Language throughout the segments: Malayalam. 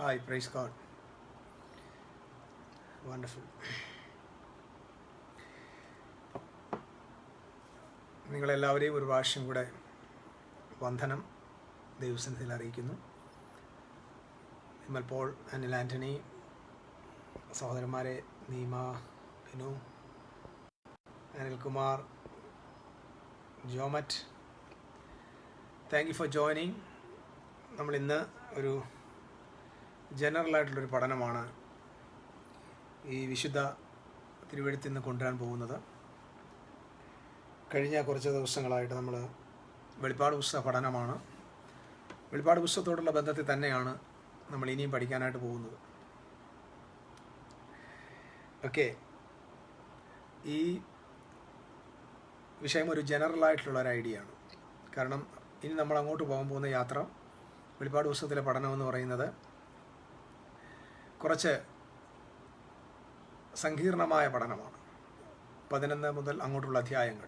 Hi, praise God. Wonderful. നിങ്ങളെല്ലാവരെയും ഒരു പ്രാവശ്യം കൂടെ വന്ദനം ദൈവസന്നിധിയിൽ അറിയിക്കുന്നു. വിമൽ പോൾ, അനിൽ ആൻ്റണി, സഹോദരന്മാരെ Neema, Binu, Anilkumar, Jomet, thank you for joining. നമ്മളിന്ന് ഒരു ജനറലായിട്ടുള്ളൊരു പഠനമാണ് ഈ വിശുദ്ധ തിരുവെഴുത്തിൽ നിന്ന് കൊണ്ടുവരാൻ പോകുന്നത്. കഴിഞ്ഞ കുറച്ച് ദിവസങ്ങളായിട്ട് നമ്മൾ വെളിപ്പാട് പുസ്തക പഠനമാണ്. വെളിപ്പാട് പുസ്തകത്തോടുള്ള ബന്ധത്തിൽ തന്നെയാണ് നമ്മൾ ഇനിയും പഠിക്കാനായിട്ട് പോകുന്നത്. ഓക്കെ, ഈ വിഷയം ഒരു ജനറലായിട്ടുള്ളൊരു ഐഡിയ ആണ്. കാരണം ഇനി നമ്മൾ അങ്ങോട്ട് പോകാൻ പോകുന്ന യാത്ര, വെളിപ്പാട് പുസ്തകത്തിലെ പഠനമെന്ന് പറയുന്നത് കുറച്ച് സങ്കീർണമായ പഠനമാണ്. 11 മുതൽ അങ്ങോട്ടുള്ള അധ്യായങ്ങൾ.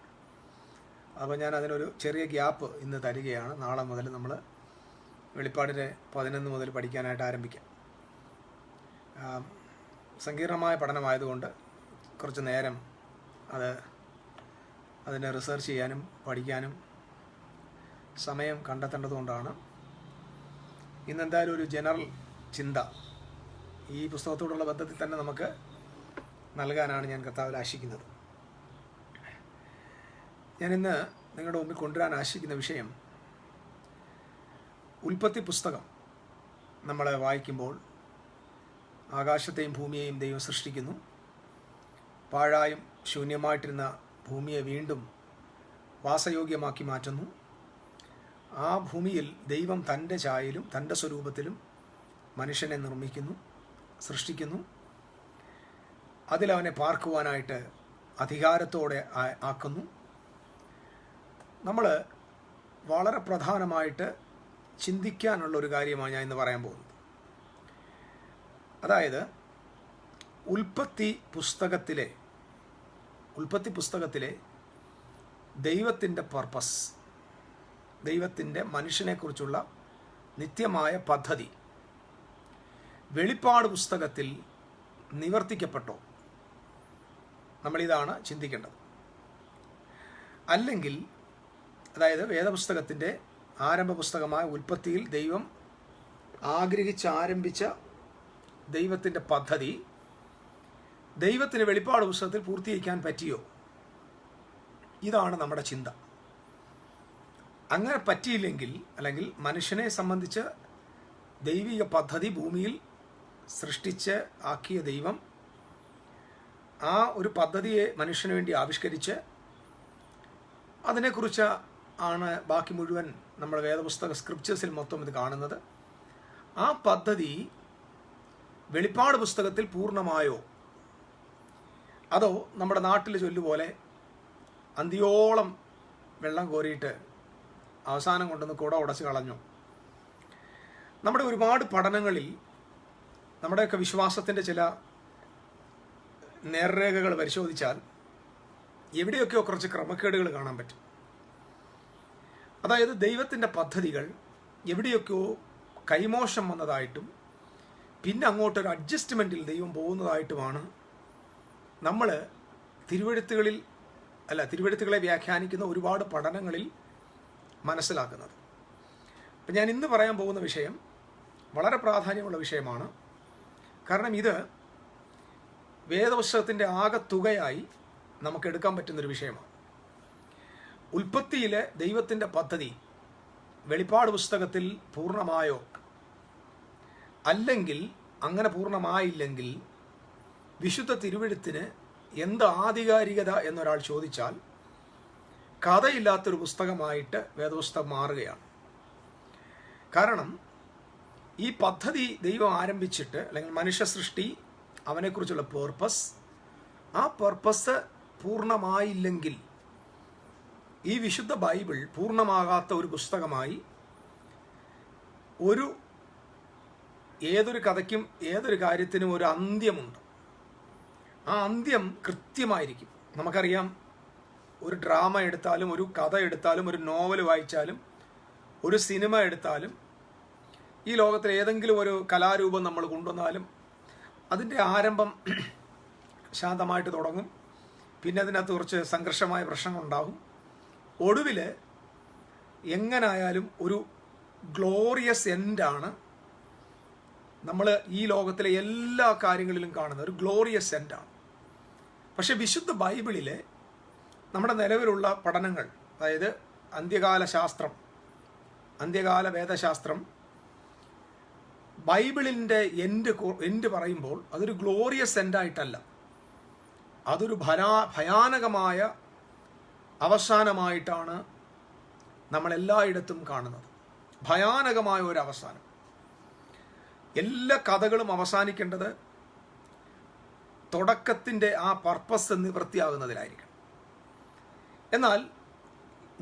അപ്പോൾ ഞാൻ അതിനൊരു ചെറിയ ഗ്യാപ്പ് ഇന്ന് തരികയാണ്. നാളെ മുതൽ നമ്മൾ വെളിപ്പാടിനെ 11 മുതൽ പഠിക്കാനായിട്ട് ആരംഭിക്കാം. സങ്കീർണമായ പഠനമായതുകൊണ്ട് കുറച്ച് നേരം അതിനെ റിസർച്ച് ചെയ്യാനും പഠിക്കാനും സമയം കണ്ടെത്തേണ്ടതുകൊണ്ടാണ് ഇന്നെന്തായാലും ഒരു ജനറൽ ചിന്ത ഈ പുസ്തകത്തോടുള്ള ബന്ധത്തിൽ തന്നെ നമുക്ക് നൽകാനാണ് ഞാൻ കർത്താവിൽ ആശിക്കുന്നത്. ഞാനിന്ന് നിങ്ങളുടെ മുമ്പിൽ കൊണ്ടുവരാൻ ആശിക്കുന്ന വിഷയം, ഉൽപ്പത്തി പുസ്തകം നമ്മൾ വായിക്കുമ്പോൾ ആകാശത്തെയും ഭൂമിയെയും ദൈവം സൃഷ്ടിക്കുന്നു. പാഴായും ശൂന്യമായിട്ടിരുന്ന ഭൂമിയെ വീണ്ടും വാസയോഗ്യമാക്കി മാറ്റുന്നു. ആ ഭൂമിയിൽ ദൈവം തൻ്റെ ഛായയിലും തൻ്റെ സ്വരൂപത്തിലും മനുഷ്യനെ നിർമ്മിക്കുന്നു, സൃഷ്ടിക്കുന്നു. അതിലവനെ പാർക്കുവാനായിട്ട് അധികാരത്തോടെ ആക്കുന്നു. നമ്മൾ വളരെ പ്രധാനമായിട്ട് ചിന്തിക്കാനുള്ളൊരു കാര്യമാണ് ഞാൻ ഇന്ന് പറയാൻ പോകുന്നത്. അതായത് ഉൽപ്പത്തി പുസ്തകത്തിലെ ദൈവത്തിൻ്റെ പർപ്പസ്, ദൈവത്തിൻ്റെ മനുഷ്യനെക്കുറിച്ചുള്ള നിത്യമായ പദ്ധതി വെളിപ്പാട് പുസ്തകത്തിൽ നിവർത്തിക്കപ്പെട്ടോ? നമ്മളിതാണ് ചിന്തിക്കേണ്ടത്. അല്ലെങ്കിൽ അതായത് വേദപുസ്തകത്തിൻ്റെ ആരംഭ പുസ്തകമായ ഉൽപ്പത്തിയിൽ ദൈവം ആഗ്രഹിച്ചാരംഭിച്ച ദൈവത്തിൻ്റെ പദ്ധതി ദൈവത്തിന് വെളിപ്പാട് പുസ്തകത്തിൽ പൂർത്തീകരിക്കാൻ പറ്റിയോ? ഇതാണ് നമ്മുടെ ചിന്ത. അങ്ങനെ പറ്റിയില്ലെങ്കിൽ, അല്ലെങ്കിൽ മനുഷ്യനെ സംബന്ധിച്ച് ദൈവിക പദ്ധതി ഭൂമിയിൽ സൃഷ്ടിച്ച് ആക്കിയ ദൈവം ആ ഒരു പദ്ധതിയെ മനുഷ്യന് വേണ്ടി ആവിഷ്കരിച്ച് അതിനെക്കുറിച്ച് ആണ് ബാക്കി മുഴുവൻ നമ്മൾ വേദപുസ്തക സ്ക്രിപ്ചേഴ്സിൽ മൊത്തം ഇത് കാണുന്നത്. ആ പദ്ധതി വെളിപ്പാട് പുസ്തകത്തിൽ പൂർണ്ണമായോ? അതോ നമ്മുടെ നാട്ടിൽ ചൊല്ലുപോലെ അന്തിയോളം വെള്ളം കോരിയിട്ട് അവസാനം കൊണ്ടുവന്ന് കുട ഉടച്ച് കളഞ്ഞു? നമ്മുടെ ഒരുപാട് പഠനങ്ങളിൽ നമ്മുടെയൊക്കെ വിശ്വാസത്തിൻ്റെ ചില നേർരേഖകൾ പരിശോധിച്ചാൽ എവിടെയൊക്കെയോ കുറച്ച് ക്രമക്കേടുകൾ കാണാൻ പറ്റും. അതായത് ദൈവത്തിൻ്റെ പദ്ധതികൾ എവിടെയൊക്കെയോ കൈമോശം വന്നതായിട്ടും പിന്നെ അങ്ങോട്ടൊരു അഡ്ജസ്റ്റ്മെൻറ്റിൽ ദൈവം പോകുന്നതായിട്ടുമാണ് നമ്മൾ തിരുവെഴുത്തുകളെ വ്യാഖ്യാനിക്കുന്ന ഒരുപാട് പഠനങ്ങളിൽ മനസ്സിലാക്കുന്നത്. അപ്പം ഞാൻ ഇന്ന് പറയാൻ പോകുന്ന വിഷയം വളരെ പ്രാധാന്യമുള്ള വിഷയമാണ്. കാരണം ഇത് വേദപുസ്തകത്തിൻ്റെ ആകെത്തുകയായി നമുക്ക് എടുക്കാൻ പറ്റുന്നൊരു വിഷയമാണ്. ഉൽപ്പത്തിയിലെ ദൈവത്തിൻ്റെ പദ്ധതി വെളിപ്പാട് പുസ്തകത്തിൽ പൂർണ്ണമായോ? അല്ലെങ്കിൽ അങ്ങനെ പൂർണ്ണമായില്ലെങ്കിൽ വിശുദ്ധ തിരുവെഴുത്തിന് എന്ത് ആധികാരികത എന്നൊരാൾ ചോദിച്ചാൽ കഥയില്ലാത്തൊരു പുസ്തകമായിട്ട് വേദപുസ്തകം മാറുകയാണ്. കാരണം ഈ പദ്ധതി ദൈവം ആരംഭിച്ചിട്ട്, അല്ലെങ്കിൽ മനുഷ്യ സൃഷ്ടി, അവനെക്കുറിച്ചുള്ള പേർപ്പസ്, ആ പേർപ്പസ് പൂർണ്ണമായില്ലെങ്കിൽ ഈ വിശുദ്ധ ബൈബിൾ പൂർണ്ണമാകാത്ത ഒരു പുസ്തകമായി ഏതൊരു കഥയ്ക്കും ഏതൊരു കാര്യത്തിനും ഒരു അന്ത്യമുണ്ട്. ആ അന്ത്യം കൃത്യമായിരിക്കും. നമുക്കറിയാം, ഒരു ഡ്രാമ എടുത്താലും, ഒരു കഥ എടുത്താലും, ഒരു നോവൽ വായിച്ചാലും, ഒരു സിനിമ എടുത്താലും ഈ ലോകത്തിൽ ഏതെങ്കിലും ഒരു കലാരൂപം നമ്മൾ കൊണ്ടുവന്നാലും അതിൻ്റെ ആരംഭം ശാന്തമായിട്ട് തുടങ്ങും, പിന്നെ അതിനകത്ത് കുറച്ച് സംഘർഷമായ പ്രശ്നങ്ങളുണ്ടാകും. ഒടുവിൽ എങ്ങനായാലും ഒരു ഗ്ലോറിയസ് എൻഡാണ് നമ്മൾ ഈ ലോകത്തിലെ എല്ലാ കാര്യങ്ങളിലും കാണുന്ന ഒരു ഗ്ലോറിയസ് എൻഡാണ്. പക്ഷെ വിശുദ്ധ ബൈബിളിലെ നമ്മുടെ നിലവിലുള്ള പഠനങ്ങൾ, അതായത് അന്ത്യകാല ശാസ്ത്രം, അന്ത്യകാല വേദശാസ്ത്രം, ബൈബിളിൻ്റെ എൻഡ് പറയുമ്പോൾ അതൊരു ഗ്ലോറിയസ് എൻഡായിട്ടല്ല, അതൊരു ഭയാനകമായ അവസാനമായിട്ടാണ് നമ്മളെല്ലായിടത്തും കാണുന്നത്. ഭയാനകമായ ഒരു അവസാനം. എല്ലാ കഥകളും അവസാനിക്കേണ്ടത് തുടക്കത്തിൻ്റെ ആ പർപ്പസ് നിവൃത്തിയാകുന്നതിലായിരിക്കണം. എന്നാൽ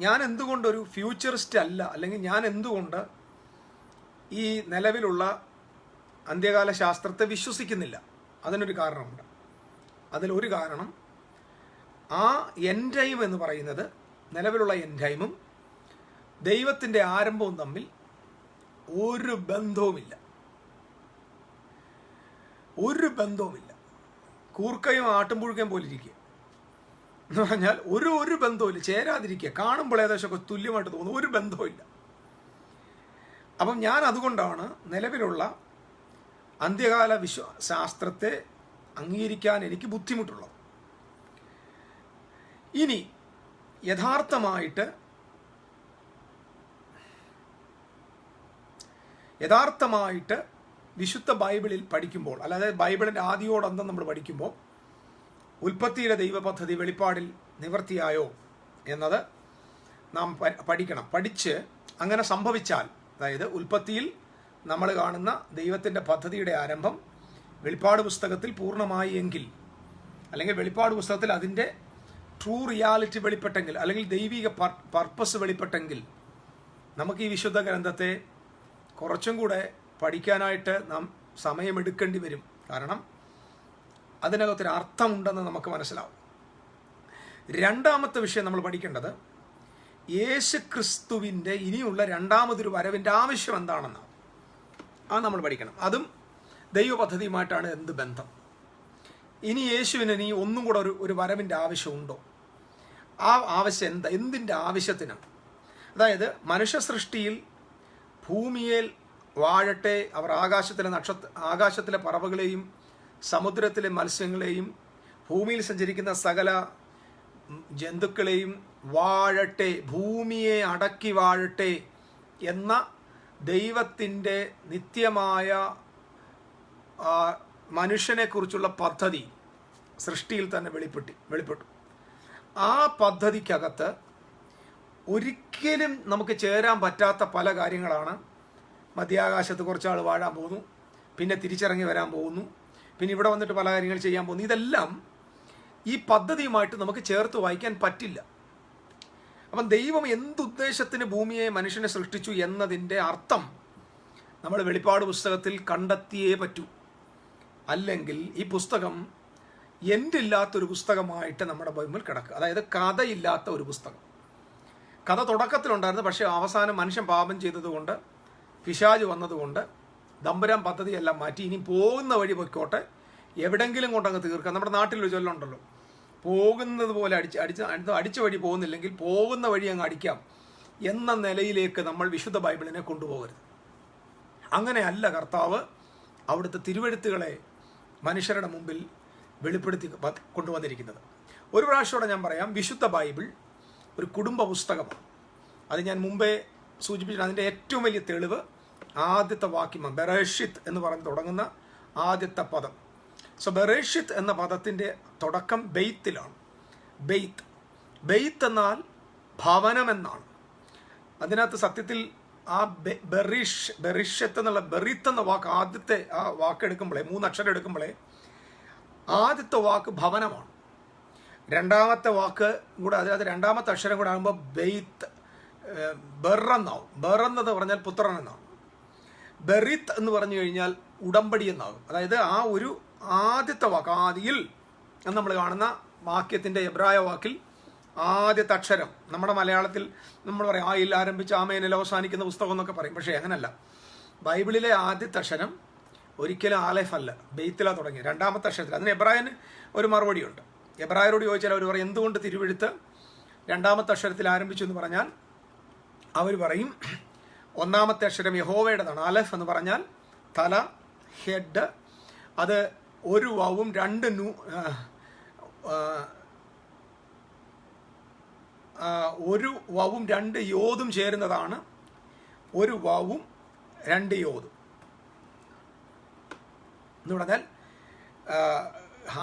ഞാൻ എന്തുകൊണ്ടൊരു ഫ്യൂച്ചറിസ്റ്റ് അല്ല, അല്ലെങ്കിൽ ഞാൻ എന്തുകൊണ്ട് ഈ നിലവിലുള്ള അന്ത്യകാല ശാസ്ത്രത്തെ വിശ്വസിക്കുന്നില്ല? അതിനൊരു കാരണമുണ്ട്. അതിലൊരു കാരണം, ആ എൻഡ് ടൈം എന്ന് പറയുന്നത്, നിലവിലുള്ള എൻഡ് ടൈമും ദൈവത്തിൻ്റെ ആരംഭവും തമ്മിൽ ഒരു ബന്ധവുമില്ല. ഒരു ബന്ധവുമില്ല. കൂർക്കയും ആട്ടുംപുഴുക്കയും പോലെ ഇരിക്കുക എന്ന് പറഞ്ഞാൽ ഒരു ബന്ധവുമില്ല, ചേരാതിരിക്കുക. കാണുമ്പോൾ ഏകദേശമൊക്കെ തുല്യമായിട്ട് തോന്നുന്നു, ഒരു ബന്ധവുമില്ല. അപ്പം ഞാൻ അതുകൊണ്ടാണ് നിലവിലുള്ള അന്ത്യകാല ശാസ്ത്രത്തെ അംഗീകരിക്കാൻ എനിക്ക് ബുദ്ധിമുട്ടുള്ളത്. ഇനി യഥാർത്ഥമായിട്ട് വിശുദ്ധ ബൈബിളിൽ പഠിക്കുമ്പോൾ, അല്ലാതെ ബൈബിളിൻ്റെ ആദിയോടന്തം നമ്മൾ പഠിക്കുമ്പോൾ, ഉൽപ്പത്തിയിലെ ദൈവപദ്ധതി വെളിപ്പാടിൽ നിവൃത്തിയായോ എന്നത് നാം പഠിക്കണം. പഠിച്ച് അങ്ങനെ സംഭവിച്ചാൽ, അതായത് ഉൽപ്പത്തിയിൽ നമ്മൾ കാണുന്ന ദൈവത്തിൻ്റെ പദ്ധതിയുടെ ആരംഭം വെളിപ്പാട് പുസ്തകത്തിൽ പൂർണ്ണമായി എങ്കിൽ, അല്ലെങ്കിൽ വെളിപ്പാട് പുസ്തകത്തിൽ അതിൻ്റെ ട്രൂ റിയാലിറ്റി വെളിപ്പെട്ടെങ്കിൽ, അല്ലെങ്കിൽ ദൈവിക പർപ്പസ് വെളിപ്പെട്ടെങ്കിൽ, നമുക്ക് ഈ വിശുദ്ധ ഗ്രന്ഥത്തെ കുറച്ചും കൂടെ പഠിക്കാനായിട്ട് നാം സമയമെടുക്കേണ്ടി വരും. കാരണം അതിനകത്തൊരു അർത്ഥമുണ്ടെന്ന് നമുക്ക് മനസ്സിലാവും. രണ്ടാമത്തെ വിഷയം നമ്മൾ പഠിക്കേണ്ടത് യേശു ക്രിസ്തുവിൻ്റെ ഇനിയുള്ള രണ്ടാമതൊരു വരവിൻ്റെ ആവശ്യം എന്താണെന്നാണ്. അത് നമ്മൾ പഠിക്കണം. അതും ദൈവപദ്ധതിയുമായിട്ടാണ് എന്ത് ബന്ധം? ഇനി യേശുവിന് ഇനി ഒന്നും കൂടെ ഒരു വരവിൻ്റെ ആവശ്യമുണ്ടോ? ആ ആവശ്യം എന്തിൻ്റെ ആവശ്യത്തിനാണ്? അതായത് മനുഷ്യ സൃഷ്ടിയിൽ ഭൂമിയിൽ വാഴട്ടെ, അവർ ആകാശത്തിലെ പറവകളെയും സമുദ്രത്തിലെ മത്സ്യങ്ങളെയും ഭൂമിയിൽ സഞ്ചരിക്കുന്ന സകല ജന്തുക്കളെയും വാഴട്ടെ, ഭൂമിയെ അടക്കി വാഴട്ടെ എന്ന ദൈവത്തിൻ്റെ നിത്യമായ മനുഷ്യനെക്കുറിച്ചുള്ള പദ്ധതി സൃഷ്ടിയിൽ തന്നെ വെളിപ്പെട്ടു. ആ പദ്ധതിക്കകത്ത് ഒരിക്കലും നമുക്ക് ചേരാൻ പറ്റാത്ത പല കാര്യങ്ങളാണ്. മധ്യാകാശത്ത് കുറച്ചാൾ വാഴാൻ പോകുന്നു, പിന്നെ തിരിച്ചിറങ്ങി വരാൻ പോകുന്നു, പിന്നെ ഇവിടെ വന്നിട്ട് പല കാര്യങ്ങൾ ചെയ്യാൻ പോകുന്നു. ഇതെല്ലാം ഈ പദ്ധതിയുമായിട്ട് നമുക്ക് ചേർത്ത് വായിക്കാൻ പറ്റില്ല. അപ്പം ദൈവം എന്തുദ്ദേശത്തിന് ഭൂമിയെ മനുഷ്യനെ സൃഷ്ടിച്ചു എന്നതിൻ്റെ അർത്ഥം നമ്മൾ വെളിപ്പാട് പുസ്തകത്തിൽ കണ്ടെത്തിയേ പറ്റൂ. അല്ലെങ്കിൽ ഈ പുസ്തകം എൻഡില്ലാത്തൊരു പുസ്തകമായിട്ട് നമ്മുടെ ബൈബിൾ കിടക്കുക. അതായത് കഥയില്ലാത്ത ഒരു പുസ്തകം. കഥ തുടക്കത്തിലുണ്ടായിരുന്നു, പക്ഷേ അവസാനം മനുഷ്യൻ പാപം ചെയ്തതുകൊണ്ട്, പിശാച് വന്നതുകൊണ്ട് ദമ്പുരാൻ പദ്ധതിയെല്ലാം മാറ്റി. ഇനി പോകുന്ന വഴി പൊയ്ക്കോട്ടെ, എവിടെങ്കിലും കൊണ്ടങ്ങ് തീർക്കാം. നമ്മുടെ നാട്ടിലൊരു ചൊല്ലുണ്ടല്ലോ, പോകുന്നത് പോലെ അടിച്ച വഴി പോകുന്നില്ലെങ്കിൽ പോകുന്ന വഴി അങ്ങ് അടിക്കാം എന്ന നിലയിലേക്ക് നമ്മൾ വിശുദ്ധ ബൈബിളിനെ കൊണ്ടുപോകരുത്. അങ്ങനെയല്ല കർത്താവ് അവിടുത്തെ തിരുവെഴുത്തുകളെ മനുഷ്യരുടെ മുമ്പിൽ വെളിപ്പെടുത്തി കൊണ്ടുവന്നിരിക്കുന്നത്. ഒരു പ്രാവശ്യമോടെ ഞാൻ പറയാം, വിശുദ്ധ ബൈബിൾ ഒരു കുടുംബ പുസ്തകമാണ്. അത് ഞാൻ മുമ്പേ സൂചിപ്പിച്ചു. അതിൻ്റെ ഏറ്റവും വലിയ തെളിവ് ആദ്യത്തെ വാക്യമാണ്. ബെറേഷിത്ത് എന്ന് പറഞ്ഞ് തുടങ്ങുന്ന ആദ്യത്തെ പദം. സോ ബെറേഷിത്ത് എന്ന പദത്തിൻ്റെ തുടക്കം ബെയ്ത്തിലാണ്. ബെയ്ത്ത് എന്നാൽ ഭവനം എന്നാണ്. അതിനകത്ത് സത്യത്തിൽ ആ ബെറിഷത്ത് എന്നുള്ള ബെറിത്ത് എന്ന വാക്ക്, ആദ്യത്തെ ആ വാക്ക് എടുക്കുമ്പോഴേ, 3 അക്ഷരം എടുക്കുമ്പോഴേ ആദ്യത്തെ വാക്ക് ഭവനമാണ്. രണ്ടാമത്തെ വാക്ക് കൂടെ, അതായത് രണ്ടാമത്തെ അക്ഷരം കൂടെ ആകുമ്പോൾ ബെയ്ത്ത് ബെറെന്നാവും. ബെറെന്നത് പറഞ്ഞാൽ പുത്രൻ എന്നാണ്. ബെറിത്ത് എന്ന് പറഞ്ഞു കഴിഞ്ഞാൽ ഉടമ്പടി എന്നാകും. അതായത് ആ ഒരു ആദ്യത്തെ വാക്ക്, ആദിയിൽ എന്ന് നമ്മൾ കാണുന്ന വാക്യത്തിൻ്റെ എബ്രായ വാക്കിൽ ആദ്യത്തെ അക്ഷരം, നമ്മുടെ മലയാളത്തിൽ നമ്മൾ പറയും ആയിൽ ആരംഭിച്ച് ആമേനിൽ അവസാനിക്കുന്ന പുസ്തകം എന്നൊക്കെ പറയും. പക്ഷേ അങ്ങനല്ല. ബൈബിളിലെ ആദ്യത്തെ അക്ഷരം ഒരിക്കലും ആലേഫ് അല്ല, ബെയ്ത്തിലാണ് തുടങ്ങി, രണ്ടാമത്തെ അക്ഷരത്തിൽ. അതിന് എബ്രായന് ഒരു മറുപടിയുണ്ട്. എബ്രായരോട് ചോദിച്ചാൽ അവർ പറയും എന്തുകൊണ്ട് തിരുവെഴുത്ത് രണ്ടാമത്തെ അക്ഷരത്തിൽ ആരംഭിച്ചു എന്ന് പറഞ്ഞാൽ അവർ പറയും ഒന്നാമത്തെ അക്ഷരം യഹോവയുടേതാണ്. ആലഫ് എന്ന് പറഞ്ഞാൽ തല, ഹെഡ്. അത് ഒരു വവും രണ്ട് യോതും ചേരുന്നതാണ്. ഒരു വവും രണ്ട് യോതും എന്ന് പറഞ്ഞാൽ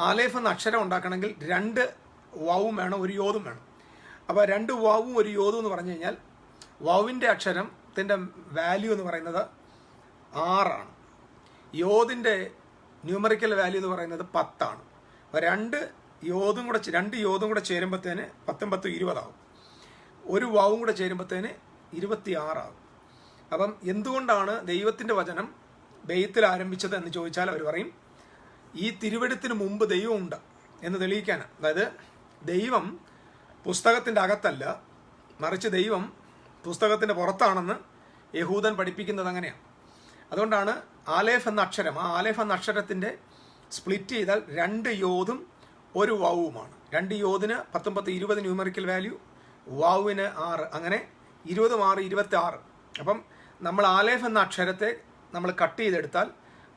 ആലേഫ് എന്ന അക്ഷരം ഉണ്ടാക്കണമെങ്കിൽ രണ്ട് വവും വേണം, ഒരു യോതും വേണം. അപ്പോൾ രണ്ട് വവും ഒരു യോതും എന്ന് പറഞ്ഞു കഴിഞ്ഞാൽ വവിൻ്റെ അക്ഷരത്തിൻ്റെ വാല്യൂ എന്ന് പറയുന്നത് 6 യോതിൻ്റെ ന്യൂമറിക്കൽ വാല്യൂ എന്ന് പറയുന്നത് 10. അപ്പോൾ രണ്ട് യോതും കൂടെ ചേരുമ്പോഴത്തേന് 10 10 20 ആവും. ഒരു വവും കൂടെ ചേരുമ്പോഴത്തേന് 26 ആവും. അപ്പം എന്തുകൊണ്ടാണ് ദൈവത്തിൻ്റെ വചനം ബെയ്ത്തിൽ ആരംഭിച്ചത് എന്ന് ചോദിച്ചാൽ അവർ പറയും ഈ തിരുവെഴുത്തിന് മുമ്പ് ദൈവമുണ്ട് എന്ന് തെളിയിക്കാനാണ്. അതായത് ദൈവം പുസ്തകത്തിൻ്റെ അകത്തല്ല, മറിച്ച് ദൈവം പുസ്തകത്തിൻ്റെ പുറത്താണെന്ന് യഹൂദൻ പഠിപ്പിക്കുന്നത് അങ്ങനെയാണ്. അതുകൊണ്ടാണ് ആലേഫ് എന്ന അക്ഷരം, ആ ആലേഫ് എന്ന അക്ഷരത്തിൻ്റെ സ്പ്ലിറ്റ് ചെയ്താൽ രണ്ട് യോതും ഒരു വവുമാണ്. രണ്ട് യോതിന് 10 10 20 ന്യൂമറിക്കൽ വാല്യൂ, വാവുവിന് 6, അങ്ങനെ 20 6 26. അപ്പം നമ്മൾ ആലേഫ് എന്ന അക്ഷരത്തെ നമ്മൾ കട്ട് ചെയ്തെടുത്താൽ,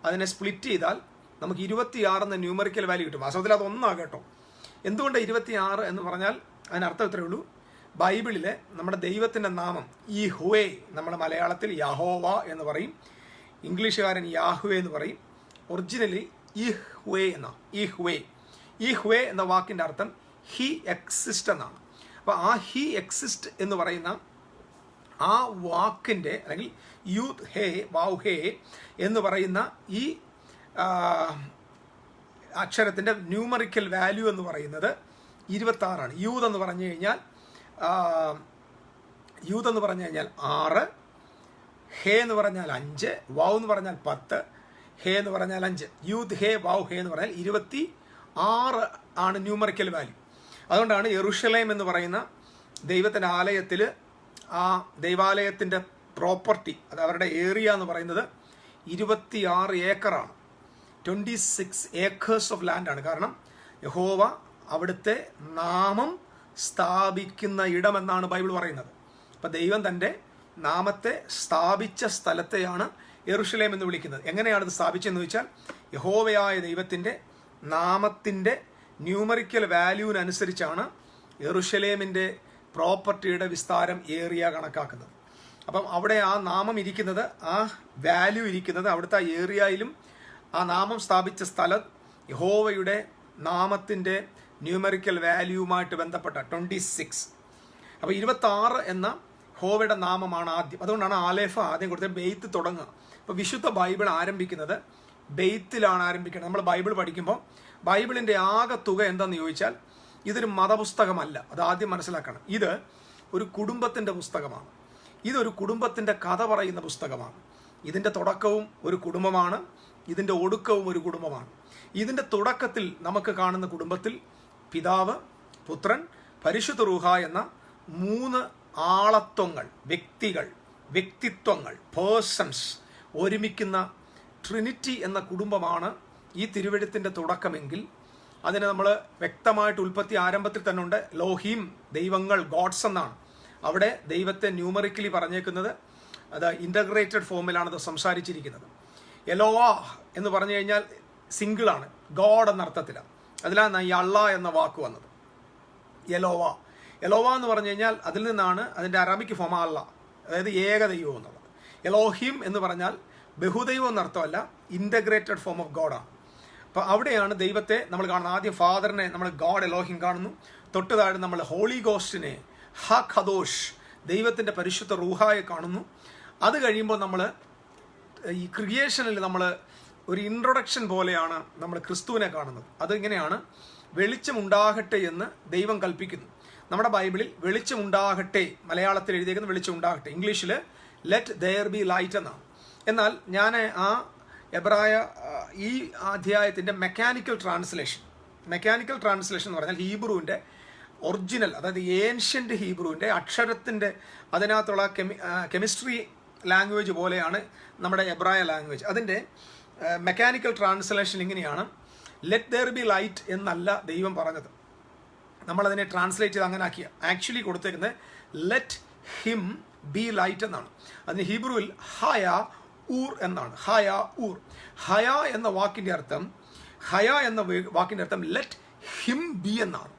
അതിനെ സ്പ്ലിറ്റ് ചെയ്താൽ നമുക്ക് 26 എന്ന ന്യൂമറിക്കൽ വാല്യൂ കിട്ടും. വാസ്തവത്തിൽ അത് ഒന്നാണ് കേട്ടോ. എന്തുകൊണ്ട് 26 എന്ന് പറഞ്ഞാൽ അതിനർത്ഥം ഇത്രയേ ഉള്ളൂ. ബൈബിളിലെ നമ്മുടെ ദൈവത്തിൻ്റെ നാമം യഹോവേ, നമ്മുടെ മലയാളത്തിൽ യഹോവ എന്ന് പറയും, ഇംഗ്ലീഷുകാരൻ യാഹ്വേ എന്ന് പറയും. ഒറിജിനലി യഹ്വേ എന്നാണ്. യഹ്വേ എന്ന വാക്കിൻ്റെ അർത്ഥം ഹി എക്സിസ്റ്റ് എന്നാണ്. അപ്പോൾ ആ ഹി എക്സിസ്റ്റ് എന്ന് പറയുന്ന ആ വാക്കിൻ്റെ അല്ലെങ്കിൽ യൂത് ഹേ വാവ് ഹേ എന്ന് പറയുന്ന ഈ അക്ഷരത്തിൻ്റെ ന്യൂമറിക്കൽ വാല്യൂ എന്ന് പറയുന്നത് 26. യൂത് എന്ന് പറഞ്ഞു കഴിഞ്ഞാൽ 6, ഹേ എന്ന് പറഞ്ഞാൽ 5, വാവ് എന്ന് പറഞ്ഞാൽ 10, ഹേ എന്ന് പറഞ്ഞാൽ 5. യൂത് ഹേ വാവ് ഹേ എന്ന് പറഞ്ഞാൽ 26 ആണ് ന്യൂമറിക്കൽ വാല്യൂ. അതുകൊണ്ടാണ് യെറുശലേം എന്ന് പറയുന്ന ദൈവത്തിൻ്റെ ആലയത്തിൽ ആ ദൈവാലയത്തിൻ്റെ പ്രോപ്പർട്ടി, അത് അവരുടെ ഏരിയ എന്ന് പറയുന്നത് 26 ഏക്കറാണ്. 26 ഏക്കേഴ്സ് ഓഫ് ലാൻഡാണ്. കാരണം യഹോവ അവിടുത്തെ നാമം സ്ഥാപിക്കുന്ന ഇടമെന്നാണ് ബൈബിൾ പറയുന്നത്. അപ്പം ദൈവം തൻ്റെ നാമത്തെ സ്ഥാപിച്ച സ്ഥലത്തെയാണ് യെറുശലേം എന്ന് വിളിക്കുന്നത്. എങ്ങനെയാണ് ഇത് സ്ഥാപിച്ചതെന്ന് ചോദിച്ചാൽ യഹോവയായ ദൈവത്തിൻ്റെ നാമത്തിൻ്റെ ന്യൂമറിക്കൽ വാല്യൂവിനനുസരിച്ചാണ് യെറുശലേമിൻ്റെ പ്രോപ്പർട്ടിയുടെ വിസ്താരം ഏരിയ കണക്കാക്കുന്നത്. അപ്പം അവിടെ ആ നാമം ഇരിക്കുന്നത്, ആ വാല്യൂ ഇരിക്കുന്നത് അവിടുത്തെ ആ ഏരിയയിലും ആ നാമം സ്ഥാപിച്ച സ്ഥലം യഹോവയുടെ നാമത്തിൻ്റെ ന്യൂമറിക്കൽ വാല്യൂവുമായിട്ട് ബന്ധപ്പെട്ട 26. അപ്പോൾ 26 എന്ന യഹോവയുടെ നാമമാണ് ആദ്യം. അതുകൊണ്ടാണ് ആലേഫ് ആദ്യം കൊടുത്തത്. ബെയ്ത്ത് തുടങ്ങുക. അപ്പോൾ വിശുദ്ധ ബൈബിൾ ആരംഭിക്കുന്നത് ബെയ്ത്തിലാണ് ആരംഭിക്കുന്നത്. നമ്മൾ ബൈബിൾ പഠിക്കുമ്പോൾ ബൈബിളിൻ്റെ ആകെ തുക എന്താണെന്ന് ചോദിച്ചാൽ ഇതൊരു മതപുസ്തകമല്ല. അത് ആദ്യം മനസ്സിലാക്കണം. ഇത് ഒരു കുടുംബത്തിൻ്റെ പുസ്തകമാണ്. ഇതൊരു കുടുംബത്തിൻ്റെ കഥ പറയുന്ന പുസ്തകമാണ്. ഇതിൻ്റെ തുടക്കവും ഒരു കുടുംബമാണ്, ഇതിൻ്റെ ഒടുക്കവും ഒരു കുടുംബമാണ്. ഇതിൻ്റെ തുടക്കത്തിൽ നമുക്ക് കാണുന്ന കുടുംബത്തിൽ പിതാവ്, പുത്രൻ, പരിശുദ്ധ റൂഹ എന്ന 3 ആളത്വങ്ങൾ, വ്യക്തിത്വങ്ങൾ, പേഴ്സൺസ് ഒരുമിക്കുന്ന ട്രിനിറ്റി എന്ന കുടുംബമാണ് ഈ തിരുവെഴുത്തിൻ്റെ തുടക്കമെങ്കിൽ അതിന് നമ്മൾ വ്യക്തമായിട്ട് ഉൽപ്പത്തി ആരംഭത്തിൽ തന്നെ ഉണ്ട്. ലോഹീം, ദൈവങ്ങൾ, ഗോഡ്സ് എന്നാണ്. അവിടെ ദൈവത്തെ ന്യൂമറിക്കലി പറഞ്ഞേക്കുന്നത് അത് ഇൻ്റഗ്രേറ്റഡ് ഫോമിലാണത് സംസാരിച്ചിരിക്കുന്നത്. എലോവ എന്ന് പറഞ്ഞു കഴിഞ്ഞാൽ സിംഗിളാണ്, ഗോഡ് എന്ന അർത്ഥത്തിലാണ്. അതിലാണ് ഈ അള്ള എന്ന വാക്ക് വന്നത്. എലോവ എന്ന് പറഞ്ഞു കഴിഞ്ഞാൽ അതിൽ നിന്നാണ് അതിൻ്റെ അറബിക്ക് ഫോം അള്ള, അതായത് ഏക ദൈവം എന്നുള്ളത്. എലോഹിം എന്ന് പറഞ്ഞാൽ ബഹുദൈവം എന്നർത്ഥമല്ല, ഇൻ്റഗ്രേറ്റഡ് ഫോം ഓഫ് ഗോഡാണ്. അപ്പോൾ അവിടെയാണ് ദൈവത്തെ നമ്മൾ കാണുന്നത്. ആദ്യം ഫാദറിനെ നമ്മൾ ഗോഡ് എലോഹിം കാണുന്നു. തൊട്ട് താഴെ നമ്മൾ ഹോളി ഗോസ്റ്റിനെ ഹ ഖദോഷ്, ദൈവത്തിൻ്റെ പരിശുദ്ധ റൂഹായെ കാണുന്നു. അത് കഴിയുമ്പോൾ നമ്മൾ ഈ ക്രിയേഷനിൽ നമ്മൾ ഒരു ഇൻട്രൊഡക്ഷൻ പോലെയാണ് നമ്മൾ ക്രിസ്തുവിനെ കാണുന്നത്. അതിങ്ങനെയാണ്, വെളിച്ചമുണ്ടാകട്ടെ എന്ന് ദൈവം കൽപ്പിക്കുന്നു. നമ്മുടെ ബൈബിളിൽ വെളിച്ചമുണ്ടാകട്ടെ, മലയാളത്തിൽ എഴുതിയേക്കുന്നത് വെളിച്ചമുണ്ടാകട്ടെ, ഇംഗ്ലീഷിൽ ലെറ്റ് ദെയർ ബി ലൈറ്റ് എന്നാണ്. എന്നാൽ ഞാൻ ആ എബ്രായ ഈ അധ്യായത്തിൻ്റെ മെക്കാനിക്കൽ ട്രാൻസ്ലേഷൻ എന്ന് പറഞ്ഞാൽ ഹീബ്രുവിൻ്റെ ഒറിജിനൽ, അതായത് ഏൻഷ്യൻ്റ് ഹീബ്രുവിൻ്റെ അക്ഷരത്തിൻ്റെ അതിനകത്തുള്ള കെമിസ്ട്രി ലാംഗ്വേജ് പോലെയാണ് നമ്മുടെ എബ്രായ ലാംഗ്വേജ്. അതിൻ്റെ മെക്കാനിക്കൽ ട്രാൻസ്ലേഷൻ ഇങ്ങനെയാണ്: ലെറ്റ് ദെയർ ബി ലൈറ്റ് എന്നല്ല ദൈവം പറഞ്ഞത്. നമ്മളതിനെ ട്രാൻസ്ലേറ്റ് ചെയ്ത് അങ്ങനെ ആക്കിയ ആക്ച്വലി കൊടുത്തേക്കുന്നത് ലെറ്റ് ഹിം ബി ലൈറ്റ് എന്നാണ്. അതിന് ഹീബ്രുവിൽ ഹയ ഊർ എന്നാണ്. ഹയ ഊർ. ഹയ എന്ന വാക്കിൻ്റെ അർത്ഥം ലെറ്റ് ഹിം ബി എന്നാണ്.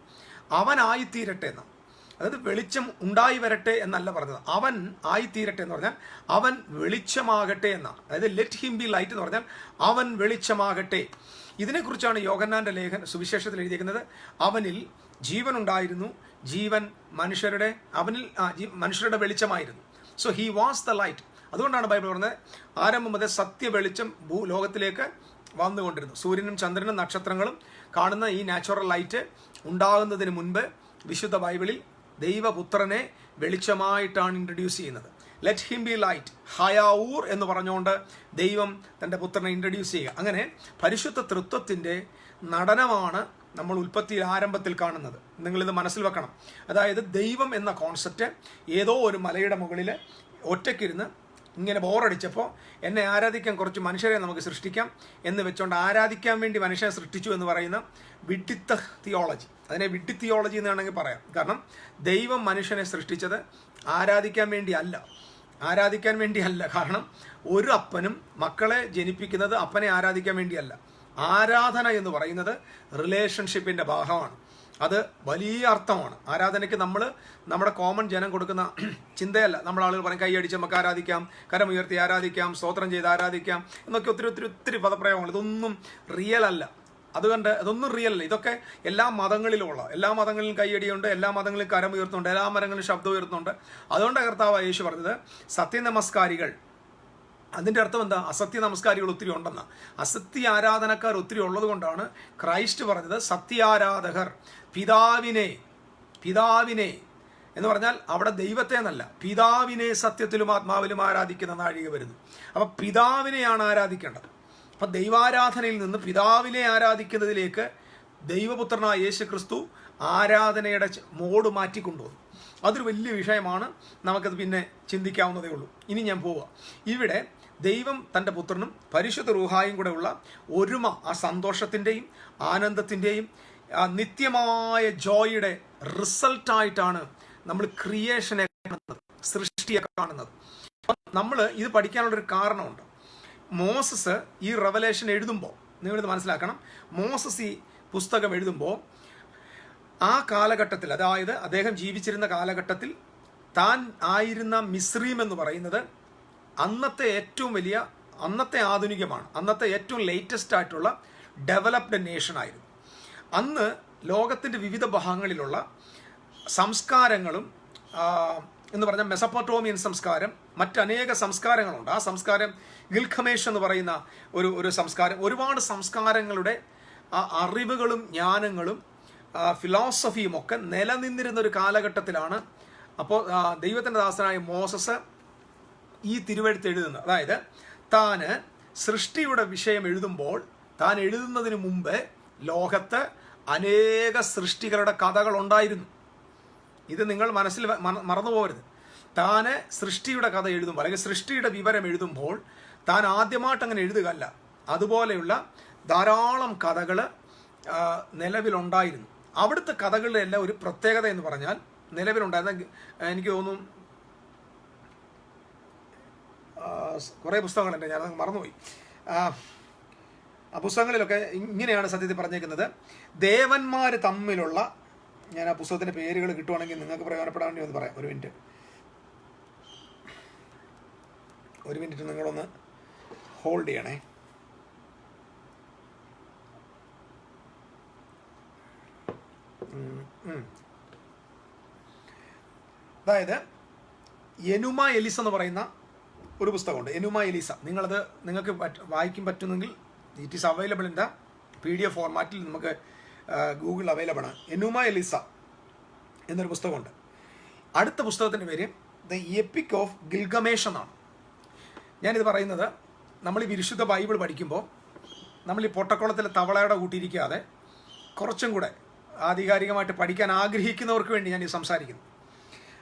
അവനായിത്തീരട്ടെ എന്നാണ്. അതായത് വെളിച്ചം ഉണ്ടായി വരട്ടെ എന്നല്ല പറഞ്ഞത്, അവൻ ആയിത്തീരട്ടെ എന്ന് പറഞ്ഞാൽ അവൻ വെളിച്ചമാകട്ടെ എന്നാണ്. അതായത് ലെറ്റ് ഹിം ബി ലൈറ്റ് എന്ന് പറഞ്ഞാൽ അവൻ വെളിച്ചമാകട്ടെ. ഇതിനെക്കുറിച്ചാണ് യോഹന്നാന്റെ സുവിശേഷത്തിൽ എഴുതിയിരിക്കുന്നത്: അവനിൽ ജീവൻ ഉണ്ടായിരുന്നു, ജീവൻ മനുഷ്യരുടെ വെളിച്ചമായിരുന്നു. So he was the light. അതുകൊണ്ടാണ് ബൈബിൾ പറഞ്ഞത് ആരംഭം മുതൽ സത്യ വെളിച്ചം ഭൂലോകത്തിലേക്ക് വന്നുകൊണ്ടിരുന്നു. സൂര്യനും ചന്ദ്രനും നക്ഷത്രങ്ങളും കാണുന്ന ഈ നാച്ചുറൽ ലൈറ്റ് ഉണ്ടാകുന്നതിന് മുൻപ് വിശുദ്ധ ബൈബിളിൽ ദൈവപുത്രനെ വെളിച്ചമായിട്ടാണ് ഇൻട്രൊഡ്യൂസ് ചെയ്യുന്നത്. ലെറ്റ് ഹിം ബി ലൈറ്റ്, ഹയാവൂർ എന്ന് പറഞ്ഞുകൊണ്ട് ദൈവം തൻ്റെ പുത്രനെ ഇൻട്രൊഡ്യൂസ് ചെയ്യുക. അങ്ങനെ പരിശുദ്ധ തൃത്വത്തിൻ്റെ നടനമാണ് നമ്മൾ ഉൽപ്പത്തിയിൽ ആരംഭത്തിൽ കാണുന്നത്. നിങ്ങളിത് മനസ്സിൽ വെക്കണം. അതായത് ദൈവം എന്ന കോൺസെപ്റ്റ് ഏതോ ഒരു മലയുടെ മുകളിൽ ഒറ്റയ്ക്കിരുന്ന് ഇങ്ങനെ ബോറടിച്ചപ്പോൾ എന്നെ ആരാധിക്കാൻ കുറച്ച് മനുഷ്യരെ നമുക്ക് സൃഷ്ടിക്കാം എന്ന് വെച്ചുകൊണ്ട് ആരാധിക്കാൻ വേണ്ടി മനുഷ്യനെ സൃഷ്ടിച്ചു എന്ന് പറയുന്ന വിഡ്ഢിത്ത തിയോളജി, അതിനെ വിഡ്ഢി തിയോളജി എന്ന് വേണമെങ്കിൽ പറയാം. കാരണം ദൈവം മനുഷ്യനെ സൃഷ്ടിച്ചത് ആരാധിക്കാൻ വേണ്ടിയല്ല. കാരണം ഒരു അപ്പനും മക്കളെ ജനിപ്പിക്കുന്നത് അപ്പനെ ആരാധിക്കാൻ വേണ്ടിയല്ല. ആരാധന എന്ന് പറയുന്നത് റിലേഷൻഷിപ്പിൻ്റെ ഭാഗമാണ്. അത് വലിയ അർത്ഥമാണ്. ആരാധനയ്ക്ക് നമ്മുടെ കോമൺ ജനം കൊടുക്കുന്ന ചിന്തയല്ല. നമ്മൾ ആളുകൾ പറയും കൈയടിച്ച് നമുക്ക് ആരാധിക്കാം, കരമുയർത്തി ആരാധിക്കാം, സ്തോത്രം ചെയ്ത് ആരാധിക്കാം എന്നൊക്കെ ഒത്തിരി പദപ്രയോഗങ്ങൾ. ഇതൊന്നും റിയൽ അല്ല. അതൊന്നും റിയൽ അല്ല. ഇതൊക്കെ എല്ലാ മതങ്ങളിലും കൈയടിയുണ്ട്, എല്ലാ മതങ്ങളിലും കരമുയർത്തുന്നുണ്ട്, എല്ലാ മരങ്ങളിലും ശബ്ദം ഉയർത്തുന്നുണ്ട്. അതുകൊണ്ടാണ് കർത്താവ് യേശു പറഞ്ഞത് സത്യനമസ്കാരികൾ. അതിൻ്റെ അർത്ഥം എന്താ? അസത്യ നമസ്കാരികൾ ഒത്തിരി ഉണ്ടെന്ന. അസത്യ ആരാധനക്കാർ ഒത്തിരി ഉള്ളത് കൊണ്ടാണ് ക്രൈസ്റ്റ് പറഞ്ഞത് സത്യാരാധകർ പിതാവിനെ എന്ന് പറഞ്ഞാൽ അവിടെ ദൈവത്തെ എന്നല്ല, പിതാവിനെ സത്യത്തിലും ആത്മാവിലും ആരാധിക്കുന്ന നാഴിക വരുന്നു. അപ്പം പിതാവിനെയാണ് ആരാധിക്കേണ്ടത്. അപ്പം ദൈവാരാധനയിൽ നിന്ന് പിതാവിനെ ആരാധിക്കുന്നതിലേക്ക് ദൈവപുത്രനായ യേശു ക്രിസ്തു ആരാധനയുടെ മോഡ് മാറ്റിക്കൊണ്ടുവന്നു. അതൊരു വലിയ വിഷയമാണ്. നമുക്കത് പിന്നെ ചിന്തിക്കാവുന്നതേ ഉള്ളൂ. ഇനി ഞാൻ പോവുക. ഇവിടെ ദൈവം തൻ്റെ പുത്രനും പരിശുദ്ധ റൂഹായും കൂടെ ഉള്ള ഒരുമ, ആ സന്തോഷത്തിൻ്റെയും ആനന്ദത്തിൻ്റെയും നിത്യമായ ജോയുടെ റിസൾട്ടായിട്ടാണ് നമ്മൾ ക്രിയേഷനെ കാണുന്നത്, സൃഷ്ടിയെ കാണുന്നത്. നമ്മൾ ഇത് പഠിക്കാനുള്ളൊരു കാരണമുണ്ട്. മോസസ് ഈ റെവലേഷൻ എഴുതുമ്പോൾ നിങ്ങളിത് മനസ്സിലാക്കണം. മോസസ് ഈ പുസ്തകം എഴുതുമ്പോൾ ആ കാലഘട്ടത്തിൽ, അതായത് അദ്ദേഹം ജീവിച്ചിരുന്ന കാലഘട്ടത്തിൽ താൻ ആയിരുന്ന മിസ്രീം എന്ന് പറയുന്നത് അന്നത്തെ ആധുനികമാണ്, അന്നത്തെ ഏറ്റവും ലേറ്റസ്റ്റ് ആയിട്ടുള്ള ഡെവലപ്ഡ് നേഷൻ ആയിരുന്നു. അന്ന് ലോകത്തിൻ്റെ വിവിധ ഭാഗങ്ങളിലുള്ള സംസ്കാരങ്ങളും എന്ന് പറഞ്ഞാൽ മെസപ്പൊട്ടോമിയൻ സംസ്കാരം, മറ്റനേക സംസ്കാരങ്ങളുണ്ട്. ആ സംസ്കാരം ഗിൽഖമേഷ് എന്ന് പറയുന്ന ഒരു സംസ്കാരം, ഒരുപാട് സംസ്കാരങ്ങളുടെ അറിവുകളും ജ്ഞാനങ്ങളും ഫിലോസഫിയും ഒക്കെ നിലനിന്നിരുന്ന ഒരു കാലഘട്ടത്തിലാണ് അപ്പോൾ ദൈവത്തിൻ്റെ ദാസനായ മോസസ് ഈ തിരുവെഴുത്ത് എഴുതുന്നത്. അതായത് താന് സൃഷ്ടിയുടെ വിഷയം എഴുതുമ്പോൾ താൻ എഴുതുന്നതിന് മുമ്പ് ലോകത്ത് അനേക സൃഷ്ടികളുടെ കഥകൾ ഉണ്ടായിരുന്നു. ഇത് നിങ്ങൾ മനസ്സിൽ മറന്നു പോകരുത്. താന് സൃഷ്ടിയുടെ കഥ എഴുതുമ്പോൾ അല്ലെങ്കിൽ സൃഷ്ടിയുടെ വിവരം എഴുതുമ്പോൾ താൻ ആദ്യമായിട്ട് അങ്ങനെ എഴുതുകയല്ല. അതുപോലെയുള്ള ധാരാളം കഥകൾ നിലവിലുണ്ടായിരുന്നു. അവിടുത്തെ കഥകളുടെ എല്ലാം ഒരു പ്രത്യേകത എന്ന് പറഞ്ഞാൽ നിലവിലുണ്ടായിരുന്ന, എനിക്ക് തോന്നുന്നു കുറേ പുസ്തകങ്ങളുണ്ട്, ഞാനത് മറന്നുപോയി. ആ പുസ്തകങ്ങളിലൊക്കെ ഇങ്ങനെയാണ് സത്യത്തിൽ പറഞ്ഞേക്കുന്നത്. ദേവന്മാർ തമ്മിലുള്ള, ഞാൻ ആ പുസ്തകത്തിൻ്റെ പേരുകൾ കിട്ടുവാണെങ്കിൽ നിങ്ങൾക്ക് പ്രയോജനപ്പെടാൻ വേണ്ടി ഒന്ന് പറയാം. ഒരു മിനിറ്റ് നിങ്ങളൊന്ന് ഹോൾഡ് ചെയ്യണേ. അതായത് എനുമ എലിസ എന്ന് പറയുന്ന ഒരു പുസ്തകമുണ്ട്. Enuma Elish. നിങ്ങൾക്ക് വായിക്കാൻ പറ്റുന്നെങ്കിൽ it is available in the PDF ഫോർമാറ്റിൽ നമുക്ക് ഗൂഗിൾ അവൈലബിൾ ആണ്. എനുമ എലിസ എന്നൊരു പുസ്തകമുണ്ട്. അടുത്ത പുസ്തകത്തിൻ്റെ പേര് ദ എപ്പിക് ഓഫ് ഗിൽഗമേഷ് എന്നാണ്. ഞാനിത് പറയുന്നത്, നമ്മൾ ഈ വിശുദ്ധ ബൈബിൾ പഠിക്കുമ്പോൾ നമ്മൾ ഈ പൊട്ടക്കുളത്തിലെ തവളയുടെ കൂട്ടിയിരിക്കാതെ കുറച്ചും കൂടെ ആധികാരികമായിട്ട് പഠിക്കാൻ ആഗ്രഹിക്കുന്നവർക്ക് വേണ്ടി ഞാൻ ഇത് സംസാരിക്കുന്നു.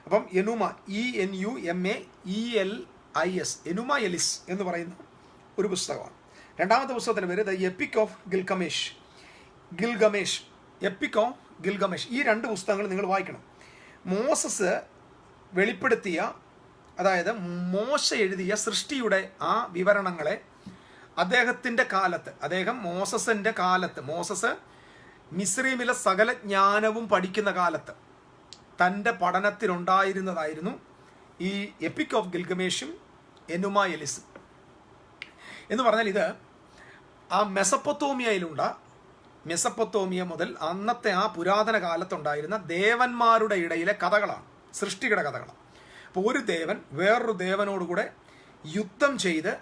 അപ്പം Enuma, ENUMA NUMIS Enuma Elish എന്ന് പറയുന്ന ഒരു പുസ്തകമാണ്. രണ്ടാമത്തെ പുസ്തകത്തിൻ്റെ പേര് the epic of Gilgamesh. Epic of Gilgamesh. ഈ രണ്ട് പുസ്തകങ്ങൾ നിങ്ങൾ വായിക്കണം. മോസസ് വെളിപ്പെടുത്തിയ, അതായത് മോശ എഴുതിയ സൃഷ്ടിയുടെ ആ വിവരണങ്ങളെ അദ്ദേഹത്തിൻ്റെ കാലത്ത്, മോസസ് മിസ്രൈമിലെ സകല ജ്ഞാനവും പഠിക്കുന്ന കാലത്ത് തൻ്റെ പഠനത്തിലുണ്ടായിരുന്നതായിരുന്നു ഈ എപ്പിക് ഓഫ് ഗിൽഗമേഷും എനുമ എലിസും എന്ന് പറഞ്ഞാൽ. ഇത് ആ മെസപ്പൊത്തോമിയ മുതൽ അന്നത്തെ ആ പുരാതന കാലത്തുണ്ടായിരുന്ന ദേവന്മാരുടെ ഇടയിലെ കഥകളാണ്, സൃഷ്ടിയുടെ കഥകളാണ്. അപ്പോൾ ഒരു ദേവൻ വേറൊരു ദേവനോടുകൂടെ യുദ്ധം ചെയ്ത്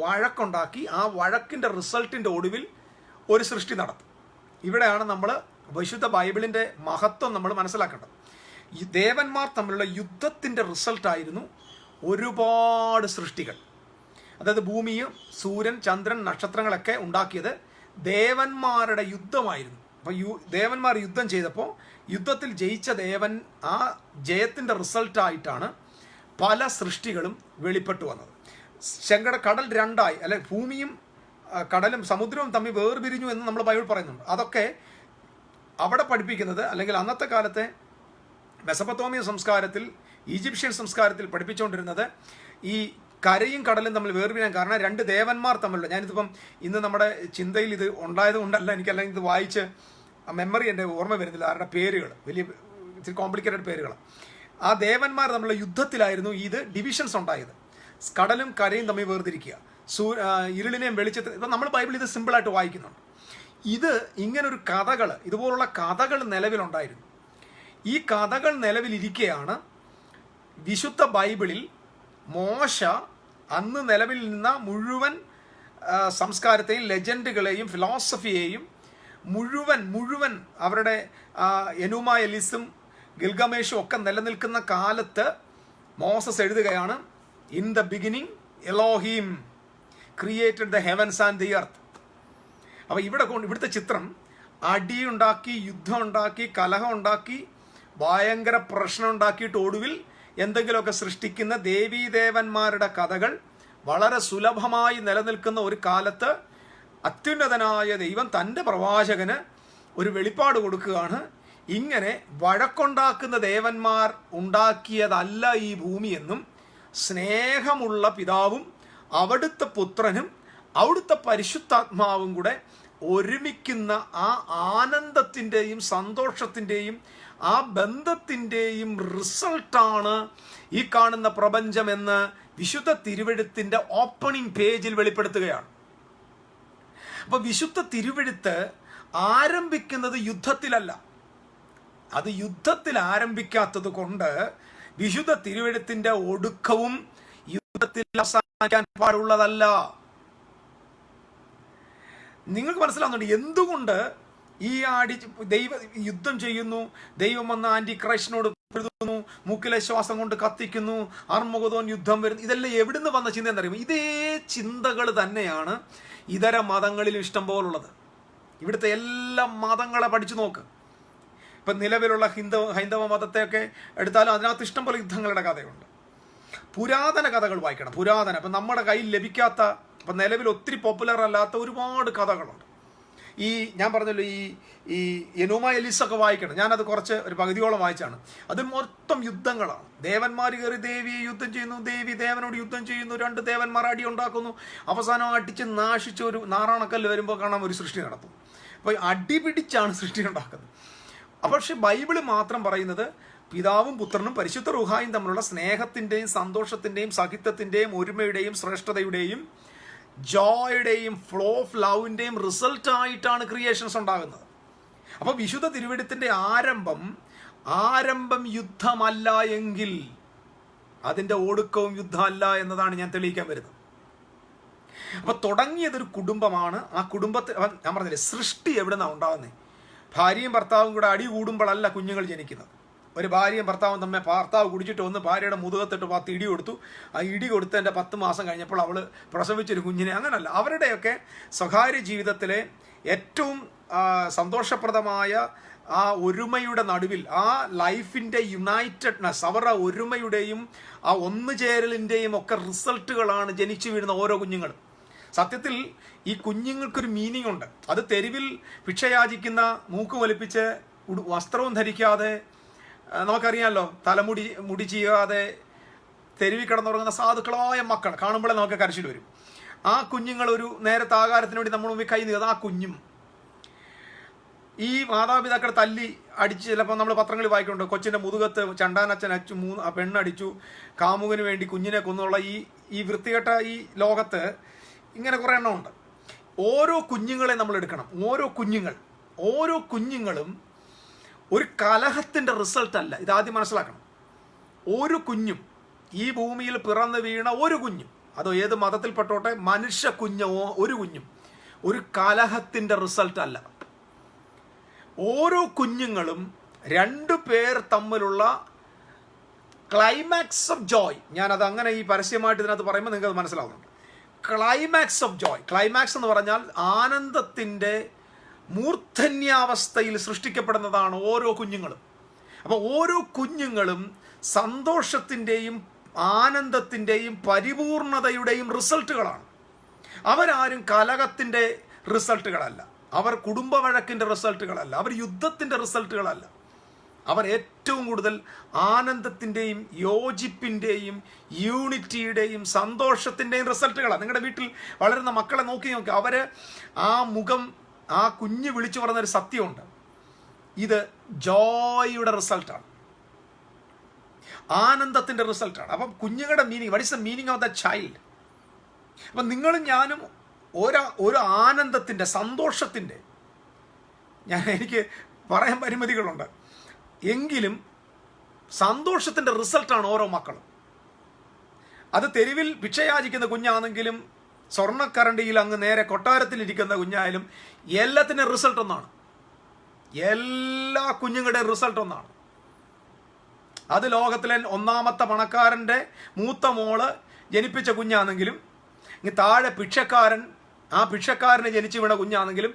വഴക്കുണ്ടാക്കി ആ വഴക്കിൻ്റെ റിസൾട്ടിൻ്റെ ഒടുവിൽ ഒരു സൃഷ്ടി നടത്തും. ഇവിടെയാണ് നമ്മൾ വിശുദ്ധ ബൈബിളിൻ്റെ മഹത്വം നമ്മൾ മനസ്സിലാക്കേണ്ടത്. ഈ ദേവന്മാർ തമ്മിലുള്ള യുദ്ധത്തിൻ്റെ റിസൾട്ടായിരുന്നു ഒരുപാട് സൃഷ്ടികൾ. അതായത് ഭൂമിയും സൂര്യൻ, ചന്ദ്രൻ, നക്ഷത്രങ്ങളൊക്കെ ഉണ്ടാക്കിയത് ദേവന്മാരുടെ യുദ്ധമായിരുന്നു. അപ്പോൾ ദേവന്മാർ യുദ്ധം ചെയ്തപ്പോൾ യുദ്ധത്തിൽ ജയിച്ച ദേവൻ, ആ ജയത്തിൻ്റെ റിസൾട്ടായിട്ടാണ് പല സൃഷ്ടികളും വെളിപ്പെട്ടു വന്നത്. കടൽ രണ്ടായി, അല്ലെ ഭൂമിയും കടലും സമുദ്രവും തമ്മിൽ വേർപിരിഞ്ഞു എന്ന് നമ്മൾ ബൈബിൾ പറയുന്നുണ്ട്. അതൊക്കെ അവിടെ പഠിപ്പിക്കുന്നത്, അല്ലെങ്കിൽ അന്നത്തെ കാലത്തെ മെസപ്പൊത്തോമിയ സംസ്കാരത്തിൽ, ഈജിപ്ഷ്യൻ സംസ്കാരത്തിൽ പഠിപ്പിച്ചുകൊണ്ടിരുന്നത് ഈ കരയും കടലും തമ്മിൽ വേർപിരിയാൻ കാരണം രണ്ട് ദേവന്മാർ തമ്മിലുള്ള, ഞാനിതിപ്പം ഇന്ന് നമ്മുടെ ചിന്തയിൽ ഇത് ഉണ്ടായത് കൊണ്ടല്ല, എനിക്കല്ലെങ്കിൽ ഇത് വായിച്ച് മെമ്മറി എൻ്റെ ഓർമ്മ വരുന്നില്ല, അവരുടെ പേരുകൾ വലിയ ഇത്തിരി കോംപ്ലിക്കേറ്റഡ് പേരുകൾ. ആ ദേവന്മാർ തമ്മിലുള്ള യുദ്ധത്തിലായിരുന്നു ഇത് ഡിവിഷൻസ് ഉണ്ടായത്. കടലും കരയും തമ്മിൽ വേർതിരിക്കുക, ഇരുളിനെയും വെളിച്ചത്തിൽ. ഇപ്പം നമ്മൾ ബൈബിൾ ഇത് സിമ്പിളായിട്ട് വായിക്കുന്നുണ്ട്. ഇത് ഇങ്ങനൊരു കഥകൾ, ഇതുപോലുള്ള കഥകൾ നിലവിലുണ്ടായിരുന്നു. ഈ കഥകൾ നിലവിലിരിക്കെയാണ് വിശുദ്ധ ബൈബിളിൽ മോശ അന്ന് നിലവിൽ നിന്ന മുഴുവൻ സംസ്കാരത്തെയും ലെജൻഡുകളെയും ഫിലോസഫിയെയും മുഴുവൻ അവരുടെ എനുമ എലിസും ഗിൽഗമേഷും ഒക്കെ നിലനിൽക്കുന്ന കാലത്ത് മോസസ് എഴുതുകയാണ്, in the beginning Elohim created the heavens and the earth. അപ്പോൾ ഇവിടുത്തെ ചിത്രം അടിയുണ്ടാക്കി, യുദ്ധം ഉണ്ടാക്കി, കലഹം ഉണ്ടാക്കി, ഭയങ്കര പ്രശ്നം ഉണ്ടാക്കിയിട്ട് ഒടുവിൽ എന്തെങ്കിലുമൊക്കെ സൃഷ്ടിക്കുന്ന ദേവീദേവന്മാരുടെ കഥകൾ വളരെ സുലഭമായി നിലനിൽക്കുന്ന ഒരു കാലത്ത് അത്യുന്നതനായ ദൈവം തൻ്റെ പ്രവാചകന് ഒരു വെളിപ്പാട് കൊടുക്കുകയാണ്. ഇങ്ങനെ വഴക്കുണ്ടാക്കുന്ന ദേവന്മാർ ഉണ്ടാക്കിയതല്ല ഈ ഭൂമിയെന്നും, സ്നേഹമുള്ള പിതാവും അവിടുത്തെ പുത്രനും അവിടുത്തെ പരിശുദ്ധാത്മാവും കൂടെ ഒരുമിക്കുന്ന ആ ആനന്ദത്തിൻ്റെയും സന്തോഷത്തിൻ്റെയും ആ ബന്ധത്തിൻ്റെയും റിസൾട്ടാണ് ഈ കാണുന്ന പ്രപഞ്ചമെന്ന് വിശുദ്ധ തിരുവെഴുത്തിൻ്റെ ഓപ്പണിംഗ് പേജിൽ വെളിപ്പെടുത്തുകയാണ്. അപ്പോൾ വിശുദ്ധ തിരുവെഴുത്ത് ആരംഭിക്കുന്നത് യുദ്ധത്തിലല്ല. അത് യുദ്ധത്തിൽ ആരംഭിക്കാത്തത് കൊണ്ട് വിശുദ്ധ തിരുവെഴുത്തിൻ്റെ ഒടുക്കവും യുദ്ധത്തിൽ അവസാനിക്കാൻ പാടുള്ളതല്ല. നിങ്ങൾക്ക് മനസ്സിലാവുന്നുണ്ട് എന്തുകൊണ്ട് ഈ യുദ്ധം ചെയ്യുന്നു, ദൈവം വന്ന് ആന്റി ക്രൈസ്റ്റിനോട് പൊരുതുന്നു, മൂക്കിലെ ശ്വാസം കൊണ്ട് കത്തിക്കുന്നു, അർമഗദോൻ യുദ്ധം വരുന്നു. ഇതെല്ലാം എവിടുന്ന് വന്ന ചിന്ത എന്നറിയുമോ? ഇതേ ചിന്തകൾ തന്നെയാണ് ഇതര മതങ്ങളിലും ഇഷ്ടം പോലുള്ളത്. ഇവിടുത്തെ എല്ലാ മതങ്ങളെ പഠിച്ചു നോക്ക്. ഇപ്പം നിലവിലുള്ള ഹൈന്ദവ മതത്തെയൊക്കെ എടുത്താലും അതിനകത്ത് ഇഷ്ടം പോലെ യുദ്ധങ്ങളുടെ കഥയുണ്ട്. പുരാതന കഥകൾ വായിക്കണം. ഇപ്പം നമ്മുടെ കയ്യിൽ ലഭിക്കാത്ത, ഇപ്പം നിലവിൽ ഒത്തിരി പോപ്പുലർ അല്ലാത്ത ഒരുപാട് കഥകളുണ്ട്. ഞാൻ പറഞ്ഞല്ലോ, ഈ എനുമ എലിസൊക്കെ വായിക്കണം. ഞാനത് ഒരു പകുതിയോളം വായിച്ചാണ്. അത് മൊത്തം യുദ്ധങ്ങളാണ്. ദേവന്മാർ കയറി ദേവിയെ യുദ്ധം ചെയ്യുന്നു, ദേവി ദേവനോട് യുദ്ധം ചെയ്യുന്നു, രണ്ട് ദേവന്മാർ അടി ഉണ്ടാക്കുന്നു, അവസാനം അടിച്ച് നാശിച്ച് ഒരു നാറാണക്കല്ല് വരുമ്പോൾ കാണാൻ ഒരു സൃഷ്ടി നടത്തും. അപ്പോൾ അടിപിടിച്ചാണ് സൃഷ്ടി ഉണ്ടാക്കുന്നത്. പക്ഷെ ബൈബിള് മാത്രം പറയുന്നത് പിതാവും പുത്രനും പരിശുദ്ധ റൂഹായും തമ്മിലുള്ള സ്നേഹത്തിൻ്റെയും സന്തോഷത്തിൻ്റെയും സഹിത്വത്തിൻ്റെയും ഒരുമയുടെയും ശ്രേഷ്ഠതയുടെയും ജോയുടെയും ഫ്ലോ ഓഫ് ലവിൻ്റെയും റിസൾട്ടായിട്ടാണ് ക്രിയേഷൻസ് ഉണ്ടാകുന്നത്. അപ്പോൾ വിശുദ്ധ തിരുവെഴുത്തിൻ്റെ ആരംഭം യുദ്ധമല്ല എങ്കിൽ അതിൻ്റെ ഒടുക്കവും യുദ്ധമല്ല എന്നതാണ് ഞാൻ തെളിയിക്കാൻ വരുന്നത്. അപ്പോൾ തുടങ്ങിയതൊരു കുടുംബമാണ്. ആ കുടുംബത്തിൽ ഞാൻ പറഞ്ഞില്ലേ, സൃഷ്ടി എവിടെ നിന്നാണ് ഉണ്ടാകുന്നത്? ഭാര്യയും ഭർത്താവും കൂടെ അടി കൂടുമ്പോഴല്ല കുഞ്ഞുങ്ങൾ ജനിക്കുന്നത്. ഒരു ഭാര്യയും ഭർത്താവും തമ്മിൽ ഭർത്താവ് കുടിച്ചിട്ട് ഒന്ന് ഭാര്യയുടെ മുതുകത്തിട്ട് 10 ഇടി കൊടുത്തു. ആ ഇടി കൊടുത്തതിൻ്റെ 10 മാസം കഴിഞ്ഞപ്പോൾ അവൾ പ്രസവിച്ചൊരു കുഞ്ഞിനെ. അങ്ങനല്ല. അവരുടെയൊക്കെ സ്വകാര്യ ജീവിതത്തിലെ ഏറ്റവും സന്തോഷപ്രദമായ ആ ഒരുമയുടെ നടുവിൽ, ആ ലൈഫിൻ്റെ യുണൈറ്റഡ്നെസ്, അവരുടെ ഒരുമയുടെയും ആ ഒന്നുചേരലിൻ്റെയും ഒക്കെ റിസൾട്ടുകളാണ് ജനിച്ചു വീഴുന്ന ഓരോ കുഞ്ഞുങ്ങളും. സത്യത്തിൽ ഈ കുഞ്ഞുങ്ങൾക്കൊരു മീനിങ് ഉണ്ട്. അത് തെരുവിൽ ഭിക്ഷയാചിക്കുന്ന, മൂക്ക് വലിപ്പിച്ച് വസ്ത്രവും ധരിക്കാതെ, നമുക്കറിയാമല്ലോ, മുടി ചെയ്യാതെ തെരുവിൽ കിടന്നുറങ്ങുന്ന സാധുക്കളായ മക്കൾ കാണുമ്പോഴേ നമുക്ക് കരച്ചിൽ വരും. ആ കുഞ്ഞുങ്ങൾ ഒരു നേരത്തെ ആഹാരത്തിന് വേണ്ടി നമ്മുടെ മുമ്പിൽ കൈ നീത്, ആ കുഞ്ഞും ഈ മാതാപിതാക്കളെ തല്ലി അടിച്ച്, ചിലപ്പോൾ നമ്മൾ പത്രങ്ങളിൽ വായിക്കുന്നുണ്ട്, കൊച്ചിൻ്റെ മുതുകത്ത് ചണ്ടാനച്ഛൻ അച്ചു, പെണ്ണടിച്ചു, കാമുകന് വേണ്ടി കുഞ്ഞിനെ കൊന്നുള്ള ഈ വൃത്തികെട്ട ഈ ലോകത്ത് ഇങ്ങനെ കുറേ എണ്ണമുണ്ട്. ഓരോ കുഞ്ഞുങ്ങളെ നമ്മൾ എടുക്കണം. ഓരോ കുഞ്ഞുങ്ങളും ഒരു കലഹത്തിൻ്റെ റിസൾട്ട് അല്ല. ഇതാദ്യം മനസ്സിലാക്കണം. ഒരു കുഞ്ഞും, ഈ ഭൂമിയിൽ പിറന്നു വീണ ഒരു കുഞ്ഞും, അതോ ഏത് മതത്തിൽപ്പെട്ടോട്ടെ, മനുഷ്യ കുഞ്ഞോ ഒരു കുഞ്ഞും ഒരു കലഹത്തിൻ്റെ റിസൾട്ട് അല്ല. ഓരോ കുഞ്ഞുങ്ങളും രണ്ടു പേർ തമ്മിലുള്ള ക്ലൈമാക്സ് ഓഫ് ജോയ്. ഞാനത് അങ്ങനെ ഈ പരസ്യമായിട്ട് ഇതിനകത്ത് പറയുമ്പോൾ നിങ്ങൾക്ക് അത് മനസ്സിലാവുന്നുണ്ട്. Climax of Joy. ക്ലൈമാക്സ് എന്ന് പറഞ്ഞാൽ ആനന്ദത്തിൻ്റെ മൂർധന്യാവസ്ഥയിൽ സൃഷ്ടിക്കപ്പെടുന്നതാണ് ഓരോ കുഞ്ഞുങ്ങളും. അപ്പോൾ ഓരോ കുഞ്ഞുങ്ങളും സന്തോഷത്തിൻ്റെയും ആനന്ദത്തിൻ്റെയും പരിപൂർണതയുടെയും റിസൾട്ടുകളാണ്. അവരാരും കലഹത്തിൻ്റെ റിസൾട്ടുകളല്ല, അവർ കുടുംബ വഴക്കിൻ്റെ റിസൾട്ടുകളല്ല, അവർ യുദ്ധത്തിൻ്റെ റിസൾട്ടുകളല്ല. അവർ ഏറ്റവും കൂടുതൽ ആനന്ദത്തിൻ്റെയും യോജിപ്പിൻ്റെയും യൂണിറ്റിയുടെയും സന്തോഷത്തിൻ്റെയും റിസൾട്ടുകളാണ്. നിങ്ങളുടെ വീട്ടിൽ വളരുന്ന മക്കളെ നോക്കി അവർ ആ മുഖം, ആ കുഞ്ഞ് വിളിച്ചു പറഞ്ഞൊരു സത്യമുണ്ട്, ഇത് ജോയുടെ റിസൾട്ടാണ്, ആനന്ദത്തിൻ്റെ റിസൾട്ടാണ്. അപ്പം കുഞ്ഞുങ്ങളുടെ meaning, what is the meaning of the child? അപ്പം നിങ്ങളും ഞാനും ഒരു ആനന്ദത്തിൻ്റെ, സന്തോഷത്തിൻ്റെ, എനിക്ക് പറയാൻ പരിമിതികളുണ്ട്, എങ്കിലും സന്തോഷത്തിൻ്റെ റിസൾട്ടാണ് ഓരോ മക്കളും. അത് തെരുവിൽ ഭിക്ഷയാചിക്കുന്ന കുഞ്ഞാണെങ്കിലും സ്വർണ്ണക്കരണ്ടിയിൽ അങ്ങ് നേരെ കൊട്ടാരത്തിലിരിക്കുന്ന കുഞ്ഞായാലും എല്ലാത്തിൻ്റെ റിസൾട്ട് ഒന്നാണ്. എല്ലാ കുഞ്ഞുങ്ങളുടെയും റിസൾട്ട് ഒന്നാണ്. അത് ലോകത്തിലെ ഒന്നാമത്തെ പണക്കാരൻ്റെ മൂത്ത മോള് ജനിപ്പിച്ച കുഞ്ഞാണെങ്കിലും ഇനി താഴെ ഭിക്ഷക്കാരൻ, ആ ഭിക്ഷക്കാരന് ജനിച്ചു വീണ കുഞ്ഞാണെങ്കിലും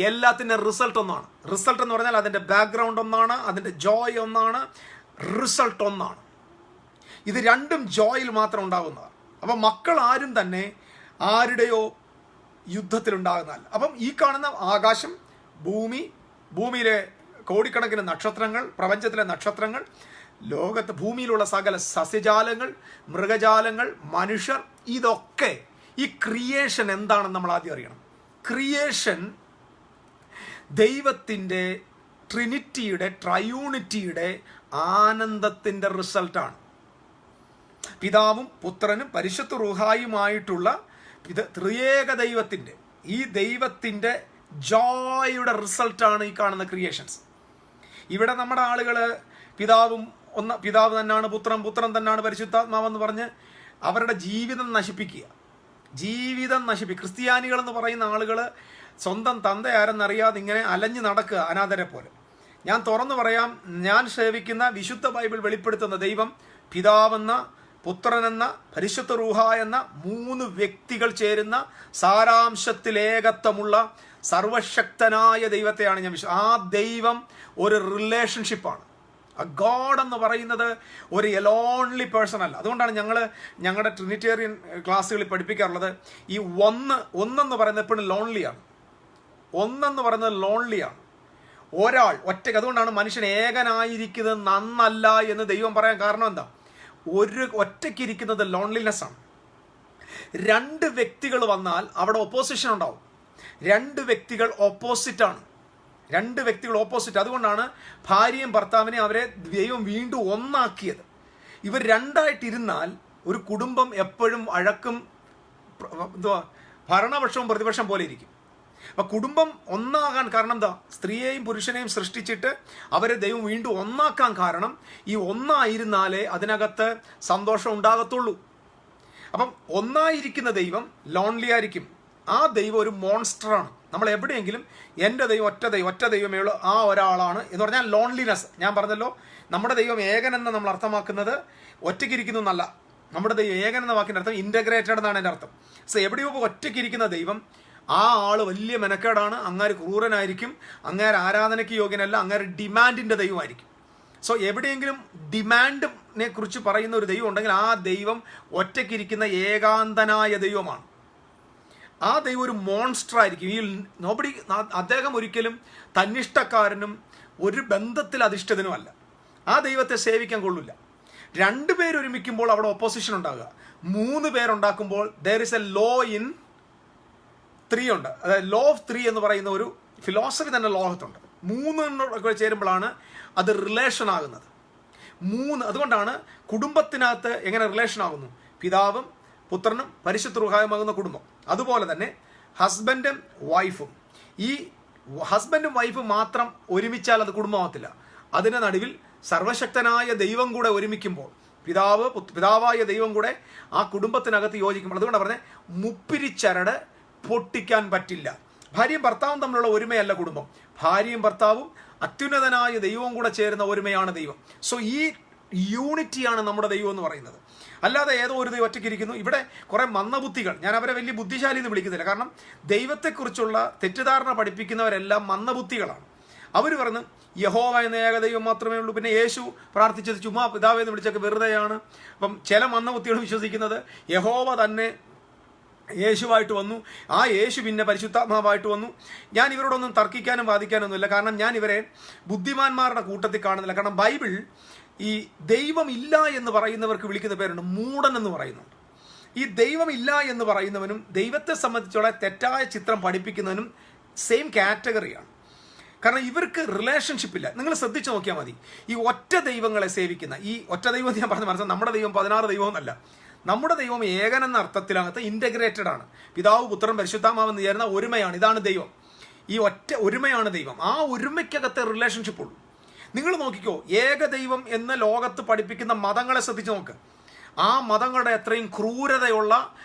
എല്ലാത്തിൻ്റെ റിസൾട്ട് ഒന്നാണ്. റിസൾട്ട് എന്ന് പറഞ്ഞാൽ അതിൻ്റെ ബാക്ക്ഗ്രൗണ്ട് ഒന്നാണ്, അതിൻ്റെ ജോയ് ഒന്നാണ്, റിസൾട്ട് ഒന്നാണ്. ഇത് രണ്ടും ജോയിൽ മാത്രം ഉണ്ടാകുന്നതാണ്. അപ്പം മക്കൾ ആരും തന്നെ ആരുടെയോ യുദ്ധത്തിലുണ്ടാകുന്നതല്ല. അപ്പം ഈ കാണുന്ന ആകാശം, ഭൂമിയിലെ കോടിക്കണക്കിന് നക്ഷത്രങ്ങൾ, പ്രപഞ്ചത്തിലെ നക്ഷത്രങ്ങൾ, ലോകത്ത് ഭൂമിയിലുള്ള സകല സസ്യജാലങ്ങൾ, മൃഗജാലങ്ങൾ, മനുഷ്യർ, ഇതൊക്കെ ഈ ക്രിയേഷൻ എന്താണെന്ന് നമ്മൾ ആദ്യം അറിയണം. ക്രിയേഷൻ ദൈവത്തിൻ്റെ ട്രിനിറ്റിയുടെ, ട്രയൂണിറ്റിയുടെ ആനന്ദത്തിൻ്റെ റിസൾട്ടാണ്. പിതാവും പുത്രനും പരിശുദ്ധ റൂഹായുമായിട്ടുള്ള ത്രിയേക ദൈവത്തിൻ്റെ, ഈ ദൈവത്തിൻ്റെ ജോയുടെ റിസൾട്ടാണ് ഈ കാണുന്ന ക്രിയേഷൻസ്. ഇവിടെ നമ്മുടെ ആളുകൾ പിതാവ് തന്നെയാണ് പുത്രൻ, പുത്രൻ തന്നെയാണ് പരിശുദ്ധാത്മാവെന്ന് പറഞ്ഞ് അവരുടെ ജീവിതം നശിപ്പിക്കുക. ക്രിസ്ത്യാനികളെന്ന് പറയുന്ന ആളുകൾ സ്വന്തം തന്ത ആരെന്നറിയാതെ ഇങ്ങനെ അലഞ്ഞു നടക്കുക അനാഥരെ പോലെ. ഞാൻ തുറന്നു പറയാം, ഞാൻ സേവിക്കുന്ന വിശുദ്ധ ബൈബിൾ വെളിപ്പെടുത്തുന്ന ദൈവം പിതാവെന്ന, പുത്രനെന്ന, പരിശുദ്ധ റൂഹ എന്ന 3 വ്യക്തികൾ ചേരുന്ന സാരാംശത്തിൽ ഏകത്വമുള്ള സർവശക്തനായ ദൈവത്തെയാണ് ഞാൻ ആ ദൈവം ഒരു റിലേഷൻഷിപ്പാണ്. ഗോഡ് എന്ന് പറയുന്നത് ഒരു എലോൺലി പേഴ്സൺ അല്ല. അതുകൊണ്ടാണ് ഞങ്ങളുടെ ട്രിനിറ്റേറിയൻ ക്ലാസ്സുകളിൽ പഠിപ്പിക്കാറുള്ളത്, ഈ ഒന്നെന്ന് പറയുന്നത് എപ്പോഴും ലോൺലിയാണ്. ഒന്നെന്ന് പറയുന്നത് ലോൺലിയാണ്, ഒരാൾ ഒറ്റയ്ക്ക്. അതുകൊണ്ടാണ് മനുഷ്യൻ ഏകനായിരിക്കുന്നത് നന്നല്ല എന്ന് ദൈവം പറയാൻ കാരണം എന്താ? ഒറ്റയ്ക്കിരിക്കുന്നത് ലോൺലിനെസ് ആണ്. 2 വ്യക്തികൾ വന്നാൽ അവിടെ ഒപ്പോസിഷൻ ഉണ്ടാവും. 2 വ്യക്തികൾ ഓപ്പോസിറ്റാണ്. 2 വ്യക്തികൾ ഓപ്പോസിറ്റ്. അതുകൊണ്ടാണ് ഭാര്യയും ഭർത്താവിനെ അവരെ ദൈവം വീണ്ടും ഒന്നാക്കിയത്. ഇവർ രണ്ടായിട്ടിരുന്നാൽ ഒരു കുടുംബം എപ്പോഴും അഴക്കും ഭരണപക്ഷവും പ്രതിപക്ഷം പോലെ ഇരിക്കും. അപ്പം കുടുംബം ഒന്നാകാൻ കാരണം എന്താ? സ്ത്രീയെയും പുരുഷനെയും സൃഷ്ടിച്ചിട്ട് അവരെ ദൈവം വീണ്ടും ഒന്നാക്കാൻ കാരണം ഈ ഒന്നായിരുന്നാലേ അതിനകത്ത് സന്തോഷം ഉണ്ടാകത്തുള്ളൂ. അപ്പം ഒന്നായിരിക്കുന്ന ദൈവം ലോൺലി ആയിരിക്കും. ആ ദൈവം ഒരു മോൺസ്റ്ററാണ്. നമ്മൾ എവിടെയെങ്കിലും എൻ്റെ ദൈവം ഒറ്റ ദൈവമേ ഉള്ളൂ, ആ ഒരാളാണ് എന്ന് പറഞ്ഞാൽ ലോൺലിനെസ്. ഞാൻ പറഞ്ഞല്ലോ, നമ്മുടെ ദൈവം ഏകനെന്ന് നമ്മൾ അർത്ഥമാക്കുന്നത് ഒറ്റയ്ക്കിരിക്കുന്നു എന്നല്ല. നമ്മുടെ ദൈവം ഏകൻ എന്ന വാക്കിൻ്റെ അർത്ഥം ഇൻ്റഗ്രേറ്റഡ് എന്നാണ് എൻ്റെ അർത്ഥം. സോ എവിടെയോ ഒറ്റയ്ക്കിരിക്കുന്ന ദൈവം ആ ആള് വലിയ മെനക്കേടാണ്, അങ്ങാര് ക്രൂരനായിരിക്കും, അങ്ങാര് ആരാധനയ്ക്ക് യോഗ്യനല്ല, അങ്ങാര് ഡിമാൻഡിൻ്റെ ദൈവമായിരിക്കും. സോ എവിടെയെങ്കിലും ഡിമാൻഡിനെ കുറിച്ച് പറയുന്ന ഒരു ദൈവം ഉണ്ടെങ്കിൽ ആ ദൈവം ഒറ്റയ്ക്കിരിക്കുന്ന ഏകാന്തനായ ദൈവമാണ്. ആ ദൈവം ഒരു മോൺസ്റ്റർ ആയിരിക്കും. ഈ നോബഡി, അദ്ദേഹം ഒരിക്കലും തന്നിഷ്ടക്കാരനും ഒരു ബന്ധത്തിൽ അധിഷ്ഠിതനുമല്ല. ആ ദൈവത്തെ സേവിക്കാൻ കൊള്ളില്ല. 2 പേരൊരുമിക്കുമ്പോൾ അവിടെ ഒപ്പോസിഷൻ ഉണ്ടാകുക. 3 പേരുണ്ടാക്കുമ്പോൾ there is a law in 3 ഉണ്ട്. അതായത് ലോ ഓഫ് 3 എന്ന് പറയുന്ന ഒരു ഫിലോസഫി തന്നെ ലോകത്തുണ്ട്. 3 ചേരുമ്പോഴാണ് അത് റിലേഷൻ ആകുന്നത്. 3 അതുകൊണ്ടാണ് കുടുംബത്തിനകത്ത് എങ്ങനെ റിലേഷൻ ആകുന്നു, പിതാവും പുത്രനും പരിശുദ്ധ റൂഹായുമാകുന്ന കുടുംബം. അതുപോലെ തന്നെ ഹസ്ബൻഡും വൈഫും, ഈ ഹസ്ബൻഡും വൈഫും മാത്രം ഒരുമിച്ചാൽ അത് കുടുംബമാകത്തില്ല. അതിൻ്റെ നടുവിൽ സർവശക്തനായ ദൈവം കൂടെ ഒരുമിക്കുമ്പോൾ, പിതാവായ ദൈവം കൂടെ ആ കുടുംബത്തിനകത്ത് യോജിക്കുമ്പോൾ, അതുകൊണ്ട് പറഞ്ഞേ മുപ്പിരിച്ചരട് പൊട്ടിക്കാൻ പറ്റില്ല. ഭാര്യയും ഭർത്താവും തമ്മിലുള്ള ഒരുമയല്ല കുടുംബം. ഭാര്യയും ഭർത്താവും അത്യുന്നതനായ ദൈവവും കൂടെ ചേരുന്ന ഒരുമയാണ് ദൈവം. സോ ഈ യൂണിറ്റിയാണ് നമ്മുടെ ദൈവം എന്ന് പറയുന്നത്. അല്ലാതെ ഏതോ ഒരു ദൈവം ഒറ്റയ്ക്കിരിക്കുന്നു. ഇവിടെ കുറേ മന്ദബുദ്ധികൾ, ഞാൻ അവരെ വലിയ ബുദ്ധിശാലി എന്ന് വിളിക്കുന്നില്ല. കാരണം ദൈവത്തെക്കുറിച്ചുള്ള തെറ്റിദ്ധാരണ പഠിപ്പിക്കുന്നവരെല്ലാം മന്ദബുദ്ധികളാണ്. അവർ പറഞ്ഞു യഹോവ എന്ന ഏക ദൈവം മാത്രമേ ഉള്ളൂ, പിന്നെ യേശു പ്രാർത്ഥിച്ചത് ചുമ്മാ പിതാവേ എന്ന് വിളിച്ചൊക്കെ വെറുതെയാണ്. അപ്പം ചില മന്ദബുദ്ധികൾ വിശ്വസിക്കുന്നത് യഹോവ തന്നെ യേശുവായിട്ട് വന്നു, ആ യേശു പിന്നെ പരിശുദ്ധാത്മാവായിട്ട് വന്നു. ഞാൻ ഇവരോടൊന്നും തർക്കിക്കാനും വാദിക്കാനൊന്നുമില്ല. കാരണം ഞാൻ ഇവരെ ബുദ്ധിമാന്മാരുടെ കൂട്ടത്തിൽ കാണുന്നില്ല. കാരണം ബൈബിൾ ഈ ദൈവം ഇല്ല എന്ന് പറയുന്നവർക്ക് വിളിക്കുന്ന പേരുണ്ട്, മൂടൻ എന്ന് പറയുന്നുണ്ട്. ഈ ദൈവം ഇല്ല എന്ന് പറയുന്നവനും ദൈവത്തെ സംബന്ധിച്ചുള്ള തെറ്റായ ചിത്രം പഠിപ്പിക്കുന്നവനും സെയിം കാറ്റഗറിയാണ്. കാരണം ഇവർക്ക് റിലേഷൻഷിപ്പ് ഇല്ല. നിങ്ങൾ ശ്രദ്ധിച്ച് നോക്കിയാൽ മതി. ഈ ഒറ്റ ദൈവങ്ങളെ സേവിക്കുന്ന, ഈ ഒറ്റ ദൈവം ഞാൻ പറഞ്ഞ മനസ്സിലാവും, നമ്മുടെ ദൈവം 16 ദൈവമൊന്നല്ല. നമ്മുടെ ദൈവം ഏകൻ എന്ന അർത്ഥത്തിനകത്ത് ഇൻ്റഗ്രേറ്റഡ് ആണ്. പിതാവ് പുത്രൻ പരിശുദ്ധാത്മാവെന്ന് ചേരുന്ന ഒരുമയാണ്. ഇതാണ് ദൈവം. ഈ ഒറ്റ ഒരുമയാണ് ദൈവം. ആ ഒരുമയ്ക്കകത്തെ റിലേഷൻഷിപ്പ് ഉള്ളൂ. നിങ്ങൾ നോക്കിക്കോ, ഏകദൈവം എന്ന ലോകത്ത് പഠിപ്പിക്കുന്ന മതങ്ങളെ ശ്രദ്ധിച്ച് നോക്ക്. ആ മതങ്ങളുടെ അത്രയും ക്രൂരതയുള്ള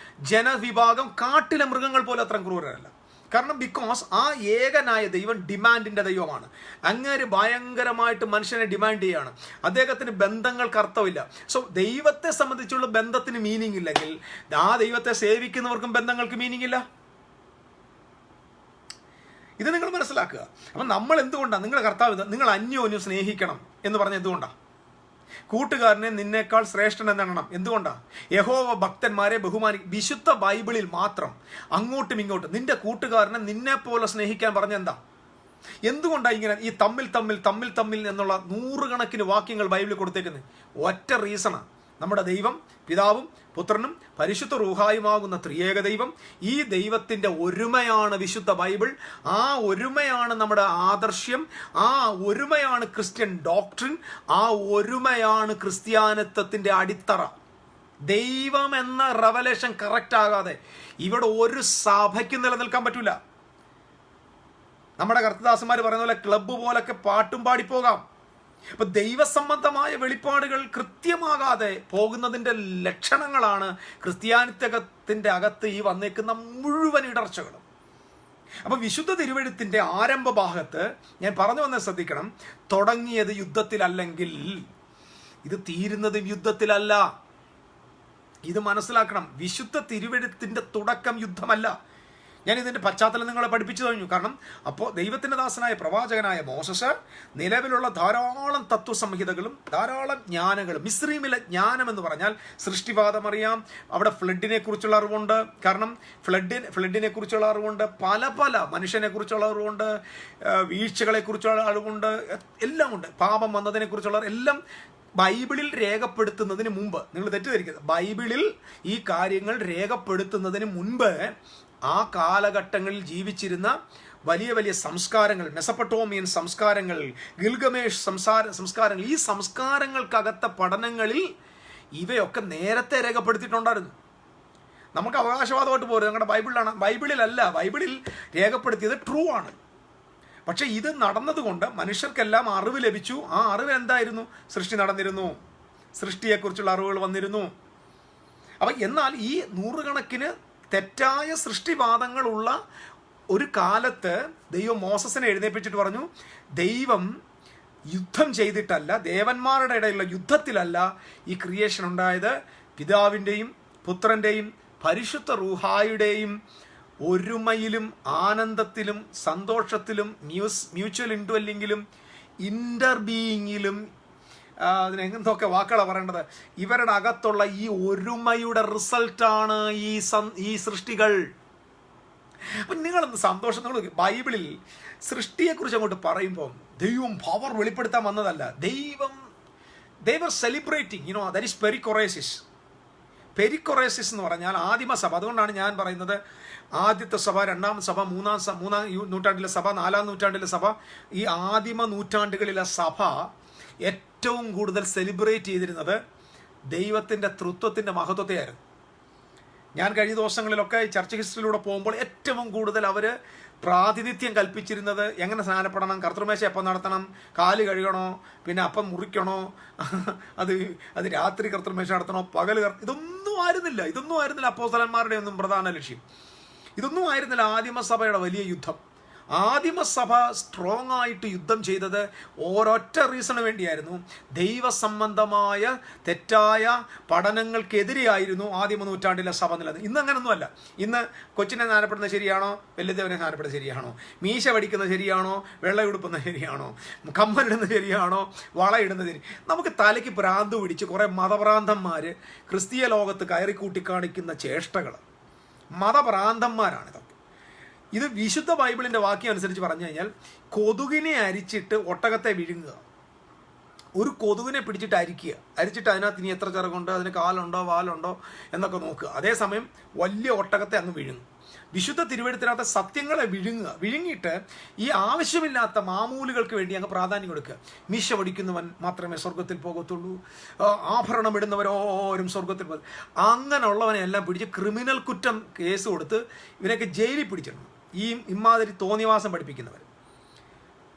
ജനവിഭാഗം കാട്ടിലെ മൃഗങ്ങൾ പോലെ അത്രയും ക്രൂരരല്ല. കാരണം ബിക്കോസ് ആ ഏകനായ ദൈവം ഡിമാൻഡിൻ്റെ ദൈവമാണ്. അങ്ങേര് ഭയങ്കരമായിട്ട് മനുഷ്യനെ ഡിമാൻഡ് ചെയ്യുകയാണ്. അദ്ദേഹത്തിന് ബന്ധങ്ങൾക്ക് അർത്ഥമില്ല. സോ ദൈവത്തെ സംബന്ധിച്ചുള്ള ബന്ധത്തിന് മീനിങ് ഇല്ലെങ്കിൽ ആ ദൈവത്തെ സേവിക്കുന്നവർക്കും ബന്ധങ്ങൾക്ക് മീനിങ് ഇല്ല. ഇത് നിങ്ങൾ മനസ്സിലാക്കുക. അപ്പം നമ്മൾ എന്തുകൊണ്ടാണ് നിങ്ങളുടെ കർത്താവ് നിങ്ങൾ അന്യോന്യം സ്നേഹിക്കണം എന്ന് പറഞ്ഞ എന്തുകൊണ്ടാണ്? കൂട്ടുകാരനെ നിന്നേക്കാൾ ശ്രേഷ്ഠൻ എന്നെണ്ണണം. എന്തുകൊണ്ടാണ്? യഹോവ ഭക്തന്മാരെ വിശുദ്ധ ബൈബിളിൽ മാത്രം അങ്ങോട്ടും ഇങ്ങോട്ടും നിന്റെ കൂട്ടുകാരനെ നിന്നെ പോലെ സ്നേഹിക്കാൻ പറഞ്ഞ എന്താ? എന്തുകൊണ്ടാണ് ഇങ്ങനെ ഈ തമ്മിൽ തമ്മിൽ തമ്മിൽ തമ്മിൽ എന്നുള്ള 100 കണക്കിന് വാക്യങ്ങൾ ബൈബിളിൽ കൊടുത്തേക്കുന്നത്? ഒറ്റ റീസണാണ്. നമ്മുടെ ദൈവം പിതാവും പുത്രനും പരിശുദ്ധ റൂഹായുമാകുന്ന ത്രിയേക ദൈവം. ഈ ദൈവത്തിൻ്റെ ഒരുമയാണ് വിശുദ്ധ ബൈബിൾ. ആ ഒരുമയാണ് നമ്മുടെ ആദർശ്യം. ആ ഒരുമയാണ് ക്രിസ്ത്യൻ ഡോക്ട്രിൻ. ആ ഒരുമയാണ് ക്രിസ്ത്യാനിത്വത്തിൻ്റെ അടിത്തറ. ദൈവം എന്ന റെവലേഷൻ കറക്റ്റ് ആകാതെ ഇവിടെ ഒരു സഭയ്ക്ക് നിലനിൽക്കാൻ പറ്റില്ല. നമ്മുടെ കർത്തദാസന്മാർ പറയുന്ന പോലെ ക്ലബ്ബ് പോലൊക്കെ പാട്ടും പാടിപ്പോകാം. അപ്പൊ ദൈവസംബന്ധമായ വെളിപ്പാടുകൾ കൃത്യമാകാതെ പോകുന്നതിൻ്റെ ലക്ഷണങ്ങളാണ് ക്രിസ്ത്യാനിത്വത്തിന്റെ അകത്ത് ഈ വന്നേക്കുന്ന മുഴുവൻ ഇടർച്ചകളും. അപ്പൊ വിശുദ്ധ തിരുവെഴുത്തിന്റെ ആരംഭ ഭാഗത്ത് ഞാൻ പറഞ്ഞു വന്നത് ശ്രദ്ധിക്കണം. തുടങ്ങിയത് യുദ്ധത്തിലല്ലെങ്കിൽ ഇത് തീരുന്നതും യുദ്ധത്തിലല്ല. ഇത് മനസ്സിലാക്കണം. വിശുദ്ധ തിരുവെഴുത്തിന്റെ തുടക്കം യുദ്ധമല്ല. ഞാൻ ഇതിൻ്റെ പശ്ചാത്തലം നിങ്ങളെ പഠിപ്പിച്ചു കഴിഞ്ഞു. കാരണം അപ്പോൾ ദൈവത്തിൻ്റെ ദാസനായ പ്രവാചകനായ മോശസ് നിലവിലുള്ള ധാരാളം തത്വസംഹിതകളും ധാരാളം ജ്ഞാനങ്ങളും, മിസ്രീമിലെ ജ്ഞാനം എന്ന് പറഞ്ഞാൽ സൃഷ്ടിവാദം അറിയാം, അവിടെ ഫ്ലഡിനെ കുറിച്ചുള്ള അറിവുണ്ട്. കാരണം ഫ്ലഡിനെ കുറിച്ചുള്ള അറിവുണ്ട്, പല മനുഷ്യനെ കുറിച്ചുള്ള അറിവുണ്ട്, വീഴ്ചകളെ കുറിച്ചുള്ള അറിവുണ്ട്, എല്ലാം ഉണ്ട്. പാപം വന്നതിനെ കുറിച്ചുള്ള എല്ലാം ബൈബിളിൽ രേഖപ്പെടുത്തുന്നതിന് മുമ്പ് നിങ്ങൾ തെറ്റിദ്ധരിക്കരുത്. ബൈബിളിൽ ഈ കാര്യങ്ങൾ രേഖപ്പെടുത്തുന്നതിന് മുൻപ് ആ കാലഘട്ടങ്ങളിൽ ജീവിച്ചിരുന്ന വലിയ വലിയ സംസ്കാരങ്ങൾ, മെസപ്പൊട്ടോമിയൻ സംസ്കാരങ്ങൾ, ഗിൽഗമേഷ് സംസ്കാരങ്ങൾ, ഈ സംസ്കാരങ്ങൾക്കകത്ത പഠനങ്ങളിൽ ഇവയൊക്കെ നേരത്തെ രേഖപ്പെടുത്തിയിട്ടുണ്ടായിരുന്നു. നമുക്ക് അവകാശവാദമായിട്ട് പോരും ഞങ്ങളുടെ ബൈബിളിലാണ്. ബൈബിളിലല്ല. ബൈബിളിൽ രേഖപ്പെടുത്തിയത് ട്രൂ ആണ്. പക്ഷെ ഇത് നടന്നതുകൊണ്ട് മനുഷ്യർക്കെല്ലാം അറിവ് ലഭിച്ചു. ആ അറിവ് എന്തായിരുന്നു? സൃഷ്ടി നടന്നിരുന്നു, സൃഷ്ടിയെക്കുറിച്ചുള്ള അറിവുകൾ വന്നിരുന്നു. അപ്പം എന്നാൽ ഈ 100 കണക്കിന് തെറ്റായ സൃഷ്ടിവാദങ്ങളുള്ള ഒരു കാലത്ത് ദൈവം മോസസിനെ എഴുന്നേൽപ്പിച്ചിട്ട് പറഞ്ഞു, ദൈവം യുദ്ധം ചെയ്തിട്ടല്ല, ദേവന്മാരുടെ ഇടയിലുള്ള യുദ്ധത്തിലല്ല ഈ ക്രിയേഷൻ ഉണ്ടായത്, പിതാവിൻ്റെയും പുത്രൻ്റെയും പരിശുദ്ധ റൂഹായുടെയും ഒരുമയിലും ആനന്ദത്തിലും സന്തോഷത്തിലും മ്യൂച്വൽ ഇൻഡ്വെല്ലിങ്ങിലും ഇൻ്റർബീയിങ്ങിലും അതിന് എന്തൊക്കെ വാക്കുകളാണ് പറയേണ്ടത്, ഇവരുടെ അകത്തുള്ള ഈ ഒരുമയുടെ റിസൾട്ടാണ് ഈ സൃഷ്ടികൾ. അപ്പം നിങ്ങളൊന്ന് സന്തോഷം, നിങ്ങൾ ബൈബിളിൽ സൃഷ്ടിയെക്കുറിച്ച് അങ്ങോട്ട് പറയുമ്പോൾ ദൈവം പവർ വെളിപ്പെടുത്താൻ വന്നതല്ല. ദൈവം സെലിബ്രേറ്റിംഗ്, ദാറ്റ് ഈസ് പെരിക്കൊറേസിസ്. പെരിക്കൊറേസിസ് എന്ന് പറഞ്ഞാൽ ആദിമസഭ. അതുകൊണ്ടാണ് ഞാൻ പറയുന്നത് ആദ്യത്തെ സഭ, രണ്ടാം സഭ, മൂന്നാം നൂറ്റാണ്ടിലെ സഭ, 4-ാം നൂറ്റാണ്ടിലെ സഭ, ഈ ആദിമ നൂറ്റാണ്ടുകളിലെ സഭ ഏറ്റവും കൂടുതൽ സെലിബ്രേറ്റ് ചെയ്തിരുന്നത് ദൈവത്തിൻ്റെ തൃത്വത്തിൻ്റെ മഹത്വത്തെയായിരുന്നു. ഞാൻ കഴിഞ്ഞ ദിവസങ്ങളിലൊക്കെ ചർച്ച ഹിസ്റ്ററിയിലൂടെ പോകുമ്പോൾ ഏറ്റവും കൂടുതൽ അവർ പ്രാതിനിധ്യം കൽപ്പിച്ചിരുന്നത് എങ്ങനെ സ്നാനപ്പെടണം, കർത്തൃമേശ എപ്പം നടത്തണം, കാല് കഴുകണോ, പിന്നെ അപ്പം മുറിക്കണോ, അത് രാത്രി കർത്തൃമേശ നടത്തണോ, പകൽ ഇതൊന്നും ആയിരുന്നില്ല അപ്പോസ്തലന്മാരുടെ ഒന്നും പ്രധാന ലക്ഷ്യം. ഇതൊന്നും ആയിരുന്നില്ല ആദിമസഭയുടെ വലിയ യുദ്ധം. ആദിമസഭ സ്ട്രോങ് ആയിട്ട് യുദ്ധം ചെയ്തത് ഒരൊറ്റ റീസണ് വേണ്ടിയായിരുന്നു. ദൈവസംബന്ധമായ തെറ്റായ പഠനങ്ങൾക്കെതിരെയായിരുന്നു ആദിമ നൂറ്റാണ്ടിലെ സഭ നിലനിന്നത്. ഇന്ന് അങ്ങനൊന്നുമല്ല. ഇന്ന് കൊച്ചിനെ സ്നാനപ്പെടുന്നത് ശരിയാണോ, വല്യദേവനെ സ്നാനപ്പെടുന്നത് ശരിയാണോ, മീശ പഠിക്കുന്നത് ശരിയാണോ, വെള്ളയുടുപ്പുന്നത് ശരിയാണോ, കമ്മലിടുന്നത് ശരിയാണോ, വളയിടുന്നത് ശരി. നമുക്ക് തലയ്ക്ക് ഭ്രാന്ത് പിടിച്ച് കുറേ മതഭ്രാന്തന്മാർ ക്രിസ്തീയ ലോകത്ത് കയറിക്കൂട്ടി കാണിക്കുന്ന ചേഷ്ടകൾ, മതഭ്രാന്തന്മാരാണിതൊക്കെ. ഇത് വിശുദ്ധ ബൈബിളിൻ്റെ വാക്യം അനുസരിച്ച് പറഞ്ഞു കഴിഞ്ഞാൽ കൊതുകിനെ അരിച്ചിട്ട് ഒട്ടകത്തെ വിഴുങ്ങുക. ഒരു കൊതുകിനെ പിടിച്ചിട്ട് അരിച്ചിട്ട് അതിനകത്ത് ഇനി എത്ര ചിറകുണ്ട്, അതിന് കാലുണ്ടോ വാലുണ്ടോ എന്നൊക്കെ നോക്കുക. അതേസമയം വലിയ ഒട്ടകത്തെ അങ്ങ് വിഴുങ്ങും. വിശുദ്ധ തിരുവെഴുത്തിനകത്ത് സത്യങ്ങളെ വിഴുങ്ങിയിട്ട് ഈ ആവശ്യമില്ലാത്ത മാമൂലുകൾക്ക് വേണ്ടി അങ്ങ് പ്രാധാന്യം കൊടുക്കുക. മീശ പഠിക്കുന്നവൻ മാത്രമേ സ്വർഗത്തിൽ പോകത്തുള്ളൂ, ആഭരണം ഇടുന്നവരോരും സ്വർഗത്തിൽ പോകും. അങ്ങനെയുള്ളവനെ എല്ലാം പിടിച്ച് ക്രിമിനൽ കുറ്റം കേസ് കൊടുത്ത് ഇവരൊക്കെ ജയിലിൽ പിടിച്ചിടണം. ഈ ഇമാതിരി തോന്നിവാസം പഠിപ്പിക്കുന്നവർ.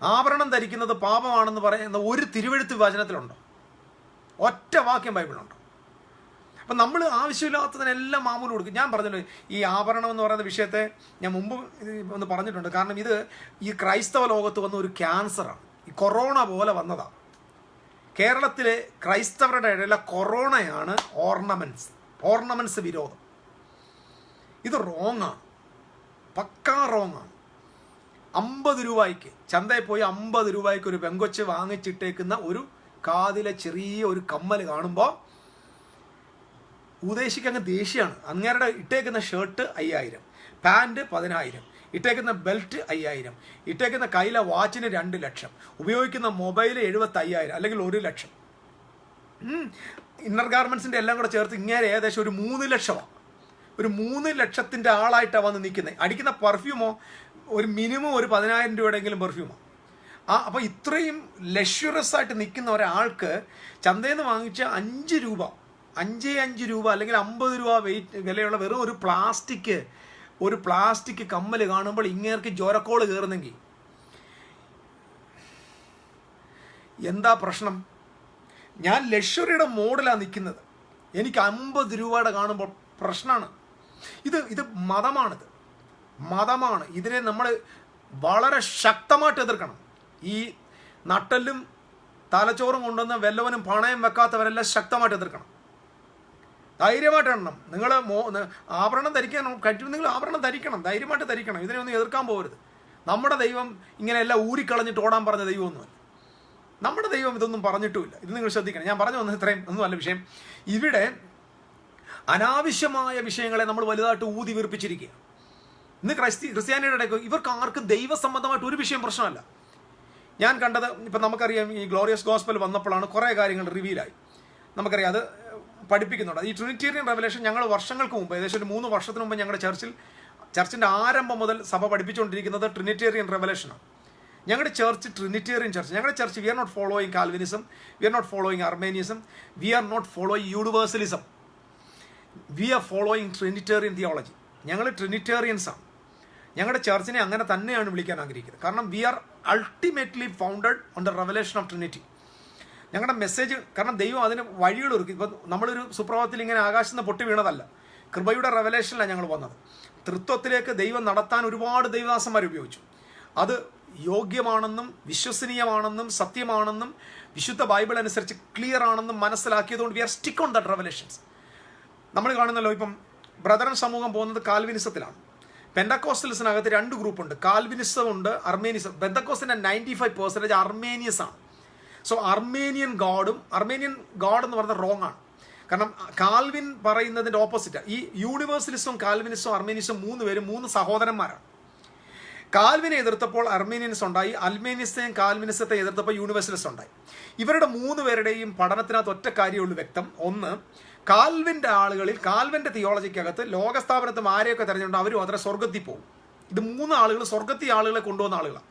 ആഭരണം ധരിക്കുന്നത് പാപമാണെന്ന് പറയുന്ന ഒരു തിരുവെഴുത്ത് വചനത്തിലുണ്ടോ? ഒറ്റ വാക്യം ബൈബിളുണ്ടോ? അപ്പം നമ്മൾ ആവശ്യമില്ലാത്തതിനെല്ലാം മാമൂല് കൊടുക്കും. ഞാൻ പറഞ്ഞല്ലോ, ഈ ആഭരണം എന്ന് പറയുന്ന വിഷയത്തെ ഞാൻ മുമ്പ് ഒന്ന് പറഞ്ഞിട്ടുണ്ട്. കാരണം ഇത് ഈ ക്രൈസ്തവ ലോകത്ത് വന്ന ഒരു ക്യാൻസറാണ്. ഈ കൊറോണ പോലെ വന്നതാണ്. കേരളത്തിലെ ക്രൈസ്തവരുടെ ഇടയിലെ കൊറോണയാണ് ഓർണമെൻറ്റ്സ് വിരോധം. ഇത് റോങ്ങാണ്, പക്കാ റോങ്ങാണ്. 50 രൂപയ്ക്ക് ചന്തയിൽ പോയി 50 രൂപയ്ക്ക് ഒരു പെങ്കൊച്ച് വാങ്ങിച്ചിട്ടേക്കുന്ന ഒരു കാതിലെ ചെറിയ ഒരു കമ്മൽ കാണുമ്പോൾ ഉദ്ദേശിക്ക് അങ്ങ് ദേഷ്യമാണ്. അങ്ങേരുടെ ഇട്ടേക്കുന്ന ഷർട്ട് 5000, പാൻറ് 10000, ഇട്ടേക്കുന്ന ബെൽറ്റ് 5000, ഇട്ടേക്കുന്ന കയ്യിലെ വാച്ചിന് 2 ലക്ഷം, ഉപയോഗിക്കുന്ന മൊബൈൽ 75,000 അല്ലെങ്കിൽ 1 ലക്ഷം. ഇന്നർ ഗാർമെൻസിൻ്റെ എല്ലാം കൂടെ ചേർത്ത് ഇങ്ങനെ ഏകദേശം ഒരു 3 ലക്ഷമാണ്. ഒരു 3 ലക്ഷത്തിൻ്റെ ആളായിട്ടാണ് വന്ന് നിൽക്കുന്നത്. അടിക്കുന്ന പെർഫ്യൂമോ ഒരു മിനിമം ഒരു 10,000 രൂപയുടെയെങ്കിലും പെർഫ്യൂമോ. അപ്പോൾ ഇത്രയും ലക്ഷറസ് ആയിട്ട് നിൽക്കുന്ന ഒരാൾക്ക് ചന്തയിൽ നിന്ന് വാങ്ങിച്ച 5 രൂപ അല്ലെങ്കിൽ 50 രൂപ വിലയുള്ള വെറും ഒരു പ്ലാസ്റ്റിക് കമ്മൽ കാണുമ്പോൾ ഇങ്ങേർക്ക് ജ്വരക്കോള് കയറുന്നെങ്കിൽ എന്താ പ്രശ്നം? ഞാൻ ലക്ഷറിയുടെ മോഡലാണ് നിൽക്കുന്നത്, എനിക്ക് 50 രൂപയുടെ കാണുമ്പോൾ പ്രശ്നമാണ്. ഇത് മതമാണ്. ഇതിനെ നമ്മൾ വളരെ ശക്തമായിട്ട് എതിർക്കണം. ഈ നട്ടലും തലച്ചോറും കൊണ്ടുവന്ന് വല്ലവനും പണയം വെക്കാത്തവരെല്ലാം ശക്തമായിട്ട് എതിർക്കണം, ധൈര്യമായിട്ട് എണ്ണണം. നിങ്ങൾ ആഭരണം ധരിക്കാൻ കഴിയും, നിങ്ങൾ ആഭരണം ധരിക്കണം, ധൈര്യമായിട്ട് ധരിക്കണം. ഇതിനെയൊന്നും എതിർക്കാൻ പോകരുത്. നമ്മുടെ ദൈവം ഇങ്ങനെയെല്ലാം ഊരിക്കളഞ്ഞിട്ട് ഓടാൻ പറഞ്ഞ ദൈവമൊന്നുമല്ല. നമ്മുടെ ദൈവം ഇതൊന്നും പറഞ്ഞിട്ടുമില്ല. ഇത് നിങ്ങൾ ശ്രദ്ധിക്കണം. ഞാൻ പറഞ്ഞു വന്നത് ഇത്രയും ഒന്നുമല്ല വിഷയം. ഇവിടെ അനാവശ്യമായ വിഷയങ്ങളെ നമ്മൾ വലുതായിട്ട് ഊതി വീർപ്പിച്ചിരിക്കുക. ഇന്ന് ക്രിസ്ത്യാനിയുടെ ഇടയ്ക്ക് ഇവർക്ക് ആർക്കും ദൈവസംബന്ധമായിട്ട് ഒരു വിഷയം പ്രശ്നമല്ല. ഞാൻ കണ്ടത്, ഇപ്പം നമുക്കറിയാം, ഈ ഗ്ലോറിയസ് ഗോസ്പൽ വന്നപ്പോഴാണ് കുറേ കാര്യങ്ങൾ റിവീലായി. നമുക്കറിയാം, അത് പഠിപ്പിക്കുന്നുണ്ട്. ഈ ട്രിനിറ്റേറിയൻ റെവലേഷൻ ഞങ്ങൾ വർഷങ്ങൾക്ക് മുമ്പ്, ഏകദേശം ഒരു 3 വർഷത്തിന് മുമ്പ് ഞങ്ങളുടെ ചർച്ചിൻ്റെ ആരംഭം മുതൽ സഭ പഠിപ്പിച്ചുകൊണ്ടിരിക്കുന്നത് ട്രിനിറ്റേറിയൻ റെവലേഷനാണ്. ഞങ്ങളുടെ ചർച്ച് ട്രിനിറ്റേറിയൻ ചർച്ച്. ഞങ്ങളുടെ church we are not following Calvinism, we are not following Arminianism, we are not following universalism, we are following Trinitarian theology. ഞങ്ങൾ ട്രിനിറ്റേറിയൻസാണ്. ഞങ്ങളുടെ ചർച്ചിനെ അങ്ങനെ തന്നെയാണ് വിളിക്കാൻ ആഗ്രഹിക്കുന്നത്. കാരണം we are ultimately founded on the revelation of Trinity. ഞങ്ങളുടെ മെസ്സേജ്, കാരണം ദൈവം അതിന് വഴികൾ ഒരുക്കും. ഇപ്പം നമ്മളൊരു സുപ്രഭാതത്തിൽ ഇങ്ങനെ ആകാശത്ത് നിന്ന് പൊട്ടി വീണതല്ല, കൃപയുടെ റെവലേഷനിലാണ് ഞങ്ങൾ വന്നത്. തൃത്വത്തിലേക്ക് ദൈവം നടത്താൻ ഒരുപാട് ദൈവദാസന്മാർ ഉപയോഗിച്ചു. അത് യോഗ്യമാണെന്നും വിശ്വസനീയമാണെന്നും സത്യമാണെന്നും വിശുദ്ധ ബൈബിൾ അനുസരിച്ച് ക്ലിയർ ആണെന്നും മനസ്സിലാക്കിയതുകൊണ്ട് we are stick on that revelations. നമ്മൾ കാണുന്നല്ലോ, ഇപ്പം ബ്രദറൻ സമൂഹം പോകുന്നത് കാൽവിനിസത്തിലാണ്. പെന്തക്കോസ്റ്റൽസിനകത്ത് 2 ഗ്രൂപ്പുണ്ട്, കാൽവിനിസം ഉണ്ട്, അർമേനിസം. പെന്തക്കോസ്റ്റിൻ്റെ 95% അർമേനിയസ് ആണ്. സോ അർമേനിയൻ ഗോഡ് എന്ന് പറയുന്നത് റോങ് ആണ്. കാരണം കാൽവിൻ പറയുന്നതിൻ്റെ ഓപ്പോസിറ്റാണ്. ഈ യൂണിവേഴ്സലിസവും കാൽവിനിസവും അർമേനിയസും 3 പേരും 3 സഹോദരന്മാരാണ്. കാൽവിനെ എതിർത്തപ്പോൾ അർമേനിയൻസ് ഉണ്ടായി, അൽമേനിയത്തെയും കാൽവിനിസത്തെ എതിർത്തപ്പോൾ യൂണിവേഴ്സലിസ്റ്റ് ഉണ്ടായി. ഇവരുടെ 3 പേരുടെയും പഠനത്തിനകത്ത് ഒറ്റ കാര്യമുള്ളൂ വ്യക്തം. ഒന്ന്, കാൽവിൻ്റെ ആളുകളിൽ, കാൽവിൻ്റെ തിയോളജിക്കകത്ത് ലോകസ്ഥാപനത്തും ആരെയൊക്കെ തിരഞ്ഞെടുക്കും അവരും അതിനെ സ്വർഗത്തിൽ പോകും. ഇത് 3 ആളുകൾ സ്വർഗത്തിൽ ആളുകളെ കൊണ്ടുവന്ന ആളുകളാണ്.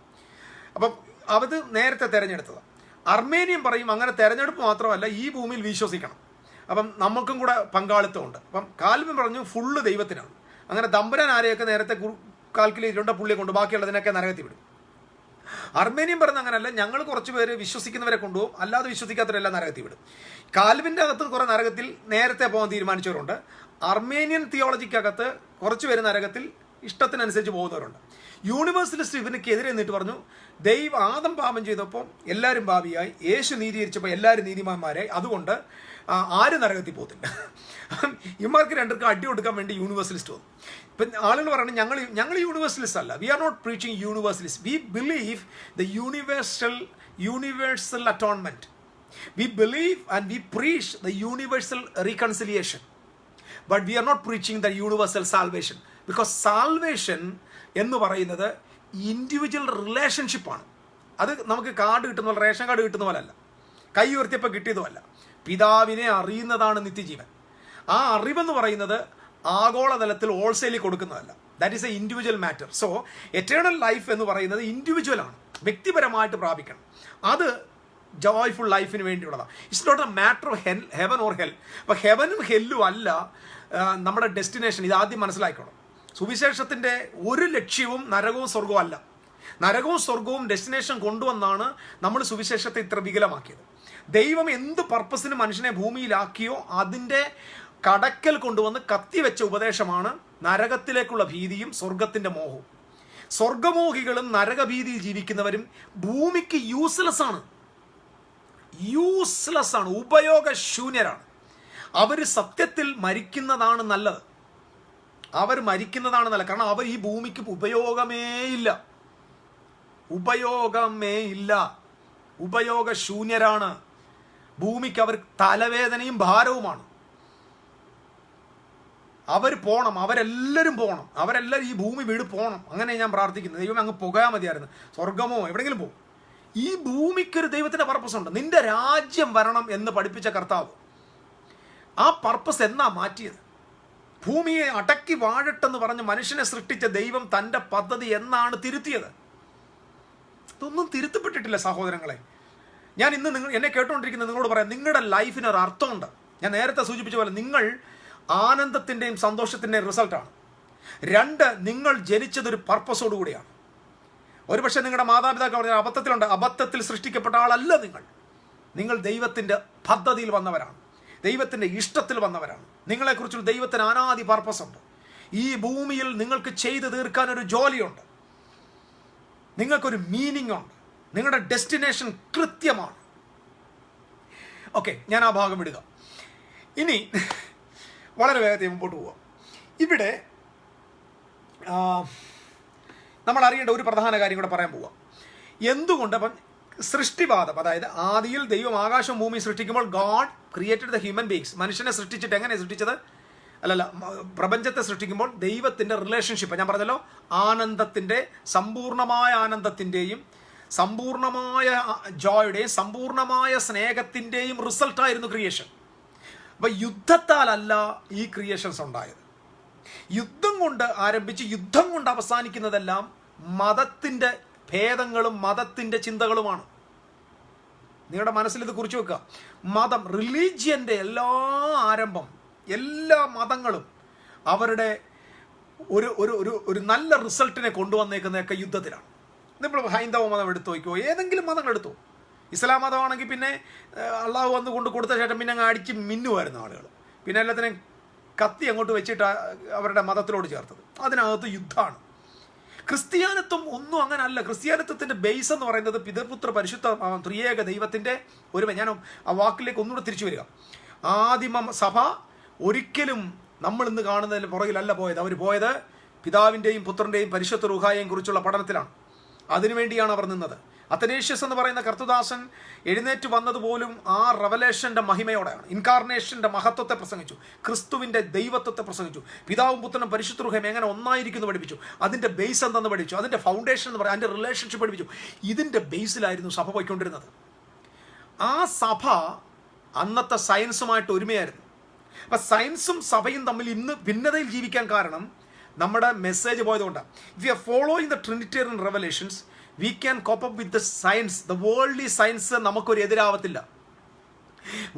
അപ്പം അത് നേരത്തെ തിരഞ്ഞെടുത്തതാണ്. അർമേനിയൻ പറയും അങ്ങനെ തിരഞ്ഞെടുപ്പ് മാത്രമല്ല, ഈ ഭൂമിയിൽ വിശ്വസിക്കണം, അപ്പം നമുക്കും കൂടെ പങ്കാളിത്തമുണ്ട്. അപ്പം കാൽവിൻ പറഞ്ഞു ഫുള്ള് ദൈവത്തിനാണ്. അങ്ങനെ തമ്പുരാൻ ആരെയൊക്കെ നേരത്തെ കാൽക്കുലേറ്റ് ചെയ്യേണ്ട പുള്ളിയെ കൊണ്ട് ബാക്കിയുള്ളതിനൊക്കെ നരകത്തിൽ വിടും. അർമേനിയൻ പറഞ്ഞ അങ്ങനല്ല, ഞങ്ങൾ കുറച്ച് പേര് വിശ്വസിക്കുന്നവരെ കൊണ്ടുപോകും, അല്ലാതെ വിശ്വസിക്കാത്തവരെല്ലാം നരകത്തിൽ വിടും. കാൽവിൻ്റെ അകത്ത് കുറേ നരകത്തിൽ നേരത്തെ പോകാൻ തീരുമാനിച്ചവരുണ്ട്. അർമേനിയൻ തിയോളജിക്കകത്ത് കുറച്ച് പേര് നരകത്തിൽ ഇഷ്ടത്തിനനുസരിച്ച് പോകുന്നവരുണ്ട്. യൂണിവേഴ്സലിസ്റ്റ് ഇവനക്കെതിരെ എന്നിട്ട് പറഞ്ഞു ആദം പാപം ചെയ്തപ്പോൾ എല്ലാവരും പാപിയായി, യേശു നീതീകരിച്ചപ്പോൾ എല്ലാവരും നീതിമാന്മാരായി, അതുകൊണ്ട് ആരും നരകത്തിൽ പോകത്തില്ല. ഇവന്മാർക്ക് 2 അടി കൊടുക്കാൻ വേണ്ടി യൂണിവേഴ്സലിസ്റ്റ് വന്നു. ഇപ്പം ആളുകൾ പറയുന്നത് ഞങ്ങൾ യൂണിവേഴ്സലിസ്റ്റ് അല്ല, we are not preaching universalist, we believe the universal atonement, we believe and we preach the universal reconciliation, but we are not preaching the universal salvation. Because salvation എന്ന് പറയുന്നത് ഇൻഡിവിജ്വൽ റിലേഷൻഷിപ്പാണ്. അത് നമുക്ക് കാർഡ് കിട്ടുന്ന പോലെ, റേഷൻ കാർഡ് കിട്ടുന്ന പോലെ അല്ല, കൈ ഉയർത്തിയപ്പോൾ കിട്ടിയതുമല്ല. പിതാവിനെ അറിയുന്നതാണ് നിത്യജീവൻ. ആ അറിവെന്ന് പറയുന്നത് ആഗോളതലത്തിൽ ഹോൾസെയിലിൽ കൊടുക്കുന്നതല്ല. That is a individual matter. So eternal life എന്ന് പറയുന്നത് ഇൻഡിവിജ്വലാണ്, വ്യക്തിപരമായിട്ട് പ്രാപിക്കണം. അത് ജോയ്ഫുൾ ലൈഫിന് വേണ്ടിയുള്ളതാണ്. It's not a matter of heaven or hell. അപ്പോൾ ഹെവനും ഹെല്ലും അല്ല നമ്മുടെ ഡെസ്റ്റിനേഷൻ. ഇത് ആദ്യം മനസ്സിലാക്കണം. സുവിശേഷത്തിൻ്റെ ഒരു ലക്ഷ്യവും നരകവും സ്വർഗവും അല്ല. നരകവും സ്വർഗവും ഡെസ്റ്റിനേഷൻ കൊണ്ടുവന്നാണ് നമ്മൾ സുവിശേഷത്തെ ഇത്ര വികലമാക്കിയത്. ദൈവം എന്ത് പർപ്പസിന് മനുഷ്യനെ ഭൂമിയിലാക്കിയോ അതിൻ്റെ കടക്കൽ കൊണ്ടുവന്ന് കത്തിവെച്ച ഉപദേശമാണ് നരകത്തിലേക്കുള്ള ഭീതിയും സ്വർഗത്തിൻ്റെ മോഹവും. സ്വർഗമോഹികളും നരകഭീതിയിൽ ജീവിക്കുന്നവരും ഭൂമിക്ക് യൂസ്ലെസ് ആണ്, ഉപയോഗശൂന്യരാണ്. അവർ സത്യത്തിൽ മരിക്കുന്നതാണ് നല്ലത്. കാരണം അവർ ഈ ഭൂമിക്ക് ഉപയോഗമേ ഇല്ല, ഉപയോഗശൂന്യരാണ്. ഭൂമിക്ക് അവർ തലവേദനയും ഭാരവുമാണ്. അവരെല്ലാവരും പോകണം, ഈ ഭൂമി വീട് പോകണം. അങ്ങനെ ഞാൻ പ്രാർത്ഥിക്കുന്നത്. ദൈവം അങ്ങ് പോകാൻ മതിയായിരുന്നു, സ്വർഗമോ എവിടെയെങ്കിലും പോകും. ഈ ഭൂമിക്കൊരു ദൈവത്തിൻ്റെ പർപ്പസ് ഉണ്ട്. നിന്റെ രാജ്യം വരണം എന്ന് പഠിപ്പിച്ച കർത്താവ് ആ പർപ്പസ് എന്നാ മാറ്റിയത്? ഭൂമിയെ അടക്കി വാഴട്ടെന്ന് പറഞ്ഞ് മനുഷ്യനെ സൃഷ്ടിച്ച ദൈവം തൻ്റെ പദ്ധതി എന്നാണ് തിരുത്തിയത്? ഇതൊന്നും തിരുത്തപ്പെട്ടിട്ടില്ല സഹോദരങ്ങളെ. ഞാൻ ഇന്ന് എന്നെ കേട്ടുകൊണ്ടിരിക്കുന്ന നിങ്ങളോട് പറയാം, നിങ്ങളുടെ ലൈഫിന് ഒരു അർത്ഥമുണ്ട്. ഞാൻ നേരത്തെ സൂചിപ്പിച്ച പോലെ നിങ്ങൾ ആനന്ദത്തിൻ്റെയും സന്തോഷത്തിൻ്റെയും റിസൾട്ടാണ്. 2, നിങ്ങൾ ജനിച്ചതൊരു പർപ്പസോടു കൂടിയാണ്. ഒരുപക്ഷെ നിങ്ങളുടെ മാതാപിതാക്കൾ പറഞ്ഞ അബദ്ധത്തിൽ സൃഷ്ടിക്കപ്പെട്ട ആളല്ല നിങ്ങൾ ദൈവത്തിൻ്റെ പദ്ധതിയിൽ വന്നവരാണ്, ദൈവത്തിൻ്റെ ഇഷ്ടത്തിൽ വന്നവരാണ്. നിങ്ങളെക്കുറിച്ചുള്ള ദൈവത്തിന് അനാദി പർപ്പസ് ഉണ്ട്. ഈ ഭൂമിയിൽ നിങ്ങൾക്ക് ചെയ്തു തീർക്കാൻ ഒരു ജോലിയുണ്ട്, നിങ്ങൾക്കൊരു മീനിങ് ഉണ്ട്, നിങ്ങളുടെ ഡെസ്റ്റിനേഷൻ കൃത്യമാണ്. ഓക്കെ, ഞാൻ ആ ഭാഗം വിടുക. ഇനി വളരെ വേഗത്തിൽ മുമ്പോട്ട് പോവാം. ഇവിടെ നമ്മൾ അറിയേണ്ട ഒരു പ്രധാന കാര്യം കൂടെ പറയാൻ പോവാം. എന്തുകൊണ്ട് അപ്പം സൃഷ്ടിവാദം, അതായത് ആദിയിൽ ദൈവം ആകാശം ഭൂമി സൃഷ്ടിക്കുമ്പോൾ God created the human beings, മനുഷ്യനെ സൃഷ്ടിച്ചിട്ട് എങ്ങനെ സൃഷ്ടിച്ചത്? പ്രപഞ്ചത്തെ സൃഷ്ടിക്കുമ്പോൾ ദൈവത്തിൻ്റെ റിലേഷൻഷിപ്പ് ഞാൻ പറഞ്ഞല്ലോ, സമ്പൂർണമായ ആനന്ദത്തിൻ്റെയും സമ്പൂർണമായ ജോയുടെയും സമ്പൂർണമായ സ്നേഹത്തിൻ്റെയും റിസൾട്ടായിരുന്നു ക്രിയേഷൻ. അപ്പം യുദ്ധത്താലല്ല ഈ ക്രിയേഷൻസ് ഉണ്ടായത്. യുദ്ധം കൊണ്ട് ആരംഭിച്ച് യുദ്ധം കൊണ്ട് അവസാനിക്കുന്നതെല്ലാം മതത്തിൻ്റെ ഭേദങ്ങളും മതത്തിൻ്റെ ചിന്തകളുമാണ്. നിങ്ങളുടെ മനസ്സിൽ ഇത് കുറിച്ച് വെക്കുക. റിലീജിയൻ്റെ എല്ലാ ആരംഭം, എല്ലാ മതങ്ങളും അവരുടെ ഒരു നല്ല റിസൾട്ടിനെ കൊണ്ടുവന്നേക്കുന്നതൊക്കെ യുദ്ധത്തിലാണ്. നിങ്ങൾ ഹൈന്ദവ മതം എടുത്തു നോക്കിയോ, ഏതെങ്കിലും മതങ്ങൾ എടുത്തോ. ഇസ്ലാം മതമാണെങ്കിൽ പിന്നെ അള്ളാഹു വന്ന് കൊടുത്ത ശേഷം പിന്നെ അങ്ങ് അടിച്ച് മിന്നുമായിരുന്നു ആളുകൾ. പിന്നെ എല്ലാത്തിനെയും കത്തി അങ്ങോട്ട് വെച്ചിട്ട് അവരുടെ മതത്തിലോട് ചേർത്തത്. അതിനകത്ത് യുദ്ധമാണ്. ക്രിസ്ത്യാനിത്വം ഒന്നും അങ്ങനെ അല്ല. ക്രിസ്ത്യാനിത്വത്തിൻ്റെ ബേസ് എന്ന് പറയുന്നത് പിതൃപുത്ര പരിശുദ്ധ ത്രിയേക ദൈവത്തിൻ്റെ ഞാൻ ആ വാക്കിലേക്ക് ഒന്നുകൂടെ തിരിച്ചു വരിക. ആദിമ സഭ ഒരിക്കലും നമ്മൾ ഇന്ന് കാണുന്നതിന് പുറകിലല്ല പോയത്. അവർ പോയത് പിതാവിൻ്റെയും പുത്രൻ്റെയും പരിശുദ്ധ റൂഹായെയും കുറിച്ചുള്ള പഠനത്തിലാണ്. അതിനുവേണ്ടിയാണ് അവർ നിന്നത്. അത്തനേഷ്യസ് എന്ന് പറയുന്ന കർത്തദാസൻ എഴുന്നേറ്റ് വന്നതുപോലും ആ റവലേഷൻ്റെ മഹിമയോടെയാണ്. ഇൻകാർണേഷൻ്റെ മഹത്വത്തെ പ്രസംഗിച്ചു, ക്രിസ്തുവിൻ്റെ ദൈവത്വത്തെ പ്രസംഗിച്ചു, പിതാവും പുത്രനും പരിശുദ്ധ റൂഹയും എങ്ങനെ ഒന്നായിരിക്കുന്നു പഠിപ്പിച്ചു, അതിൻ്റെ ബേസ് എന്തെന്ന് പഠിച്ചു, അതിൻ്റെ ഫൗണ്ടേഷൻ എന്ന് പറയുന്നത്, അതിൻ്റെ റിലേഷൻഷിപ്പ് പഠിപ്പിച്ചു. ഇതിൻ്റെ ബേസിലായിരുന്നു സഭ പോയിക്കൊണ്ടിരുന്നത്. ആ സഭ അന്നത്തെ സയൻസുമായിട്ട് ഒരുമയായിരുന്നു. അപ്പം സയൻസും സഭയും തമ്മിൽ ഇന്ന് ഭിന്നതയിൽ ജീവിക്കാൻ കാരണം നമ്മുടെ മെസ്സേജ് പോയതുകൊണ്ടാണ്. If you are following the Trinitarian revelations we can cope up with the science. The worldly science നമുക്കൊരു എതിരാവത്തില്ല.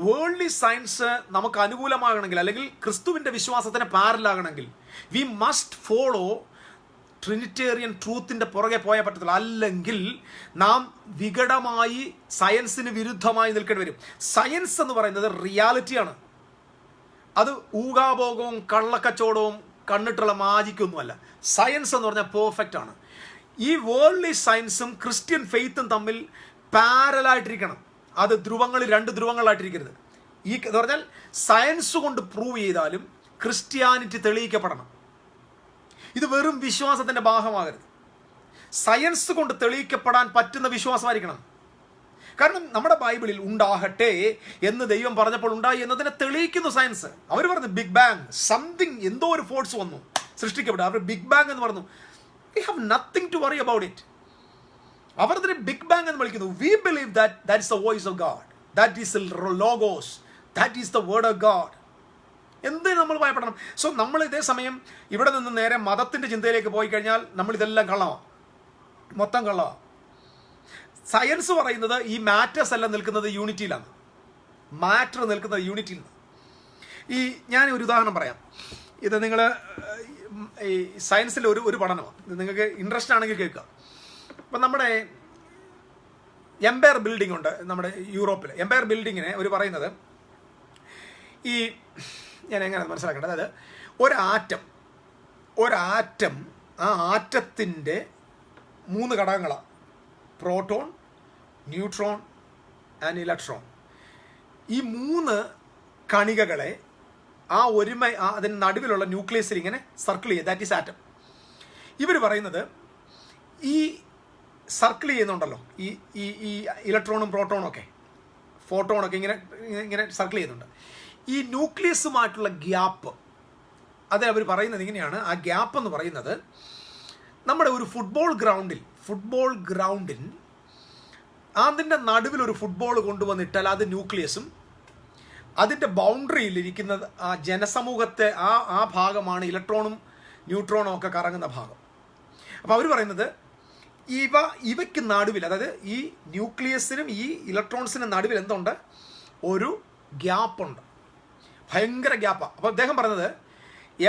വേൾഡ്ലി സയൻസ് നമുക്ക് അനുകൂലമാകണമെങ്കിൽ, അല്ലെങ്കിൽ ക്രിസ്തുവിൻ്റെ വിശ്വാസത്തിന് പാരലാകണമെങ്കിൽ, വി മസ്റ്റ് ഫോളോ ട്രിനിറ്റേറിയൻ ട്രൂത്തിൻ്റെ പുറകെ പോയാൽ പറ്റത്തില്ല. അല്ലെങ്കിൽ നാം വികടമായി സയൻസിന് വിരുദ്ധമായി നിൽക്കേണ്ടി വരും. സയൻസ് എന്ന് പറയുന്നത് റിയാലിറ്റിയാണ്. അത് ഊഹാഭോഗവും കള്ളക്കച്ചവടവും കണ്ണിട്ടുള്ള മാജിക്കൊന്നുമല്ല. സയൻസ് എന്ന് പറഞ്ഞാൽ പെർഫെക്റ്റ് ആണ്. ഈ വേൾഡ്ലി സയൻസും ക്രിസ്ത്യൻ ഫെയ്ത്തും തമ്മിൽ പാരലായിട്ടിരിക്കണം. അത് ധ്രുവങ്ങളിൽ, രണ്ട് ധ്രുവങ്ങളായിട്ടിരിക്കരുത്. എന്ന് പറഞ്ഞാൽ സയൻസ് കൊണ്ട് പ്രൂവ് ചെയ്താലും ക്രിസ്ത്യാനിറ്റി തെളിയിക്കപ്പെടണം. ഇത് വെറും വിശ്വാസത്തിൻ്റെ ഭാഗമാകരുത്. സയൻസ് കൊണ്ട് തെളിയിക്കപ്പെടാൻ പറ്റുന്ന വിശ്വാസമായിരിക്കണം. കാരണം നമ്മുടെ ബൈബിളിൽ ഉണ്ടാകട്ടെ എന്ന് ദൈവം പറഞ്ഞപ്പോൾ ഉണ്ടായി എന്നതിനെ തെളിയിക്കുന്നു സയൻസ്. അവർ പറഞ്ഞു ബിഗ് ബാങ്, സംതിങ്, എന്തോ ഒരു ഫോഴ്സ് വന്നു, സൃഷ്ടിക്കപ്പെട്ടു. അവർ ബിഗ് ബാങ് എന്ന് പറഞ്ഞു. We have nothing to worry about it. അവർ അതിനെ ബിഗ് ബാങ് എന്ന് വിളിക്കുന്നു. We believe that is the voice of God, that is logos, that is the word of God. എന്തിനു നമ്മൾ ഭയപ്പെടണം? സോ നമ്മൾ ഇതേ സമയം ഇവിടെ നിന്ന് നേരെ മതത്തിൻ്റെ ചിന്തയിലേക്ക് പോയി കഴിഞ്ഞാൽ നമ്മളിതെല്ലാം കള്ളമാണ്, മൊത്തം കള്ളമാണ്. സയൻസ് പറയുന്നത് ഈ മാറ്റേഴ്സ് എല്ലാം നിൽക്കുന്നത് യൂണിറ്റിയിലാണ്. മാറ്റർ നിൽക്കുന്നത് യൂണിറ്റിയിലാണ്. ഈ ഞാൻ ഒരു ഉദാഹരണം പറയാം. ഇത് നിങ്ങൾ ഈ സയൻസിലെ ഒരു പഠനമാണ്. ഇത് നിങ്ങൾക്ക് ഇൻട്രസ്റ്റ് ആണെങ്കിൽ കേൾക്കുക. അപ്പം നമ്മുടെ എംപയർ ബിൽഡിംഗ് ഉണ്ട് നമ്മുടെ യൂറോപ്പിൽ. എംപയർ ബിൽഡിങ്ങിനെ ഒരു പറയുന്നത്, ഈ ഞാൻ എങ്ങനെ മനസ്സിലാക്കേണ്ടത്, അതായത് ഒരാറ്റം ആ ആറ്റത്തിൻ്റെ 3 ഘടകങ്ങളാണ്: പ്രോട്ടോൺ, ന്യൂട്രോൺ ആൻഡ് ഇലക്ട്രോൺ. ഈ 3 കണികകളെ ആ അതിന് നടുവിലുള്ള ന്യൂക്ലിയസിൽ ഇങ്ങനെ സർക്കിൾ ചെയ്യുക. That is atom. ഇവർ പറയുന്നത് ഈ സർക്കിൾ ചെയ്യുന്നുണ്ടല്ലോ, ഈ ഇലക്ട്രോണും പ്രോട്ടോണും ഒക്കെ ഫോട്ടോണൊക്കെ ഇങ്ങനെ സർക്കിൾ ചെയ്യുന്നുണ്ട്. ഈ ന്യൂക്ലിയസുമായിട്ടുള്ള ഗ്യാപ്പ്, അത് അവർ പറയുന്നത് ഇങ്ങനെയാണ്. ആ ഗ്യാപ്പ് എന്ന് പറയുന്നത് നമ്മുടെ ഒരു ഫുട്ബോൾ ഗ്രൗണ്ടിൽ അതിൻ്റെ നടുവിൽ ഒരു ഫുട്ബോൾ കൊണ്ടുവന്നിട്ടാൽ അത് ന്യൂക്ലിയസും, അതിൻ്റെ ബൗണ്ടറിയിൽ ഇരിക്കുന്നത് ആ ജനസമൂഹത്തെ ആ ഭാഗമാണ് ഇലക്ട്രോണും ന്യൂട്രോണും ഒക്കെ കറങ്ങുന്ന ഭാഗം. അപ്പോൾ അവർ പറയുന്നത് ഇവയ്ക്ക് നടുവിൽ, അതായത് ഈ ന്യൂക്ലിയസിനും ഈ ഇലക്ട്രോൺസിനും നടുവിൽ എന്തുണ്ട്? ഒരു ഗ്യാപ്പുണ്ട്, ഭയങ്കര ഗ്യാപ്പാണ്. അപ്പോൾ അദ്ദേഹം പറഞ്ഞത്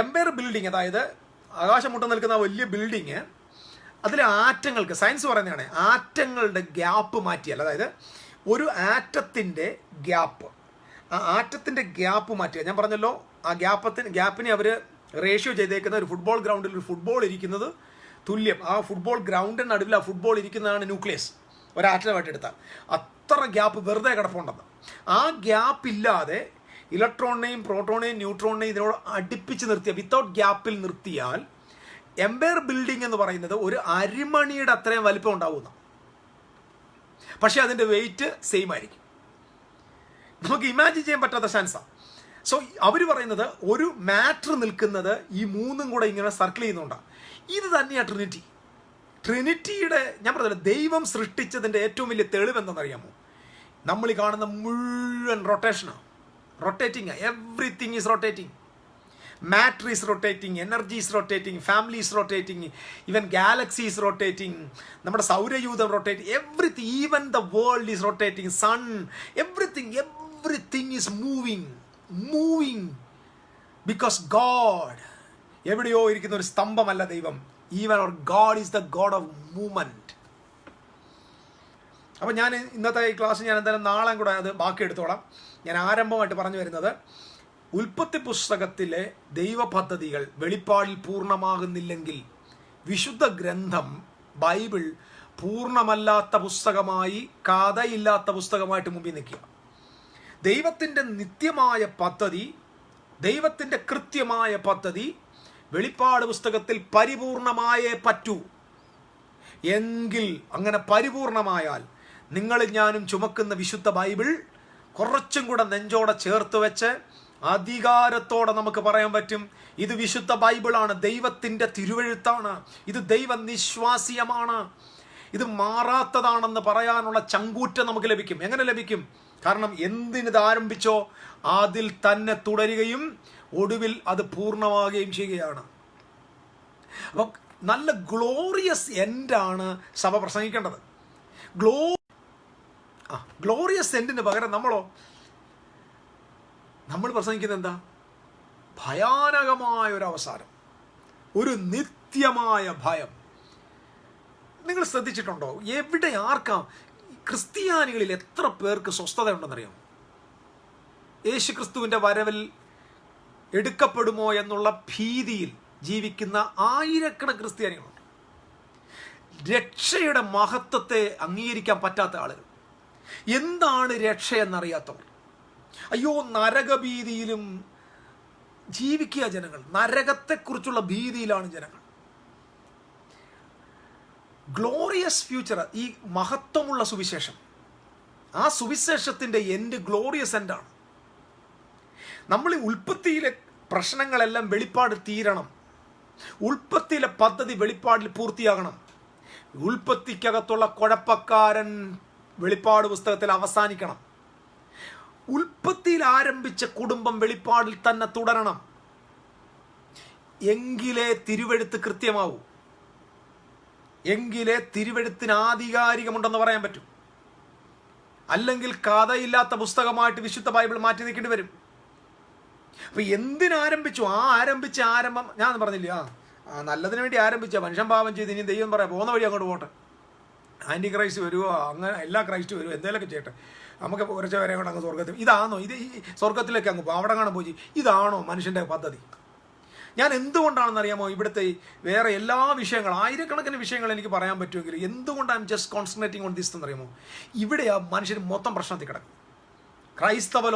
എംപയർ ബിൽഡിങ്, അതായത് ആകാശം മുട്ട നിൽക്കുന്ന വലിയ ബിൽഡിങ്, അതിലെ ആറ്റങ്ങൾക്ക്, സയൻസ് പറയുന്നതാണ്, ആറ്റങ്ങളുടെ ഗ്യാപ്പ് മാറ്റിയാൽ, അതായത് ഒരു ആറ്റത്തിൻ്റെ ഗ്യാപ്പ്, ആ ആറ്റത്തിൻ്റെ ഗ്യാപ്പ് മാറ്റുക. ഞാൻ പറഞ്ഞല്ലോ, ആ ഗ്യാപ്പിനെ അവർ റേഷ്യോ ചെയ്തേക്കുന്ന ഒരു ഫുട്ബോൾ ഗ്രൗണ്ടിൽ ഒരു ഫുട്ബോൾ ഇരിക്കുന്നത് തുല്യം. ആ ഫുട്ബോൾ ഗ്രൗണ്ടിന് നടുവിൽ ആ ഫുട്ബോൾ ഇരിക്കുന്നതാണ് ന്യൂക്ലിയസ്. ഒരാറ്റമായിട്ട് എടുത്താൽ അത്ര ഗ്യാപ്പ് വെറുതെ കിടപ്പുണ്ടെന്ന്. ആ ഗ്യാപ്പ് ഇല്ലാതെ ഇലക്ട്രോണിനെയും പ്രോട്ടോണിനെയും ന്യൂട്രോണിനെയും ഇതിനോട് അടുപ്പിച്ച് നിർത്തിയാൽ, വിത്തൗട്ട് ഗ്യാപ്പിൽ നിർത്തിയാൽ എംപയർ ബിൽഡിംഗ് എന്ന് പറയുന്നത് ഒരു അരിമണിയുടെ അത്രയും വലിപ്പം ഉണ്ടാവുന്ന, പക്ഷെ അതിൻ്റെ വെയിറ്റ് സെയിം ആയിരിക്കും. നമുക്ക് ഇമാജിൻ ചെയ്യാൻ പറ്റാത്ത സയൻസാണ്. സോ അവർ പറയുന്നത് ഒരു മാറ്റർ നിൽക്കുന്നത് ഈ 3 കൂടെ ഇങ്ങനെ സർക്കിൾ ചെയ്യുന്നുണ്ടാണ്. ഇത് തന്നെയാണ് ട്രിനിറ്റിയുടെ, ഞാൻ പറഞ്ഞത് ദൈവം സൃഷ്ടിച്ചതിൻ്റെ ഏറ്റവും വലിയ തെളിവ് എന്താണെന്നറിയാമോ? നമ്മൾ ഈ കാണുന്ന മുഴുവൻ റൊട്ടേഷനാണ്, rotating. Everything is rotating. Matter is rotating, energy is rotating, family is rotating, even galaxy is rotating, നമ്മുടെ സൗരയൂഥം rotating, everything, even the world is rotating, sun, everything is moving because God, എവിടെയോ ഇരിക്കുന്ന ഒരു സ്തംഭമല്ല ദൈവം. Even our God is the God of movement. അപ്പോൾ ഞാൻ ഇന്നത്തെ ഈ ക്ലാസ് ഞാൻ എന്തായാലും നാളെ കൂടെ അത് ബാക്കി എടുത്തോളാം. ഞാൻ ആരംഭമായിട്ട് പറഞ്ഞു വരുന്നത്, ഉൽപ്പത്തി പുസ്തകത്തിലെ ദൈവ പദ്ധതികൾ വെളിപ്പാടിൽ പൂർണ്ണമാകുന്നില്ലെങ്കിൽ വിശുദ്ധ ഗ്രന്ഥം ബൈബിൾ പൂർണ്ണമല്ലാത്ത പുസ്തകമായി, കഥയില്ലാത്ത പുസ്തകമായിട്ട് മുമ്പിൽ നിൽക്കുക. ദൈവത്തിൻ്റെ നിത്യമായ പദ്ധതി, ദൈവത്തിൻ്റെ കൃത്യമായ പദ്ധതി വെളിപ്പാട് പുസ്തകത്തിൽ പരിപൂർണമായേ പറ്റൂ. എങ്കിൽ അങ്ങനെ പരിപൂർണമായാൽ നിങ്ങളും ഞാനും ചുമക്കുന്ന വിശുദ്ധ ബൈബിൾ കുറച്ചും കൂടെ നെഞ്ചോടെ ചേർത്ത് വെച്ച് അധികാരത്തോടെ നമുക്ക് പറയാൻ പറ്റും, ഇത് വിശുദ്ധ ബൈബിളാണ്, ദൈവത്തിൻ്റെ തിരുവെഴുത്താണ്, ഇത് ദൈവനിശ്വാസ്യമാണ്, ഇത് മാറാത്തതാണെന്ന് പറയാനുള്ള ചങ്കൂറ്റം നമുക്ക് ലഭിക്കും. എങ്ങനെ ലഭിക്കും? കാരണം എന്തിനിത് ആരംഭിച്ചോ അതിൽ തന്നെ തുടരുകയും ഒടുവിൽ അത് പൂർണ്ണമാകുകയും ചെയ്യുകയാണ്. അപ്പം നല്ല ഗ്ലോറിയസ് എൻഡാണ് സഭ പ്രസംഗിക്കേണ്ടത്. ഗ്ലോറിയസ് എൻഡിന് പകരം നമ്മൾ പ്രസംഗിക്കുന്നത് എന്താ? ഭയാനകമായ ഒരു അവസാനം, ഒരു നിത്യമായ ഭയം. നിങ്ങൾ ശ്രദ്ധിച്ചിട്ടുണ്ടോ? എവിടെ ആർക്കാ? ക്രിസ്ത്യാനികളിൽ എത്ര പേർക്ക് സ്വസ്ഥത ഉണ്ടെന്നറിയാമോ? യേശു ക്രിസ്തുവിൻ്റെ വരവിൽ എടുക്കപ്പെടുമോ എന്നുള്ള ഭീതിയിൽ ജീവിക്കുന്ന ആയിരക്കണക്കിന് ക്രിസ്ത്യാനികളുണ്ട്. രക്ഷയുടെ മഹത്വത്തെ അംഗീകരിക്കാൻ പറ്റാത്ത ആളുകൾ, എന്താണ് രക്ഷയെന്നറിയാത്തവർ. അയ്യോ, നരകഭീതിയിലും ജീവിക്കുക ജനങ്ങൾ, നരകത്തെക്കുറിച്ചുള്ള ഭീതിയിലാണ് ജനങ്ങൾ. ഗ്ലോറിയസ് ഫ്യൂച്ചർ, ഈ മഹത്വമുള്ള സുവിശേഷം, ആ സുവിശേഷത്തിൻ്റെ എൻഡ് ഗ്ലോറിയസ് എൻഡാണ്. നമ്മൾ ഈ ഉൽപ്പത്തിയിലെ പ്രശ്നങ്ങളെല്ലാം വെളിപ്പാട് തീരണം. ഉൽപ്പത്തിയിലെ പദ്ധതി വെളിപ്പാടിൽ പൂർത്തിയാകണം. ഉൽപ്പത്തിക്കകത്തുള്ള കുഴപ്പക്കാരൻ വെളിപ്പാട് പുസ്തകത്തിൽ അവസാനിക്കണം. ഉൽപ്പത്തിയിൽ ആരംഭിച്ച കുടുംബം വെളിപ്പാടിൽ തന്നെ തുടരണം. എങ്കിലേ തിരുവെഴുത്ത് കൃത്യമാവൂ, എങ്കിലേ തിരുവെഴുത്തിന് ആധികാരികമുണ്ടെന്ന് പറയാൻ പറ്റും. അല്ലെങ്കിൽ കഥയില്ലാത്ത പുസ്തകമായിട്ട് വിശുദ്ധ ബൈബിൾ മാറ്റി നിൽക്കേണ്ടി വരും. അപ്പൊ എന്തിനാരംഭിച്ചു? ആരംഭിച്ച ആരംഭം ഞാൻ പറഞ്ഞില്ല, നല്ലതിന് വേണ്ടി ആരംഭിച്ച മനുഷ്യൻ പാപം ചെയ്ത് ഇനി ദൈവം പറയാം പോകുന്ന വഴി അങ്ങോട്ട് പോട്ടെ, ആൻറ്റി ക്രൈസ്റ്റ് വരുമോ, അങ്ങനെ എല്ലാ ക്രൈസ്റ്റ് വരുമോ, എന്തെങ്കിലുമൊക്കെ ചെയ്യട്ടെ, നമുക്ക് കുറച്ച് വരെ കൊണ്ട് അങ്ങ് സ്വർഗത്തിൽ. ഇതാണോ ഇത്? ഈ സ്വർഗത്തിലേക്ക് അങ്ങ് പോകും, അവിടെ കാണാൻ പോയി. ഇതാണോ മനുഷ്യൻ്റെ പദ്ധതി? ഞാൻ എന്തുകൊണ്ടാണെന്ന് അറിയാമോ? ഇവിടുത്തെ വേറെ എല്ലാ വിഷയങ്ങളും, ആയിരക്കണക്കിന് വിഷയങ്ങൾ എനിക്ക് പറയാൻ പറ്റുമെങ്കിൽ എന്തുകൊണ്ടാണ് ജസ്റ്റ് കോൺസെൻട്രേറ്റിംഗ് ഓൺ ദിസ് എന്നറിയാമോ? ഇവിടെയാ മനുഷ്യർ മൊത്തം പ്രശ്നത്തിൽ കിടക്കും. ക്രൈസ്തവ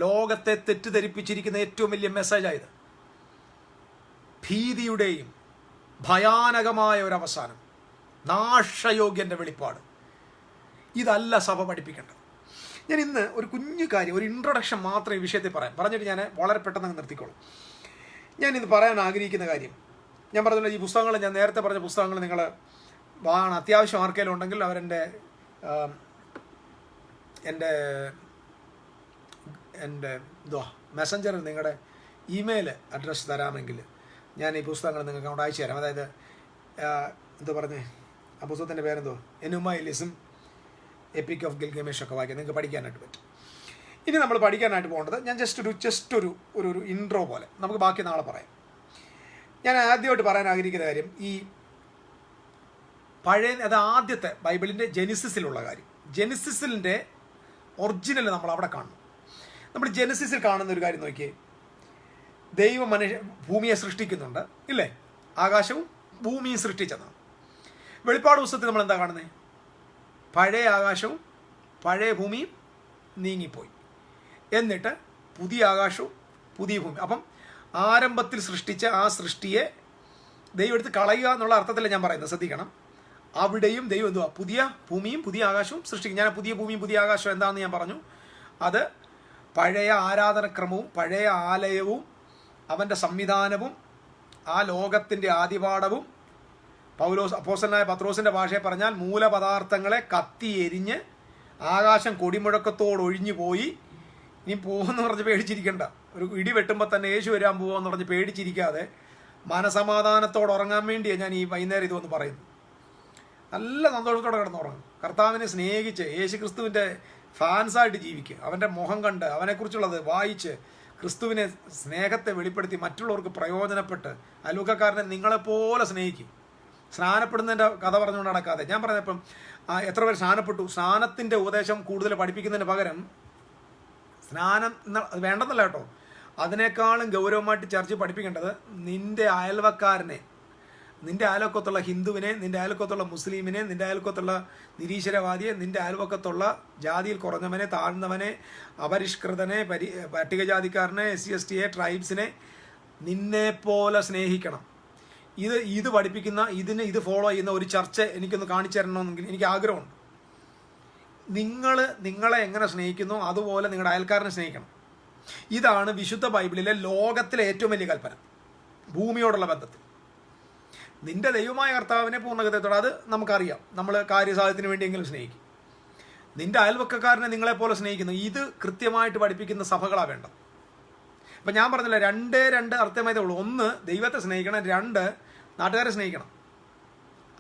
ലോകത്തെ തെറ്റിദ്ധരിപ്പിച്ചിരിക്കുന്ന ഏറ്റവും വലിയ മെസ്സേജായത് ഭീതിയുടെയും ഭയാനകമായ ഒരു അവസാനം, നാശയോഗ്യൻ്റെ വെളിപ്പാട്. ഇതല്ല സഭ പഠിപ്പിക്കേണ്ടത്. ഞാൻ ഇന്ന് ഒരു കുഞ്ഞു കാര്യം, ഒരു ഇൻട്രൊഡക്ഷൻ മാത്രം ഈ വിഷയത്തിൽ പറഞ്ഞിട്ട് ഞാൻ വളരെ പെട്ടെന്ന് നിർത്തിക്കോളും. ഞാനിത് പറയാൻ ആഗ്രഹിക്കുന്ന കാര്യം, ഞാൻ പറഞ്ഞല്ലോ, ഈ പുസ്തകങ്ങൾ, ഞാൻ നേരത്തെ പറഞ്ഞ പുസ്തകങ്ങൾ നിങ്ങൾ വാങ്ങണം. അത്യാവശ്യം ആർക്കെങ്കിലും ഉണ്ടെങ്കിൽ എൻ്റെ മെസ്സഞ്ചറിൽ നിങ്ങളുടെ ഇമെയിൽ അഡ്രസ്സ് തരാമെങ്കിൽ ഞാൻ ഈ പുസ്തകങ്ങൾ നിങ്ങൾക്ക് അങ്ങോട്ട് അയച്ചു തരാം. അതായത് ആ പുസ്തകത്തിൻ്റെ പേരെന്തോ, എനുമൈലിസം, എപ്പിക് ഓഫ് ഗിൽഗമേഷ് ഒക്കെ വായിക്കാൻ നിങ്ങൾക്ക് പഠിക്കാനായിട്ട് പറ്റും. ഇനി നമ്മൾ പഠിക്കാനായിട്ട് പോകേണ്ടത്, ഞാൻ ജസ്റ്റ് ഒരു ഇൻട്രോ പോലെ, നമുക്ക് ബാക്കി നാളെ പറയാം. ഞാൻ ആദ്യമായിട്ട് പറയാൻ ആഗ്രഹിക്കുന്ന കാര്യം, ഈ അത് ആദ്യത്തെ ബൈബിളിൻ്റെ ജെനിസിസിലുള്ള കാര്യം. ജെനിസിസിൻ്റെ ഒറിജിനൽ നമ്മൾ അവിടെ കാണുന്നു. നമ്മൾ ജെനിസിസിൽ കാണുന്ന ഒരു കാര്യം നോക്കിയേ, ദൈവം ഭൂമിയെ സൃഷ്ടിക്കുന്നുണ്ട്, ഇല്ലേ? ആകാശവും ഭൂമിയും സൃഷ്ടിച്ചതാണ്. വെളിപ്പാട് പുസ്തകത്തിൽ നമ്മൾ എന്താ കാണുന്നത്? പഴയ ആകാശവും പഴയ ഭൂമിയും നീങ്ങിപ്പോയി, എന്നിട്ട് പുതിയ ആകാശവും പുതിയ ഭൂമി. അപ്പം ആരംഭത്തിൽ സൃഷ്ടിച്ച ആ സൃഷ്ടിയെ ദൈവം എടുത്ത് കളയുക എന്നുള്ള അർത്ഥത്തിലാണ് ഞാൻ പറയുന്നത്, ശ്രദ്ധിക്കണം. അവിടെയും ദൈവം എന്തുവാ? പുതിയ ഭൂമിയും പുതിയ ആകാശവും സൃഷ്ടിക്കും. ഞാൻ പുതിയ ഭൂമിയും പുതിയ ആകാശവും എന്താണെന്ന് ഞാൻ പറഞ്ഞു. അത് പഴയ ആരാധനക്രമവും പഴയ ആലയവും അവൻ്റെ സംവിധാനവും ആ ലോകത്തിൻ്റെ ആദിപാഠവും, അപ്പോസ്തലനായ പത്രോസിൻ്റെ ഭാഷയെ പറഞ്ഞാൽ മൂലപദാർത്ഥങ്ങളെ കത്തി എരിഞ്ഞ് ആകാശം കൊടിമുഴക്കത്തോട് ഒഴിഞ്ഞു പോയി. ഇനി പോകുമെന്ന് പറഞ്ഞ് പേടിച്ചിരിക്കണ്ട. ഒരു ഇടി വെട്ടുമ്പോൾ തന്നെ യേശു വരാൻ പോകുമെന്ന് പറഞ്ഞ് പേടിച്ചിരിക്കാതെ മനസമാധാനത്തോടെ ഉറങ്ങാൻ വേണ്ടിയാണ് ഞാൻ ഈ വൈകുന്നേരം ഇതൊന്ന് പറയുന്നത്. നല്ല സന്തോഷത്തോടെ കിടന്നുറങ്ങും. കർത്താവിനെ സ്നേഹിച്ച് യേശു ക്രിസ്തുവിൻ്റെ ഫാൻസായിട്ട് ജീവിക്കുക. അവൻ്റെ മുഖം കണ്ട് അവനെക്കുറിച്ചുള്ളത് വായിച്ച് ക്രിസ്തുവിനെ സ്നേഹത്തെ വെളിപ്പെടുത്തി മറ്റുള്ളവർക്ക് പ്രയോജനപ്പെട്ട് അയൽവക്കക്കാരനെ നിങ്ങളെപ്പോലെ സ്നേഹിക്കും. സ്നാനപ്പെടുന്നതിൻ്റെ കഥ പറഞ്ഞുകൊണ്ട് നടക്കാതെ, ഞാൻ പറഞ്ഞപ്പം എത്ര പേർ സ്നാനപ്പെട്ടു? സ്നാനത്തിൻ്റെ ഉപദേശം കൂടുതൽ പഠിപ്പിക്കുന്നതിന് പകരം സ്നാനം വേണ്ടെന്നല്ല കേട്ടോ, അതിനേക്കാളും ഗൗരവമായിട്ട് ചർച്ച പഠിപ്പിക്കേണ്ടത് നിൻ്റെ അയൽവക്കാരനെ, നിൻ്റെ അയൽവക്കത്തുള്ള ഹിന്ദുവിനെ, നിൻ്റെ അയൽവക്കത്തുള്ള മുസ്ലിമിനെ, നിൻ്റെ അയൽവക്കത്തുള്ള നിരീശ്വരവാദിയെ, നിൻ്റെ അയൽവക്കത്തുള്ള ജാതിയിൽ കുറഞ്ഞവനെ, താഴ്ന്നവനെ, അപരിഷ്കൃതനെ, പട്ടികജാതിക്കാരനെ, SC ST ട്രൈബ്സിനെ നിന്നെ പോലെ സ്നേഹിക്കണം. ഇത് പഠിപ്പിക്കുന്ന ഇത് ഫോളോ ചെയ്യുന്ന ഒരു ചർച്ച എനിക്കൊന്ന് കാണിച്ചു തരണമെന്നെങ്കിൽ എനിക്ക് ആഗ്രഹമുണ്ട്. നിങ്ങളെ എങ്ങനെ സ്നേഹിക്കുന്നു അതുപോലെ നിങ്ങളുടെ അയൽക്കാരനെ സ്നേഹിക്കണം. ഇതാണ് വിശുദ്ധ ബൈബിളിലെ ലോകത്തിലെ ഏറ്റവും വലിയ കൽപ്പന ഭൂമിയോടുള്ള ബന്ധത്തിൽ. നിന്റെ ദൈവമായ കർത്താവിനെ പൂർണ്ണഗതത്തോടെ, അത് നമുക്കറിയാം, നമ്മൾ കാര്യസാധ്യത്തിന് വേണ്ടിയെങ്കിലും സ്നേഹിക്കും. നിന്റെ അയൽവക്കക്കാരനെ നിങ്ങളെപ്പോലെ സ്നേഹിക്കുന്നു. ഇത് കൃത്യമായിട്ട് പഠിപ്പിക്കുന്ന സഭകളാണ് വേണ്ടത്. അപ്പം ഞാൻ പറഞ്ഞില്ല, രണ്ട് അർത്ഥമായതേ ഉള്ളൂ. ഒന്ന്, ദൈവത്തെ സ്നേഹിക്കണം. രണ്ട്, നാട്ടുകാരെ സ്നേഹിക്കണം.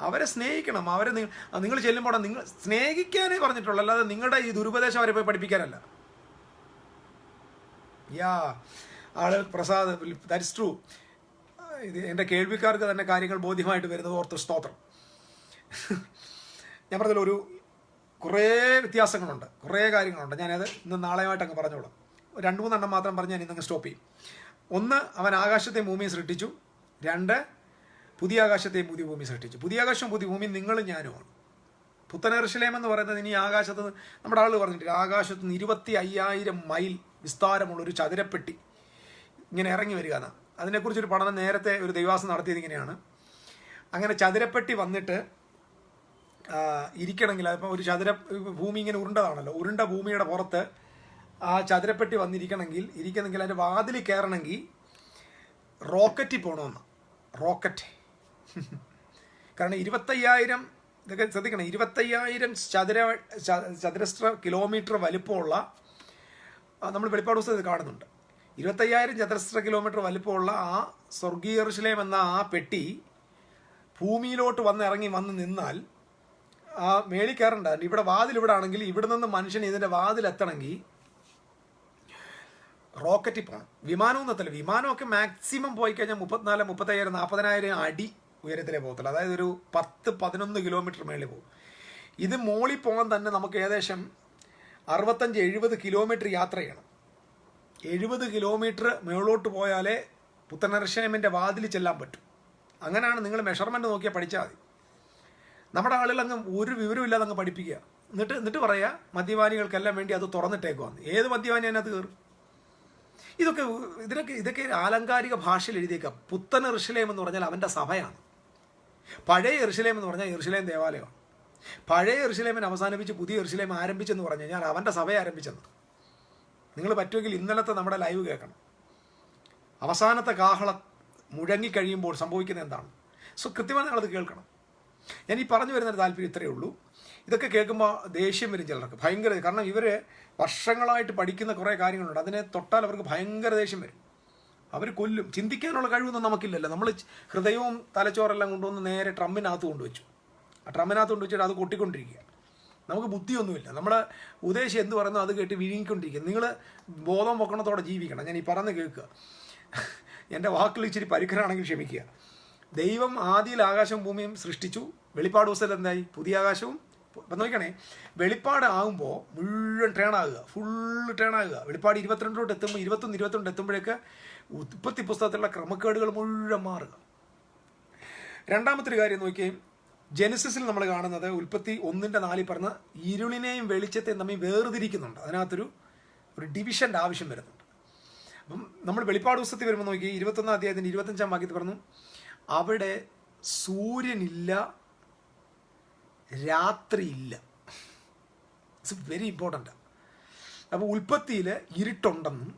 അവരെ സ്നേഹിക്കണം. നിങ്ങൾ ചെല്ലുമ്പോൾ നിങ്ങൾ സ്നേഹിക്കാനേ പറഞ്ഞിട്ടുള്ളൂ, അല്ലാതെ നിങ്ങളുടെ ഈ ദുരുപദേശം അവരെ പോയി പഠിപ്പിക്കാനല്ല. Prasad, that's true. ഇത് എൻ്റെ കേൾവിക്കാർക്ക് തന്നെ കാര്യങ്ങൾ ബോധ്യമായിട്ട് വരുന്നത് ഓർത്ത് സ്തോത്രം. ഞാൻ പറഞ്ഞതിൽ കുറേ വ്യത്യാസങ്ങളുണ്ട്, കുറേ കാര്യങ്ങളുണ്ട്. ഞാനത് ഇന്ന് നാളെയുമായിട്ട് അങ്ങ് പറഞ്ഞോളാം. 2-3 എണ്ണം മാത്രം പറഞ്ഞ് ഞാൻ ഇന്നങ്ങ് സ്റ്റോപ്പ് ചെയ്യും. ഒന്ന്, അവൻ ആകാശത്തെയും ഭൂമിയും സൃഷ്ടിച്ചു. 2, പുതിയ ആകാശത്തെയും പുതിയ ഭൂമി സൃഷ്ടിച്ചു. പുതിയ ആകാശവും പുതിയ ഭൂമിയും നിങ്ങളും ഞാനുമാണ്. പുത്തൻ യെരൂശലേം എന്ന് പറയുന്നത് ഇനി ആകാശത്ത്, നമ്മുടെ ആളുകൾ പറഞ്ഞിട്ടില്ല, ആകാശത്ത് നിന്ന് 25,000 മൈൽ വിസ്താരമുള്ളൊരു ചതുരപ്പെട്ടി ഇങ്ങനെ ഇറങ്ങി വരിക എന്നാണ്. അതിനെക്കുറിച്ചൊരു പഠനം നേരത്തെ ഒരു ദൈവാസം നടത്തിയത് ഇങ്ങനെയാണ്. അങ്ങനെ ചതുരപ്പെട്ടി വന്നിട്ട് ഇരിക്കണമെങ്കിൽ, അതിപ്പോൾ ഒരു ഭൂമി ഇങ്ങനെ ഉരുണ്ടതാണല്ലോ, ഉരുണ്ട ഭൂമിയുടെ പുറത്ത് ആ ചതുരപ്പെട്ടി വന്നിരിക്കണമെങ്കിൽ അതിൻ്റെ വാതിൽ കയറണമെങ്കിൽ റോക്കറ്റിൽ പോകണമെന്ന്. റോക്കറ്റ് കാരണം 25,000, ഇതൊക്കെ ശ്രദ്ധിക്കണം, 25,000 ചതുരശ്ര കിലോമീറ്റർ വലിപ്പമുള്ള, നമ്മൾ വെളിപ്പാട് പുസ്തകത്തിൽ കാണുന്നുണ്ട്, 25,000 ചതുരശ്ര കിലോമീറ്റർ വലിപ്പമുള്ള ആ സ്വർഗീയ യെരൂശലേം എന്ന ആ പെട്ടി ഭൂമിയിലോട്ട് വന്ന് നിന്നാൽ ആ മേളിൽ കയറണ്ടായിരുന്നു. ഇവിടെ വാതിൽ ഇവിടെ ആണെങ്കിൽ ഇവിടെ നിന്ന് മനുഷ്യൻ ഇതിൻ്റെ വാതിലെത്തണമെങ്കിൽ റോക്കറ്റിൽ പോകണം. വിമാനമൊന്നും എത്തല്ല. വിമാനമൊക്കെ മാക്സിമം പോയി കഴിഞ്ഞാൽ 34,000, 35,000, 40,000 അടി ഉയരത്തിലേ പോകത്തുള്ളൂ. അതായത് ഒരു 10-11 കിലോമീറ്റർ മേളിൽ പോകും. ഇത് മോളിൽ പോകാൻ തന്നെ നമുക്ക് ഏകദേശം 65-70 കിലോമീറ്റർ യാത്ര ചെയ്യണം. 70 കിലോമീറ്റർ മുകളിലോട്ട് പോയാലേ പുത്തൻ യെരൂശലേമിൻ്റെ വാതിൽ ചെല്ലാൻ പറ്റും. അങ്ങനെയാണ് നിങ്ങൾ മെഷർമെൻറ്റ് നോക്കിയാൽ പഠിച്ചാൽ മതി. നമ്മുടെ ആളുകൾ അങ്ങ് ഒരു വിവരമില്ലാതെ അങ്ങ് പഠിപ്പിക്കുക. എന്നിട്ട് പറയുക മദ്യപാനികൾക്കെല്ലാം വേണ്ടി അത് തുറന്നിട്ടേക്കുവാന്ന്. ഏത് മദ്യപാനി അതിനകത്ത് കയറും? ഇതൊക്കെ ആലങ്കാരിക ഭാഷയിൽ എഴുതിയേക്കാം. പുത്തൻ യെരൂശലേം എന്ന് പറഞ്ഞാൽ അവൻ്റെ സഭയാണ്. പഴയ യെരൂശലേം എന്ന് പറഞ്ഞാൽ യെരൂശലേം ദേവാലയമാണ്. പഴയ യെരൂശലേമിനെ അവസാനിപ്പിച്ച് പുതിയ യെരൂശലേം ആരംഭിച്ചെന്ന് പറഞ്ഞു കഴിഞ്ഞാൽ അവൻ്റെ സഭയെ ആരംഭിച്ചെന്ന്. നിങ്ങൾ പറ്റുമെങ്കിൽ ഇന്നലത്തെ നമ്മുടെ ലൈവ് കേൾക്കണം. അവസാനത്തെ കാഹളം മുഴങ്ങിക്കഴിയുമ്പോൾ സംഭവിക്കുന്നത് എന്താണ്? കൃത്യമായി നിങ്ങളത് കേൾക്കണം. ഞാൻ ഈ പറഞ്ഞു വരുന്നൊരു താല്പര്യം ഇത്രയേ ഉള്ളൂ. ഇതൊക്കെ കേൾക്കുമ്പോൾ ദേഷ്യം വരും ചിലർക്ക്, ഭയങ്കര. കാരണം ഇവർ വർഷങ്ങളായിട്ട് പഠിക്കുന്ന കുറേ കാര്യങ്ങളുണ്ട്, അതിനെ തൊട്ടാൽ അവർക്ക് ഭയങ്കര ദേഷ്യം വരും. അവർ കൊല്ലും. ചിന്തിക്കാനുള്ള കഴിവൊന്നും നമുക്കില്ലല്ലോ. നമ്മൾ ഹൃദയവും തലച്ചോറെല്ലാം കൊണ്ടുവന്ന് നേരെ ട്രമ്മിനകത്ത് കൊണ്ടുവച്ചു. ആ ട്രമ്മിനകത്ത് കൊണ്ടുവച്ചിട്ട് അത് കൊട്ടിക്കൊണ്ടിരിക്കുക. നമുക്ക് ബുദ്ധിയൊന്നുമില്ല. നമ്മുടെ ഉദ്ദേശം എന്ത് പറയുന്നു അത് കേട്ട് വിഴുങ്ങിക്കൊണ്ടിരിക്കുക. നിങ്ങൾ ബോധം പൊക്കണത്തോടെ ജീവിക്കണം. ഞാൻ ഈ പറഞ്ഞ് കേൾക്കുക. എൻ്റെ വാക്കുകൾ ഇച്ചിരി പരുക്കനാണെങ്കിൽ ക്ഷമിക്കുക. ദൈവം ആദിയിൽ ആകാശവും ഭൂമിയും സൃഷ്ടിച്ചു. വെളിപ്പാട് പുസ്തകത്തിൽ എന്തായി? പുതിയ ആകാശവും. ഇപ്പം നോക്കണേ, വെളിപ്പാട് ആകുമ്പോൾ മുഴുവൻ ടേണാകുക, ഫുള്ള് ടേണാകുക. വെളിപ്പാട് 22 എത്തുമ്പോൾ 21-22 എത്തുമ്പോഴേക്ക് ഉൽപ്പത്തി പുസ്തകത്തിലുള്ള ക്രമക്കേടുകൾ മുഴുവൻ മാറുക. രണ്ടാമത്തെ കാര്യം നോക്കിയേ, ജെനസിസിൽ നമ്മൾ കാണുന്നത് ഉൽപ്പത്തി 1:4 പറഞ്ഞ ഇരുളിനെയും വെളിച്ചത്തെയും തമ്മിൽ വേർതിരിക്കുന്നുണ്ട്. അതിനകത്തൊരു ഡിവിഷൻ്റെ ആവശ്യം വരുന്നുണ്ട്. അപ്പം നമ്മൾ വെളിപ്പാട് പുസ്തകത്തിൽ വരുമ്പോൾ നോക്കി 21 അധ്യായത്തിൻ്റെ 25 വാക്യത്തിൽ പറഞ്ഞു, അവിടെ സൂര്യനില്ല, രാത്രിയില്ല. It's very important. അപ്പോൾ ഉൽപ്പത്തിയിൽ ഇരുട്ടുണ്ടെന്നും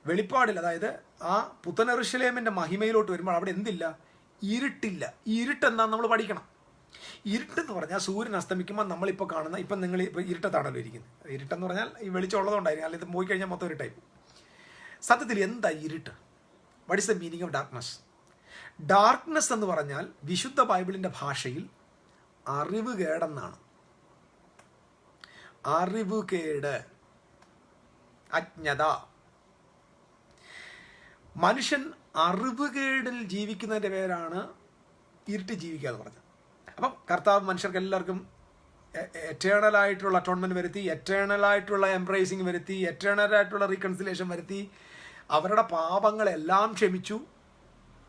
വെളിപ്പാടിൽ, അതായത് ആ പുത്തൻ യെരൂശലേമിൻ്റെ മഹിമയിലോട്ട് വരുമ്പോൾ അവിടെ എന്തില്ല? ഇരുട്ടില്ല. ഇരുട്ടെന്താന്ന് നമ്മൾ പഠിക്കണം. ഇരുട്ടെന്ന് പറഞ്ഞാൽ സൂര്യൻ അസ്തമിക്കുമ്പോൾ നമ്മളിപ്പോൾ കാണുന്ന, ഇപ്പം നിങ്ങൾ ഇപ്പോൾ ഇരുട്ടത്താണല്ലോ ഇരിക്കുന്നത്. ഇരുട്ടെന്ന് പറഞ്ഞാൽ ഈ വെളിച്ചം ഉള്ളതുകൊണ്ടായിരിക്കും, അല്ലെങ്കിൽ ഇത് പോയി കഴിഞ്ഞാൽ മൊത്തം ഇരുട്ടായി പോകും. സത്യത്തിൽ എന്താ ഇരുട്ട്? What is the meaning of darkness? Darkness എന്ന് പറഞ്ഞാൽ വിശുദ്ധ ബൈബിളിൻ്റെ ഭാഷയിൽ അറിവ് കേടെന്നാണ്. അറിവ് കേട്, അജ്ഞത. മനുഷ്യൻ അറിവ് കേടിൽ ജീവിക്കുന്നതിൻ്റെ പേരാണ് ഇരുട്ട് ജീവിക്കുക എന്ന് പറഞ്ഞത്. അപ്പം കർത്താവ് മനുഷ്യർക്ക് എല്ലാവർക്കും എറ്റേണലായിട്ടുള്ള അറ്റോൺമെൻറ്റ് വരുത്തി, എറ്റേണലായിട്ടുള്ള എംബ്രേസിങ് വരുത്തി, എറ്റേണലായിട്ടുള്ള റീകൺസിലേഷൻ വരുത്തി, അവരുടെ പാപങ്ങളെല്ലാം ക്ഷമിച്ചു.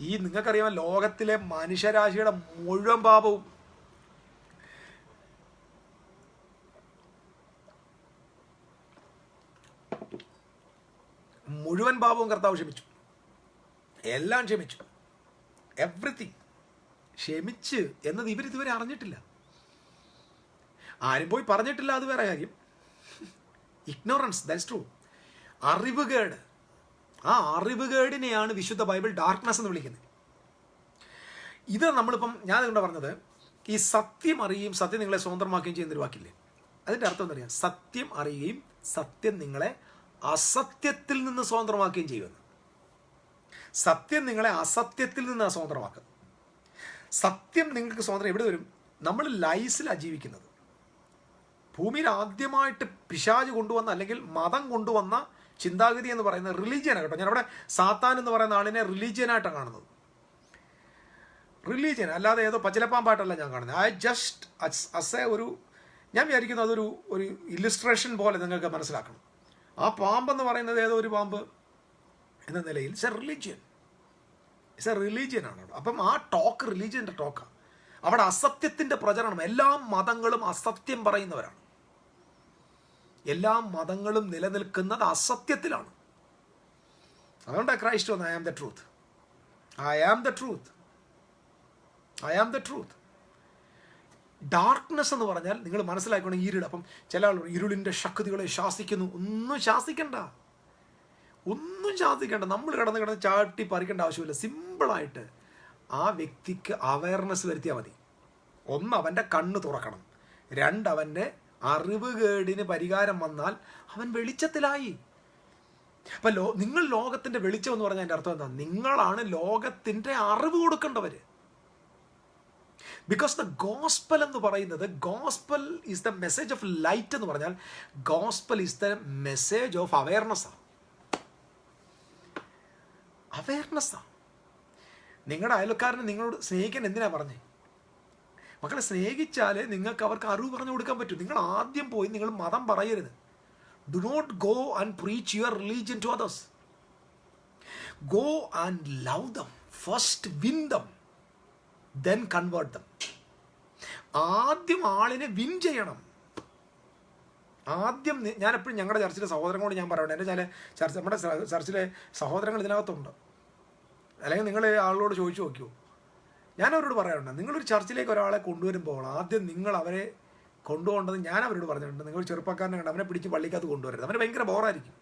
ഈ നിങ്ങൾക്കറിയാം, ലോകത്തിലെ മനുഷ്യരാശിയുടെ മുഴുവൻ പാപവും കർത്താവ് ക്ഷമിച്ചു. എല്ലാം ക്ഷമിച്ചു. എവ്രിതിങ് ക്ഷമിച്ച് എന്നത് ഇവരിതുവരെ അറിഞ്ഞിട്ടില്ല. ആരും പോയി പറഞ്ഞിട്ടില്ല, അത് വേറെ കാര്യം. Ignorance, that's true. അറിവുകേട്, ആ അറിവുകേടിനെയാണ് വിശുദ്ധ ബൈബിൾ ഡാർക്ക്നെസ് എന്ന് വിളിക്കുന്നത്. ഇത് നമ്മളിപ്പം ഞാൻ അതുകൊണ്ട് പറഞ്ഞത്, ഈ സത്യം അറിയുകയും സത്യം നിങ്ങളെ സ്വതന്ത്രമാക്കുകയും ചെയ്യുന്നൊരു വാക്കില്ലേ, അതിൻ്റെ അർത്ഥം എന്നറിയാം. സത്യം അറിയുകയും സത്യം നിങ്ങളെ അസത്യത്തിൽ നിന്ന് സ്വതന്ത്രമാക്കുകയും ചെയ്യുമെന്ന്. സത്യം നിങ്ങളെ അസത്യത്തിൽ നിന്നാണ് സ്വതന്ത്രമാക്കുന്നത്. സത്യം നിങ്ങൾക്ക് സ്വതന്ത്രം എവിടെ വരും? നമ്മൾ ലൈസിലാണ് ജീവിക്കുന്നത്. ഭൂമിയിൽ ആദ്യമായിട്ട് പിശാച് കൊണ്ടുവന്ന അല്ലെങ്കിൽ മതം കൊണ്ടുവന്ന ചിന്താഗതി എന്ന് പറയുന്നത് റിലീജിയനാണ് കേട്ടോ. ഞാനവിടെ സാത്താൻ എന്ന് പറയുന്ന ആളിനെ റിലീജിയനായിട്ടാണ് കാണുന്നത്. റിലീജിയൻ അല്ലാതെ ഏതോ പച്ചിലപ്പാമ്പായിട്ടല്ല ഞാൻ കാണുന്നത്. ഐ ജസ്റ്റ് അസ് എ ഞാൻ വിചാരിക്കുന്നു അതൊരു ഇല്ലുസ്ട്രേഷൻ പോലെ നിങ്ങൾക്ക് മനസ്സിലാക്കണം. ആ പാമ്പെന്ന് പറയുന്നത് ഏതോ ഒരു പാമ്പ് എന്ന നിലയിൽ ഇറ്റ്സ് എ റിലീജിയനാണ്. അപ്പം ആ ടോക്ക് റിലീജിയൻ്റെ ടോക്കാണ്. അവിടെ അസത്യത്തിൻ്റെ പ്രചരണം. എല്ലാ മതങ്ങളും അസത്യം പറയുന്നവരാണ്. എല്ലാ മതങ്ങളും നിലനിൽക്കുന്നത് അസത്യത്തിലാണ്. അതുകൊണ്ടാണ് ക്രൈസ്റ്റ് വന്ന് I am the truth, I am the truth, I am the truth. Darkness എന്ന് പറഞ്ഞാൽ നിങ്ങൾ മനസ്സിലാക്കണം, ഇരുൾ. അപ്പം ചില ആൾ ഇരുളിൻ്റെ ശക്തികളെ ശാസിക്കുന്നു. ഒന്നും ശാസിക്കണ്ട, ഒന്നും ശാസിക്കണ്ട. നമ്മൾ കിടന്ന് ചാട്ടി പറിക്കേണ്ട ആവശ്യമില്ല. സിമ്പിളായിട്ട് ആ വ്യക്തിക്ക് അവയർനെസ് വരുത്തിയാൽ മതി. ഒന്ന്, അവൻ്റെ കണ്ണ് തുറക്കണം. രണ്ട്, അവൻ്റെ അറിവുകേടിന് പരിഹാരം വന്നാൽ അവൻ വെളിച്ചത്തിലായി. അപ്പം നിങ്ങൾ ലോകത്തിൻ്റെ വെളിച്ചം എന്ന് പറഞ്ഞാൽ എൻ്റെ അർത്ഥം എന്താ? നിങ്ങളാണ് ലോകത്തിൻ്റെ അറിവ് കൊടുക്കേണ്ടവർ. ബിക്കോസ് ദ ഗോസ്പൽ എന്ന് പറയുന്നത്, gospel is the message of light എന്ന് പറഞ്ഞാൽ gospel is the message of അവയർനെസ്സാണ്. അവയർനെസ്സാണ്. നിങ്ങളുടെ അയൽക്കാരനെ നിങ്ങളോട് സ്നേഹിക്കാൻ എന്തിനാ പറഞ്ഞേ? മക്കളെ, സ്നേഹിച്ചാൽ നിങ്ങൾക്ക് അവർക്ക് അറിവ് പറഞ്ഞു കൊടുക്കാൻ പറ്റും. നിങ്ങൾ ആദ്യം പോയി നിങ്ങൾ മതം പറയരുത്. Do not go and preach your religion to others. Go and love them first, win them, then convert them. ആദ്യം ആളിനെ വിൻ ചെയ്യണം. ആദ്യം ഞാനെപ്പോഴും ഞങ്ങളുടെ ചർച്ചിലെ സഹോദരങ്ങളോട് ഞാൻ പറയട്ടെ, എൻ്റെ നമ്മുടെ ചർച്ചിലെ സഹോദരങ്ങൾ ഇതിനകത്തുണ്ട്. അല്ലെങ്കിൽ നിങ്ങൾ ആളോട് ചോദിച്ചു നോക്കിയോ. ഞാൻ അവരോട് പറയാറുണ്ട്, നിങ്ങളൊരു ചർച്ചിലേക്ക് ഒരാളെ കൊണ്ടുവരുമ്പോൾ ആദ്യം നിങ്ങൾ അവരെ കൊണ്ടുപോകേണ്ടത്, ഞാൻ അവരോട് പറഞ്ഞിട്ടുണ്ട്, നിങ്ങൾ ചെറുപ്പക്കാരനെ കണ്ട് അവനെ പിടിച്ച് പള്ളിക്കകത്ത് കൊണ്ടുവരരുത്. അവന് ഭയങ്കര ബോറായിരിക്കും.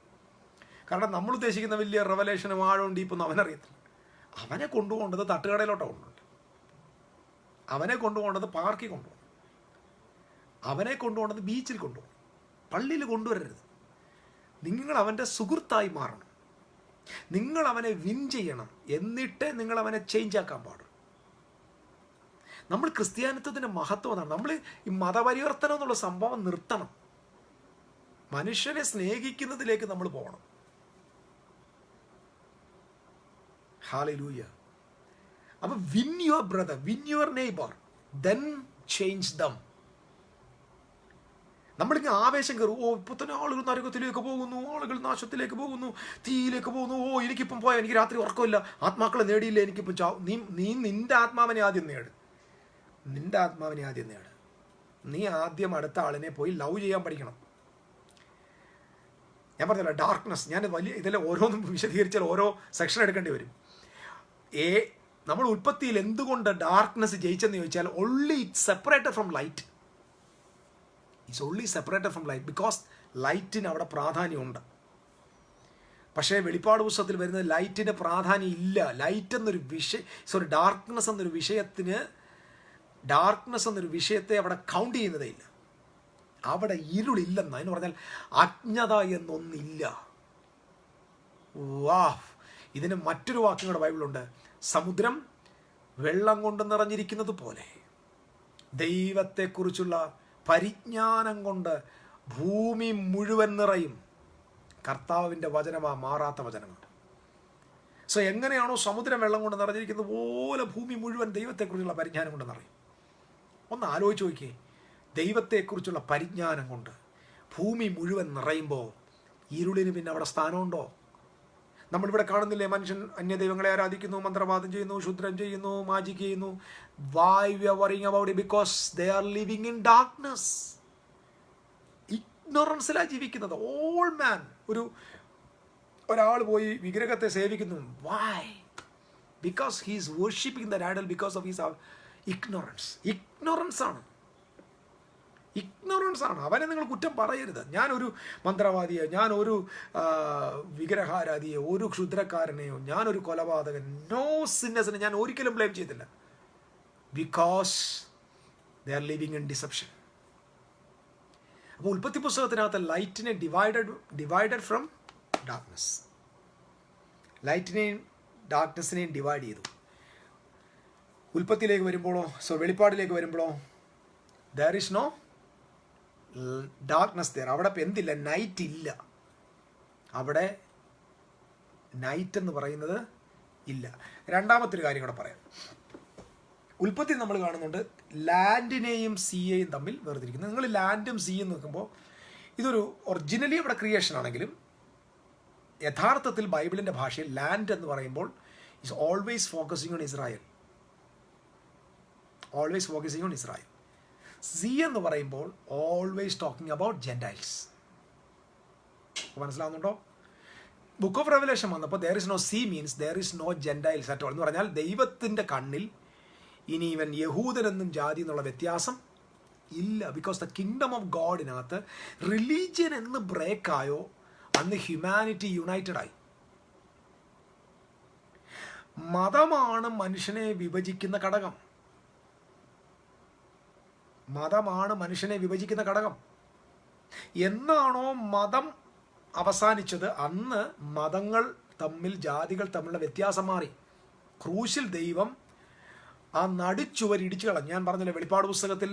കാരണം നമ്മൾ ഉദ്ദേശിക്കുന്ന വലിയ റെവലേഷനും ആഴവും ഡീപ്പൊന്നും അവനറിയത്തില്ല. അവനെ കൊണ്ടുപോകേണ്ടത് തട്ടുകടയിലോട്ടാണ് കൊണ്ടുപോകേണ്ടത്. അവനെ കൊണ്ടുപോകേണ്ടത് പാർക്കിൽ കൊണ്ടുപോകണം. അവനെ കൊണ്ടുപോകേണ്ടത് ബീച്ചിൽ കൊണ്ടുപോകണം. പള്ളിയിൽ കൊണ്ടുവരരുത്. നിങ്ങൾ അവൻ്റെ സുഹൃത്തായി മാറണം. നിങ്ങൾ അവനെ വിൻ ചെയ്യണം. എന്നിട്ട് നിങ്ങൾ അവനെ ചേഞ്ച് ആക്കാൻ പാടും. നമ്മൾ ക്രിസ്ത്യാനിത്വത്തിൻ്റെ മഹത്വം എന്നാണ്. നമ്മൾ ഈ മതപരിവർത്തനം എന്നുള്ള സംഭവം നിർത്തണം. മനുഷ്യനെ സ്നേഹിക്കുന്നതിലേക്ക് നമ്മൾ പോകണം. ഹല്ലേലൂയ. അപ്പം win your brother, win your neighbour, then change dum. നമ്മളിങ്ങനെ ആവേശം കയറും. ഇപ്പോൾ തന്നെ ആളുകൾ നരകത്തിലേക്ക് പോകുന്നു, ആളുകൾ നാശത്തിലേക്ക് പോകുന്നു, തീയിലേക്ക് പോകുന്നു. എനിക്കിപ്പം പോയാൽ എനിക്ക് രാത്രി ഉറക്കമില്ല, ആത്മാക്കളെ നേടിയില്ല, എനിക്കിപ്പം നീ നിൻ്റെ ആത്മാവിനെ ആദ്യം നേട്. നിൻ്റെ ആത്മാവിനെ ആദ്യം നേട്. നീ ആദ്യം അടുത്ത ആളിനെ പോയി ലവ് ചെയ്യാൻ പഠിക്കണം. ഞാൻ പറഞ്ഞല്ലോ ഡാർക്ക്നെസ്. ഞാൻ ഇതെല്ലാം ഓരോന്നും വിശദീകരിച്ചാൽ ഓരോ സെക്ഷൻ എടുക്കേണ്ടി വരും. നമ്മൾ ഉൽപ്പത്തിയിൽ എന്തുകൊണ്ട് ഡാർക്ക്നെസ് ജയിച്ചെന്ന് ചോദിച്ചാൽ, only it's separated from light. It's only separated from light because ലൈറ്റിന് അവിടെ പ്രാധാന്യമുണ്ട്. പക്ഷേ വെളിപ്പാട് പുസ്തകത്തിൽ വരുന്നത് ലൈറ്റിന് പ്രാധാന്യം ഇല്ല. ലൈറ്റ് എന്നൊരു ഡാർക്ക്നെസ് എന്നൊരു വിഷയത്തെ അവിടെ കൗണ്ട് ചെയ്യുന്നതേ ഇല്ല. അവിടെ ഇരുളില്ലെന്ന്. എന്ന് പറഞ്ഞാൽ അജ്ഞത എന്നൊന്നില്ല. ഇതിന് മറ്റൊരു വാക്യം കൂടെ ബൈബിളുണ്ട്. സമുദ്രം വെള്ളം കൊണ്ട് നിറഞ്ഞിരിക്കുന്നത് പോലെ ദൈവത്തെക്കുറിച്ചുള്ള പരിജ്ഞാനം കൊണ്ട് ഭൂമി മുഴുവൻ നിറയും. കർത്താവിൻ്റെ വചനമാണ്, മാറാത്ത വചനമാണ്. സോ എങ്ങനെയാണോ സമുദ്രം വെള്ളം കൊണ്ട് നിറഞ്ഞിരിക്കുന്നത് പോലെ ഭൂമി മുഴുവൻ ദൈവത്തെക്കുറിച്ചുള്ള പരിജ്ഞാനം കൊണ്ട് നിറയും. ഒന്ന് ആലോചിച്ച് നോക്കിയേ. ദൈവത്തെക്കുറിച്ചുള്ള പരിജ്ഞാനം കൊണ്ട് ഭൂമി മുഴുവൻ നിറയുമ്പോൾ ഇരുളിന് പിന്നെ അവിടെ സ്ഥാനമുണ്ടോ? നമ്മളിവിടെ കാണുന്നില്ലേ, മനുഷ്യൻ അന്യദൈവങ്ങളെ ആരാധിക്കുന്നു, മന്ത്രവാദം ചെയ്യുന്നു, ക്ഷുദ്രം ചെയ്യുന്നു, മാജിക് ചെയ്യുന്നു. Why we are worrying about it? Because they are living in darkness. ഇഗ്നോറൻസിലാണ് ജീവിക്കുന്നത്. All man. ഒരാൾ പോയി വിഗ്രഹത്തെ സേവിക്കുന്നു. Why? Because he is worshipping the idol because of his ignorance. Ignorance ആണ്. അവനെ നിങ്ങൾ കുറ്റം പറയരുത്. ഞാനൊരു മന്ത്രവാദിയോ, ഞാനൊരു വിഗ്രഹാരാധിയോ, ഒരു ക്ഷുദ്രക്കാരനെയോ, ഞാനൊരു കൊലപാതകൻ, നോ സിന്നസിനെ ഞാൻ ഒരിക്കലും ബ്ലെയിം ചെയ്തില്ല. Because they are living in deception. അപ്പോൾ ഉൽപ്പത്തി പുസ്തകത്തിനകത്ത് ലൈറ്റിനെ ഡിവൈഡഡ് ഫ്രം ഡാർക്ക്നെസ്, ലൈറ്റിനെയും ഡാർക്ക്നെസ്സിനെയും ഡിവൈഡ് ചെയ്തു. ഉൽപ്പത്തിയിലേക്ക് വരുമ്പോഴോ, വെളിപ്പാടിലേക്ക് വരുമ്പോഴോ, there is no darkness there. അവിടെ എന്തില്ല? നൈറ്റ് ഇല്ല. അവിടെ നൈറ്റ് എന്ന് പറയുന്നത് ഇല്ല. രണ്ടാമത്തെ ഒരു കാര്യം കൂടെ പറയാം. ഉൽപ്പത്തി നമ്മൾ കാണുന്നുണ്ട് ലാൻഡിനെയും സീയെയും തമ്മിൽ വേർതിരിക്കുന്നത്. നിങ്ങൾ ലാൻഡും സീയും നോക്കുമ്പോൾ ഇതൊരു ഒറിജിനലി അവിടെ ക്രിയേഷൻ ആണെങ്കിലും യഥാർത്ഥത്തിൽ ബൈബിളിൻ്റെ ഭാഷയിൽ ലാൻഡ് എന്ന് പറയുമ്പോൾ is always focusing on Israel. Always focusing on Israel. Sea എന്ന് പറയുമ്പോൾ ഓൾവേസ് ടോക്കിംഗ് അബൌട്ട് ജെൻറ്റൈൽസ്. മനസ്സിലാവുന്നുണ്ടോ? ബുക്ക് ഓഫ് റെവലേഷൻ വന്നപ്പോൾ there is no sea means there is no gentiles at all എന്ന് പറഞ്ഞാൽ ദൈവത്തിൻ്റെ കണ്ണിൽ ഇനി ഇവൻ യഹൂദനെന്നും ജാതി എന്നുള്ള വ്യത്യാസം ഇല്ല. ബിക്കോസ് ദ കിങ്ഡം ഓഫ് ഗോഡിനകത്ത് റിലീജിയൻ എന്ന് ബ്രേക്കായോ അന്ന് ഹ്യൂമാനിറ്റി യുണൈറ്റഡ് ആയി. മതമാണ് മനുഷ്യനെ വിഭജിക്കുന്ന ഘടകം. മതമാണ് മനുഷ്യനെ വിഭജിക്കുന്ന ഘടകം. എന്നാണോ മതം അവസാനിച്ചത് അന്ന് മതങ്ങൾ തമ്മിൽ, ജാതികൾ തമ്മിലുള്ള വ്യത്യാസം മാറി. ക്രൂശിൽ ദൈവം ആ നടുച്ചുവർ ഇടിച്ചു കളഞ്ഞു. ഞാൻ പറഞ്ഞില്ലേ വെളിപ്പാട് പുസ്തകത്തിൽ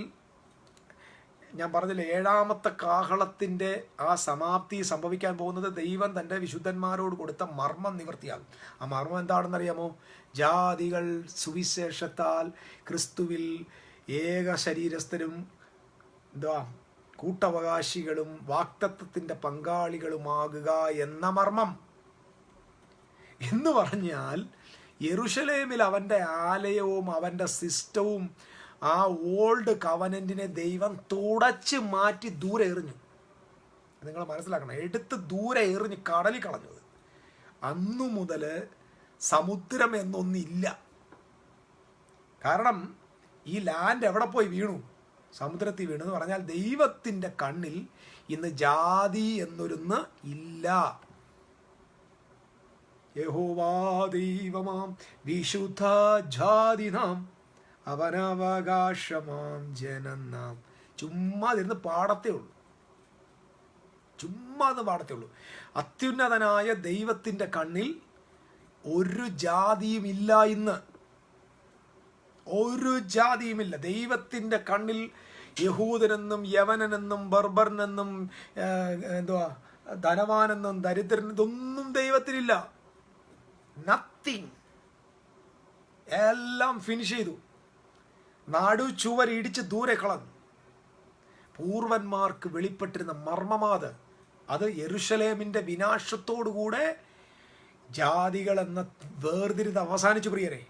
ഞാൻ പറഞ്ഞില്ലേ 7ാമത്തെ കാഹളത്തിൻ്റെ ആ സമാപ്തി സംഭവിക്കാൻ പോകുന്നത് ദൈവം തൻ്റെ വിശുദ്ധന്മാരോട് കൊടുത്ത മർമ്മം നിവൃത്തിയാകും. ആ മർമ്മം എന്താണെന്നറിയാമോ? ജാതികൾ സുവിശേഷത്താൽ ക്രിസ്തുവിൽ ഏക ശരീരസ്ഥരും കൂട്ടവകാശികളും വാക്തത്വത്തിൻ്റെ പങ്കാളികളുമാകുക എന്ന മർമ്മം. എന്ന് പറഞ്ഞാൽ യെരുശലേമിൽ അവൻ്റെ ആലയവും അവൻ്റെ സിസ്റ്റവും ആ ഓൾഡ് കവനന്റിനെ ദൈവം തുടച്ച് മാറ്റി ദൂരെ എറിഞ്ഞു. നിങ്ങൾ മനസ്സിലാക്കണം, എടുത്ത് ദൂരെ എറിഞ്ഞ് കടലിൽ കളഞ്ഞത്. അന്നു മുതൽ സമുദ്രം എന്നൊന്നില്ല. കാരണം ഈ ലാൻഡ് എവിടെ പോയി വീണു? സമുദ്രത്തിൽ വീണു. എന്ന് പറഞ്ഞാൽ ദൈവത്തിൻ്റെ കണ്ണിൽ ഇന്ന് ജാതി എന്നൊരുന്ന് ഇല്ല. യഹോവാ ദൈവമാം വിശുദ്ധ ജാതി നാം അവനവകാശമാം ജനം നാം. ചുമ്മാ ഇരുന്ന് പാടത്തേ ഉള്ളൂ, ചുമ്മാ പാടത്തേ ഉള്ളൂ. അത്യുന്നതനായ ദൈവത്തിൻ്റെ കണ്ണിൽ ഒരു ജാതിയുമില്ല. ഇന്ന് ഒരു ജാതിയുമില്ല. ദൈവത്തിൻ്റെ കണ്ണിൽ യഹൂദനെന്നും യവനനെന്നും ബർബറിനെന്നും ധനവാനെന്നും ദരിദ്രൻ ഇതൊന്നും ദൈവത്തിനില്ല. നത്തിങ്. എല്ലാം ഫിനിഷ് ചെയ്തു. നാടു ചുവർ ഇടിച്ച് ദൂരെ കളഞ്ഞു. പൂർവന്മാർക്ക് വെളിപ്പെട്ടിരുന്ന മർമ്മമാത്. അത് യെരുശലേമിൻ്റെ വിനാശത്തോടുകൂടെ ജാതികൾ എന്ന വേർതിരിത് അവസാനിച്ചു. പ്രിയരെ,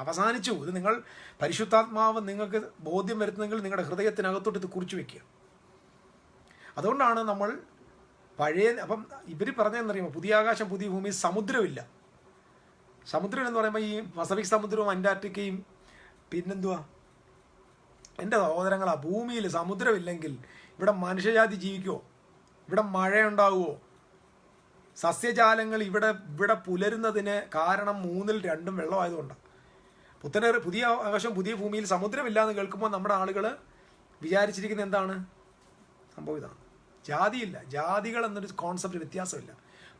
അവസാനിച്ചു. ഇത് നിങ്ങൾ പരിശുദ്ധാത്മാവ് നിങ്ങൾക്ക് ബോധ്യം വരുത്തുന്നെങ്കിൽ നിങ്ങളുടെ ഹൃദയത്തിനകത്തോട്ട് ഇത് കുറിച്ചു വെക്കുക. അതുകൊണ്ടാണ് നമ്മൾ അപ്പം ഇവർ പറഞ്ഞതെന്നറിയുമ്പോൾ പുതിയ ആകാശം പുതിയ ഭൂമി, സമുദ്രമില്ല. സമുദ്രം എന്ന് പറയുമ്പോൾ ഈ പസഫിക് സമുദ്രവും അന്റാർട്ടിക്കയും പിന്നെന്തുവാ എൻ്റെ സഹോദരങ്ങളാ, ഭൂമിയിൽ സമുദ്രമില്ലെങ്കിൽ ഇവിടെ മനുഷ്യജാതി ജീവിക്കുമോ? ഇവിടെ മഴയുണ്ടാവുമോ? സസ്യജാലങ്ങൾ ഇവിടെ പുലരുന്നതിന് കാരണം 2 വെള്ളമായതുകൊണ്ടാണ്. പുതിയ ആകാശം പുതിയ ഭൂമിയിൽ സമുദ്രമില്ല എന്ന് കേൾക്കുമ്പോൾ നമ്മുടെ ആളുകൾ വിചാരിച്ചിരിക്കുന്നത് എന്താണ്? സംഭവം ഇതാണ്. ജാതിയില്ല. ജാതികൾ എന്നൊരു കോൺസെപ്റ്റ് വ്യത്യാസമില്ല.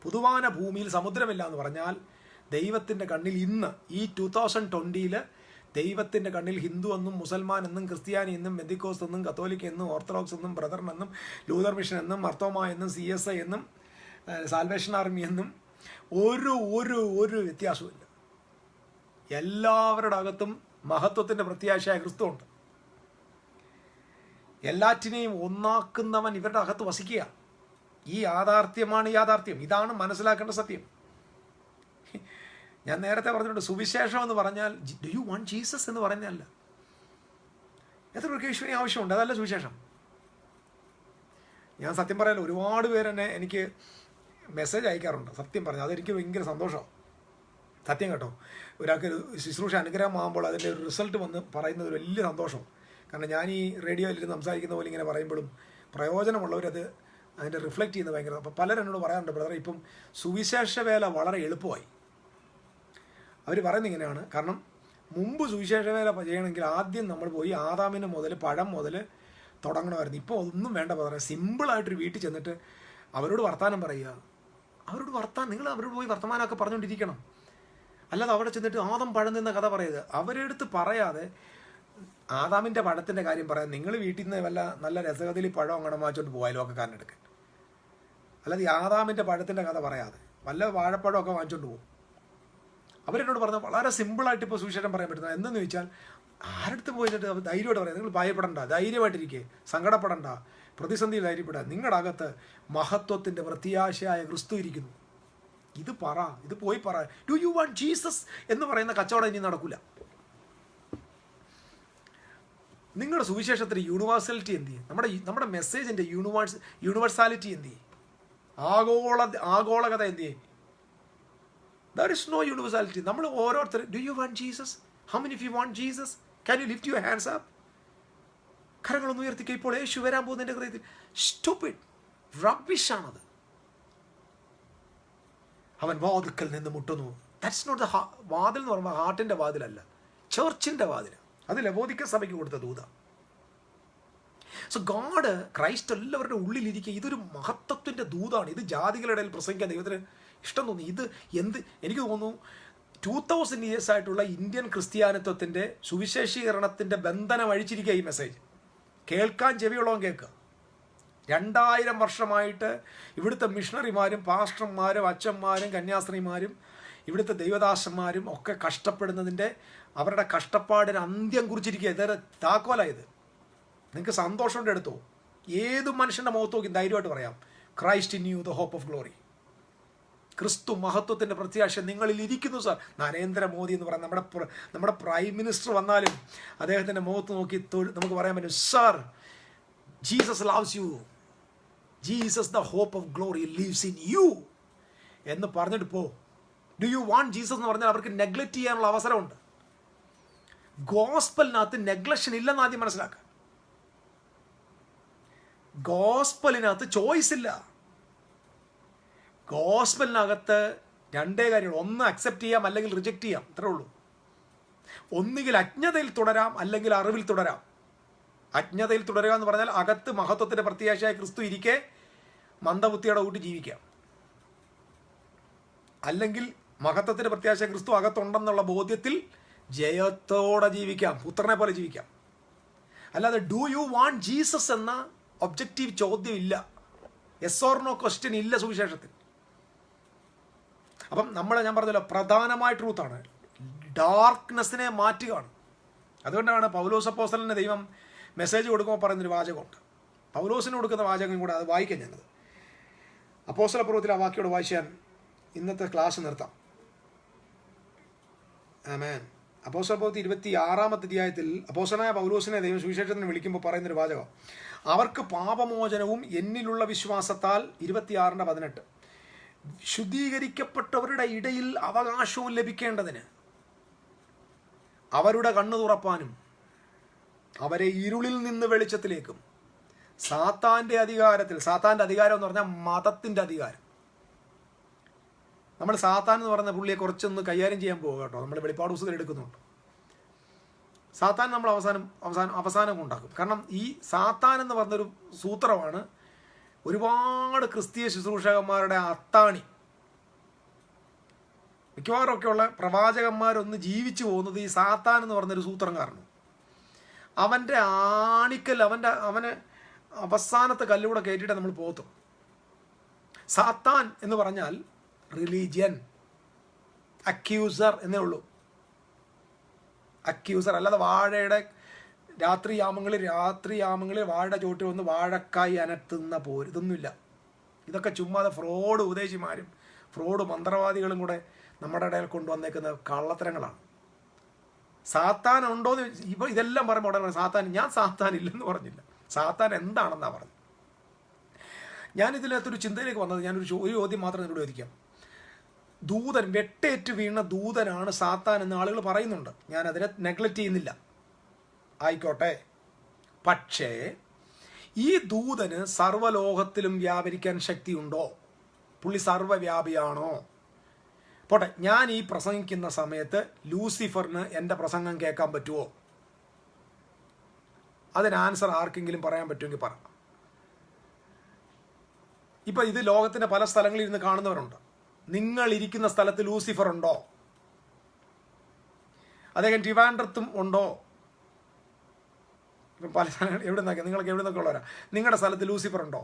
പൊതുവാന ഭൂമിയിൽ സമുദ്രമില്ല എന്ന് പറഞ്ഞാൽ ദൈവത്തിൻ്റെ കണ്ണിൽ ഇന്ന് ഈ 2020 ദൈവത്തിൻ്റെ കണ്ണിൽ ഹിന്ദു എന്നും മുസൽമാൻ എന്നും ക്രിസ്ത്യാനി എന്നും മെന്തിക്കോസ് എന്നും കത്തോലിക്ക എന്നും ഓർത്തഡോക്സ് എന്നും ബ്രദർ എന്നും ലൂതർ മിഷൻ എന്നും മർത്തോമ എന്നും CSI എന്നും സാൽവേഷൻ ആർമി എന്നും ഒരു വ്യത്യാസവുമില്ല. എല്ലാവരുടെ അകത്തും മഹത്വത്തിൻ്റെ പ്രത്യാശയായ ക്രിസ്തു ഉണ്ട്. എല്ലാറ്റിനെയും ഒന്നാക്കുന്നവൻ ഇവരുടെ അകത്ത് വസിക്കുക. ഈ യാഥാർത്ഥ്യമാണ് യാഥാർത്ഥ്യം. ഇതാണ് മനസ്സിലാക്കേണ്ട സത്യം. ഞാൻ നേരത്തെ പറഞ്ഞിട്ടുണ്ട്, സുവിശേഷം എന്ന് പറഞ്ഞാൽ ഡു യു വാണ്ട് ജീസസ് എന്ന് പറയുന്നതല്ല. എത്ര പേർക്ക് യേശുവിനെ ആവശ്യമുണ്ട്? അതല്ല സുവിശേഷം. ഞാൻ സത്യം പറയാലോ, ഒരുപാട് പേര് തന്നെ എനിക്ക് മെസ്സേജ് അയക്കാറുണ്ട്. സത്യം പറഞ്ഞാൽ അതെനിക്ക് ഭയങ്കര സന്തോഷമാണ്. സത്യം കേട്ടോ, ഒരാൾക്ക് ഒരു ശുശ്രൂഷ അനുഗ്രഹമാകുമ്പോൾ അതിൻ്റെ ഒരു റിസൾട്ട് വന്ന് പറയുന്നത് ഒരു വലിയ സന്തോഷം. കാരണം ഞാൻ ഈ റേഡിയോയിലിരുന്ന് സംസാരിക്കുന്ന പോലെ ഇങ്ങനെ പറയുമ്പോഴും പ്രയോജനമുള്ളവരത് അതിൻ്റെ റിഫ്ലക്റ്റ് ചെയ്യുന്നത് ഭയങ്കര. അപ്പോൾ പലരും എന്നോട് പറയാറുണ്ട്, ബ്രദർ ഇപ്പം സുവിശേഷ വേല വളരെ എളുപ്പമായി. അവർ പറയുന്നത് ഇങ്ങനെയാണ്, കാരണം മുമ്പ് സുവിശേഷ വേല ചെയ്യണമെങ്കിൽ ആദ്യം നമ്മൾ പോയി ആദാമിന് മുതൽ പഴം മുതൽ തുടങ്ങണമായിരുന്നു. ഇപ്പോൾ ഒന്നും വേണ്ട ബ്രദറെ, സിമ്പിളായിട്ടൊരു വീട്ടിൽ ചെന്നിട്ട് അവരോട് വർത്തമാനം പറയുക. നിങ്ങൾ അവരോട് പോയി വർത്തമാനമൊക്കെ പറഞ്ഞുകൊണ്ടിരിക്കണം. അല്ലാതെ അവിടെ ചെന്നിട്ട് ആദം പഴം നിന്ന കഥ പറയുക. അവരെടുത്ത് പറയാതെ ആദാമിൻ്റെ പഴത്തിൻ്റെ കാര്യം പറയാം. നിങ്ങൾ വീട്ടിൽ നിന്ന് വല്ല നല്ല രസകഥയിൽ പഴം അങ്ങനെ വാങ്ങിച്ചോണ്ട് പോയാലോ ഒക്കെ കാരനെടുക്കാൻ. അല്ലാതെ ആദാമിൻ്റെ പഴത്തിൻ്റെ കഥ പറയാതെ വല്ല വാഴപ്പഴമൊക്കെ വാങ്ങിച്ചോണ്ട് പോകും. അവരെന്നോട് പറഞ്ഞാൽ വളരെ സിമ്പിളായിട്ട് ഇപ്പോൾ സുവിശേഷം പറയാൻ പറ്റുന്നത് എന്തെന്ന് ചോദിച്ചാൽ, ആരടുത്ത് പോയിട്ട് ധൈര്യമായിട്ട് പറയാം, നിങ്ങൾ ഭയപ്പെടണ്ട, ധൈര്യമായിട്ടിരിക്കുക, സങ്കടപ്പെടണ്ട, പ്രതിസന്ധിയിൽ ധൈര്യപ്പെടുക. നിങ്ങളുടെ അകത്ത് മഹത്വത്തിൻ്റെ പ്രത്യാശയായ ക്രിസ്തു ഇരിക്കുന്നു. ഇത് പറ, ഇത് പോയി പറ. ഡു യു വാണ്ട് ജീസസ് എന്ന് പറയുന്ന കച്ചവടം ഇനി നടക്കില്ല. നിങ്ങളുടെ സുവിശേഷത്തിൻ്റെ യൂണിവേഴ്സാലിറ്റി എന്ത് ചെയ്യും? നമ്മുടെ മെസ്സേജിൻ്റെ യൂണിവേഴ്സാലിറ്റി എന്ത് ചെയ്യും? ആഗോളകത എന്ത് ചെയ്യും? There is no universality. നമ്മൾ ഓരോരുത്തർ, do you want Jesus? How many of you want Jesus? Can you lift your hands up? കരങ്ങളൊന്നും ഉയർത്തിക്കുക. ഇപ്പോൾ യേശു വരാൻ പോകുന്നതിൻ്റെ ഹൃദയത്തിൽ. സ്റ്റുപ്പിഡ് റബ്ബിഷാണത്. അവൻ വാതിൽക്കൽ നിന്ന് മുട്ടുന്നു. ദാറ്റ്സ് നോട്ട് ദ വാതിൽ എന്ന് പറയുമ്പോൾ ഹാർട്ടിൻ്റെ വാതിലല്ല, ചർച്ചിൻ്റെ വാതിൽ. അത് ലവോദിക്ക സഭയ്ക്ക് കൊടുത്ത ദൂത. സോ ഗോഡ്, ക്രൈസ്റ്റ് എല്ലാവരുടെ ഉള്ളിലിരിക്കുക. ഇതൊരു മഹത്വത്തിൻ്റെ ദൂതാണ്. ഇത് ജാതികളുടെ ഇടയിൽ പ്രസംഗിക്കാൻ ദൈവത്തിന് ഇഷ്ടം തോന്നി. ഇത് എനിക്ക് തോന്നുന്നു 2000 years ആയിട്ടുള്ള ഇന്ത്യൻ ക്രിസ്ത്യാനിത്വത്തിൻ്റെ സുവിശേഷീകരണത്തിൻ്റെ ബന്ധനം അഴിച്ചിരിക്കുക ഈ മെസ്സേജ്. കേൾക്കാൻ ചെവിയുള്ളവൻ കേൾക്കുക. 2000 വർഷമായിട്ട് ഇവിടുത്തെ മിഷണറിമാരും പാസ്റ്റർമാരും അച്ഛന്മാരും കന്യാസ്ത്രീമാരും ഇവിടുത്തെ ദൈവദാസന്മാരും ഒക്കെ കഷ്ടപ്പെടുന്നതിൻ്റെ, അവരുടെ കഷ്ടപ്പാടിന് അന്ത്യം കുറിച്ചിരിക്കുക. ഇതേ താക്കോലായത്. നിങ്ങൾക്ക് സന്തോഷമുണ്ട് എടുത്തോ. ഏത് മനുഷ്യൻ്റെ മുഖത്ത് നോക്കി ധൈര്യമായിട്ട് പറയാം, Christ in you the hope of glory. ക്രിസ്തു മഹത്വത്തിൻ്റെ പ്രത്യാശ നിങ്ങളിൽ ഇരിക്കുന്നു സാർ. നരേന്ദ്രമോദി എന്ന് പറയുന്ന നമ്മുടെ പ്രൈം മിനിസ്റ്റർ വന്നാലും അദ്ദേഹത്തിൻ്റെ മുഖത്ത് നോക്കി നമുക്ക് പറയാൻ പറ്റും, sir Jesus loves you, Jesus the hope of glory lives in you എന്ന് പറഞ്ഞിട്ട് പോ. ഡു യു വാണ്ട് ജീസസ് എന്ന് പറഞ്ഞാൽ അവർക്ക് നെഗ്ലക്റ്റ് ചെയ്യാനുള്ള അവസരമുണ്ട്. ഗോസ്പലിനകത്ത് നെഗ്ലക്ഷൻ ഇല്ലെന്ന് ആദ്യം മനസ്സിലാക്കുക. ഗോസ്പലിനകത്ത് ചോയ്സ് ഇല്ല. ഗോസ്പലിനകത്ത് രണ്ടേ കാര്യങ്ങൾ, ഒന്ന് അക്സെപ്റ്റ് ചെയ്യാം അല്ലെങ്കിൽ റിജക്റ്റ് ചെയ്യാം, അത്രേ ഉള്ളൂ. ഒന്നുകിൽ അജ്ഞതയിൽ തുടരാം അല്ലെങ്കിൽ അറിവിൽ തുടരാം. അജ്ഞതയിൽ തുടരുക എന്ന് പറഞ്ഞാൽ അകത്ത് മഹത്വത്തിൻ്റെ പ്രത്യാശയായ ക്രിസ്തു ഇരിക്കെ മന്ദബുദ്ധിയുടെ കൂട്ടി ജീവിക്കാം. അല്ലെങ്കിൽ മഹത്വത്തിൻ്റെ പ്രത്യാശ ക്രിസ്തു അകത്തുണ്ടെന്നുള്ള ബോധ്യത്തിൽ ജയത്തോടെ ജീവിക്കാം, പുത്രനെ പോലെ ജീവിക്കാം. അല്ലാതെ ഡു യു വാണ്ട് ജീസസ് എന്ന ഒബ്ജക്റ്റീവ് ചോദ്യം ഇല്ല, യെസ് ഓർ നോ ക്വസ്റ്റ്യൻ ഇല്ല സുവിശേഷത്തിൽ. അപ്പം ഞാൻ പറഞ്ഞല്ലോ, പ്രധാനമായ ട്രൂത്താണ് ഡാർക്ക്നെസ്സിനെ മാറ്റുകയാണ്. അതുകൊണ്ടാണ് പൗലോസ് അപ്പോസ്തലന് ദൈവം മെസ്സേജ് കൊടുക്കുമ്പോൾ പറയുന്നൊരു വാചകമുണ്ട്. പൗലോസിന് കൊടുക്കുന്ന വാചകം കൂടെ അത് വായിക്കാൻ ഞാനത് അപ്പോസ്തല പ്രവൃത്തിയിൽ ആ വാക്യോട് വായിച്ചാൽ ഇന്നത്തെ ക്ലാസ് നിർത്താം. ആമേൻ. അപ്പോസ്തല പ്രവൃത്തി 26-ാം അധ്യായത്തിൽ അപ്പോസ്തലനായ പൗലോസിനെ ദൈവം സുവിശേഷത്തിന് വിളിക്കുമ്പോൾ പറയുന്നൊരു വാചകം, അവർക്ക് പാപമോചനവും എന്നിലുള്ള വിശ്വാസത്താൽ 26:18 ശുദ്ധീകരിക്കപ്പെട്ടവരുടെ ഇടയിൽ അവകാശവും ലഭിക്കേണ്ടതിന് അവരുടെ കണ്ണു തുറപ്പാനും അവരെ ഇരുളിൽ നിന്ന് വെളിച്ചത്തിലേക്കും സാത്താൻ്റെ അധികാരം എന്ന് പറഞ്ഞാൽ മതത്തിൻ്റെ അധികാരം. നമ്മൾ സാത്താൻ എന്ന് പറഞ്ഞ പുള്ളിയെ കുറച്ചൊന്ന് കൈകാര്യം ചെയ്യാൻ പോകുക കേട്ടോ. നമ്മൾ വെളിപ്പാട് പുസ്തകം എടുക്കുന്നുണ്ട്. സാത്താൻ നമ്മൾ അവസാനം ഉണ്ടാക്കും. കാരണം ഈ സാത്താൻ എന്ന് പറഞ്ഞൊരു സൂത്രമാണ് ഒരുപാട് ക്രിസ്തീയ ശുശ്രൂഷകന്മാരുടെ അത്താണി. മിക്കവാറും ഒക്കെയുള്ള പ്രവാചകന്മാരൊന്ന് ജീവിച്ചു പോകുന്നത് ഈ സാത്താൻ എന്ന് പറഞ്ഞൊരു സൂത്രം കാരണം. അവൻ്റെ ആണിക്കൽ അവന് അവസാനത്തെ കല്ലൂടെ കയറ്റിയിട്ട് നമ്മൾ പോത്തും. സാത്താൻ എന്ന് പറഞ്ഞാൽ റിലീജിയൻ, അക്യൂസർ എന്നേ ഉള്ളൂ. അക്യൂസർ അല്ലാതെ വാഴയുടെ രാത്രിയാമങ്ങളിൽ വാഴയുടെ ചോട്ടിൽ വന്ന് വാഴക്കായി അനത്തുന്ന പോര്, ഇതൊന്നുമില്ല. ഇതൊക്കെ ചുമ്മാതെ ഫ്രോഡ് ഉപദേശിമാരും ഫ്രോഡ് മന്ത്രവാദികളും കൂടെ നമ്മുടെ ഇടയിൽ കൊണ്ടുവന്നേക്കുന്ന കള്ളത്തരങ്ങളാണ്. സാത്താൻ ഉണ്ടോയെന്ന് ഇതെല്ലാം പറയുമ്പോൾ ഉടനെ ഞാൻ സാത്താൻ ഇല്ലെന്ന് പറഞ്ഞില്ല. സാത്താൻ എന്താണെന്നാണ് പറഞ്ഞത്. ഞാനിതിനകത്തൊരു ചിന്തയിലേക്ക് വന്നത്, ഒരു ചോദ്യം മാത്രം എന്നോട് ചോദിക്കാം. ദൂതൻ, വെട്ടേറ്റ് വീണ ദൂതനാണ് സാത്താൻ എന്ന് ആളുകൾ പറയുന്നുണ്ട്. ഞാൻ അതിനെ നെഗ്ലക്റ്റ് ചെയ്യുന്നില്ല, ആയിക്കോട്ടെ. പക്ഷേ ഈ ദൂതന് സർവ്വലോകത്തിലും വ്യാപരിക്കാൻ ശക്തിയുണ്ടോ? പുള്ളി സർവ്വവ്യാപിയാണോ? പോട്ടെ, ഞാൻ ഈ പ്രസംഗിക്കുന്ന സമയത്ത് ലൂസിഫറിന് എൻ്റെ പ്രസംഗം കേൾക്കാൻ പറ്റുമോ? അതിന് ആൻസർ ആർക്കെങ്കിലും പറയാൻ പറ്റുമെങ്കിൽ പറ. ഇപ്പം ഇത് ലോകത്തിൻ്റെ പല സ്ഥലങ്ങളിൽ ഇരുന്ന് കാണുന്നവരുണ്ട്. നിങ്ങൾ ഇരിക്കുന്ന സ്ഥലത്ത് ലൂസിഫർ ഉണ്ടോ? അദ്ദേഹം ട്രിവാൻഡ്രത്തും ഉണ്ടോ? ഇപ്പം പല സ്ഥലങ്ങൾ എവിടെ നിന്നൊക്കെ, നിങ്ങൾക്ക് എവിടെ നിന്നൊക്കെ ഉള്ളവരാ? നിങ്ങളുടെ സ്ഥലത്ത് ലൂസിഫർ ഉണ്ടോ?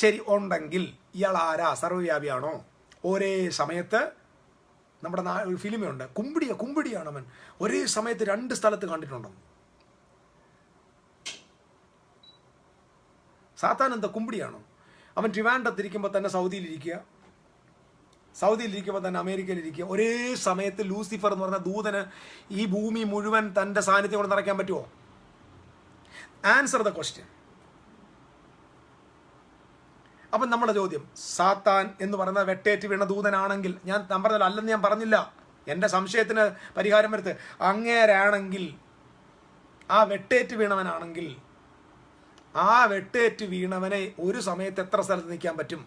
ശരി, ഉണ്ടെങ്കിൽ ഇയാൾ ആരാ? സർവ്വവ്യാപിയാണോ? ഒരേ സമയത്ത് നമ്മുടെ ഒരു ഫിലിമുണ്ട്, കുമ്പിടിയാണ് അവൻ, ഒരേ സമയത്ത് 2 സ്ഥലത്ത് കണ്ടിട്ടുണ്ടെന്ന്. സാത്താൻ എന്താ കുമ്പിടിയാണോ? അവൻ ട്രിവാൻഡ്രത്തിരിക്കുമ്പോൾ തന്നെ സൗദിയിലിരിക്കുമ്പോൾ തന്നെ അമേരിക്കയിലിരിക്കുക. ഒരേ സമയത്ത് ലൂസിഫർ എന്ന് പറഞ്ഞ ദൂതന് ഈ ഭൂമി മുഴുവൻ തൻ്റെ സാന്നിധ്യം കൊണ്ട് നിറയ്ക്കാൻ പറ്റുമോ? Answer the question. അപ്പം നമ്മുടെ ചോദ്യം, സാത്താൻ എന്ന് പറയുന്ന വെട്ടേറ്റ് വീണ ദൂതനാണെങ്കിൽ, ഞാൻ പറഞ്ഞല്ലോ, അല്ലെന്ന് ഞാൻ പറഞ്ഞില്ല, എൻ്റെ സംശയത്തിന് പരിഹാരം വരുത്ത്, അങ്ങേരാണെങ്കിൽ, ആ വെട്ടേറ്റ് വീണവനാണെങ്കിൽ, ആ വെട്ടേറ്റ് വീണവനെ ഒരു സമയത്ത് എത്ര സ്ഥലത്ത് നിൽക്കാൻ പറ്റും?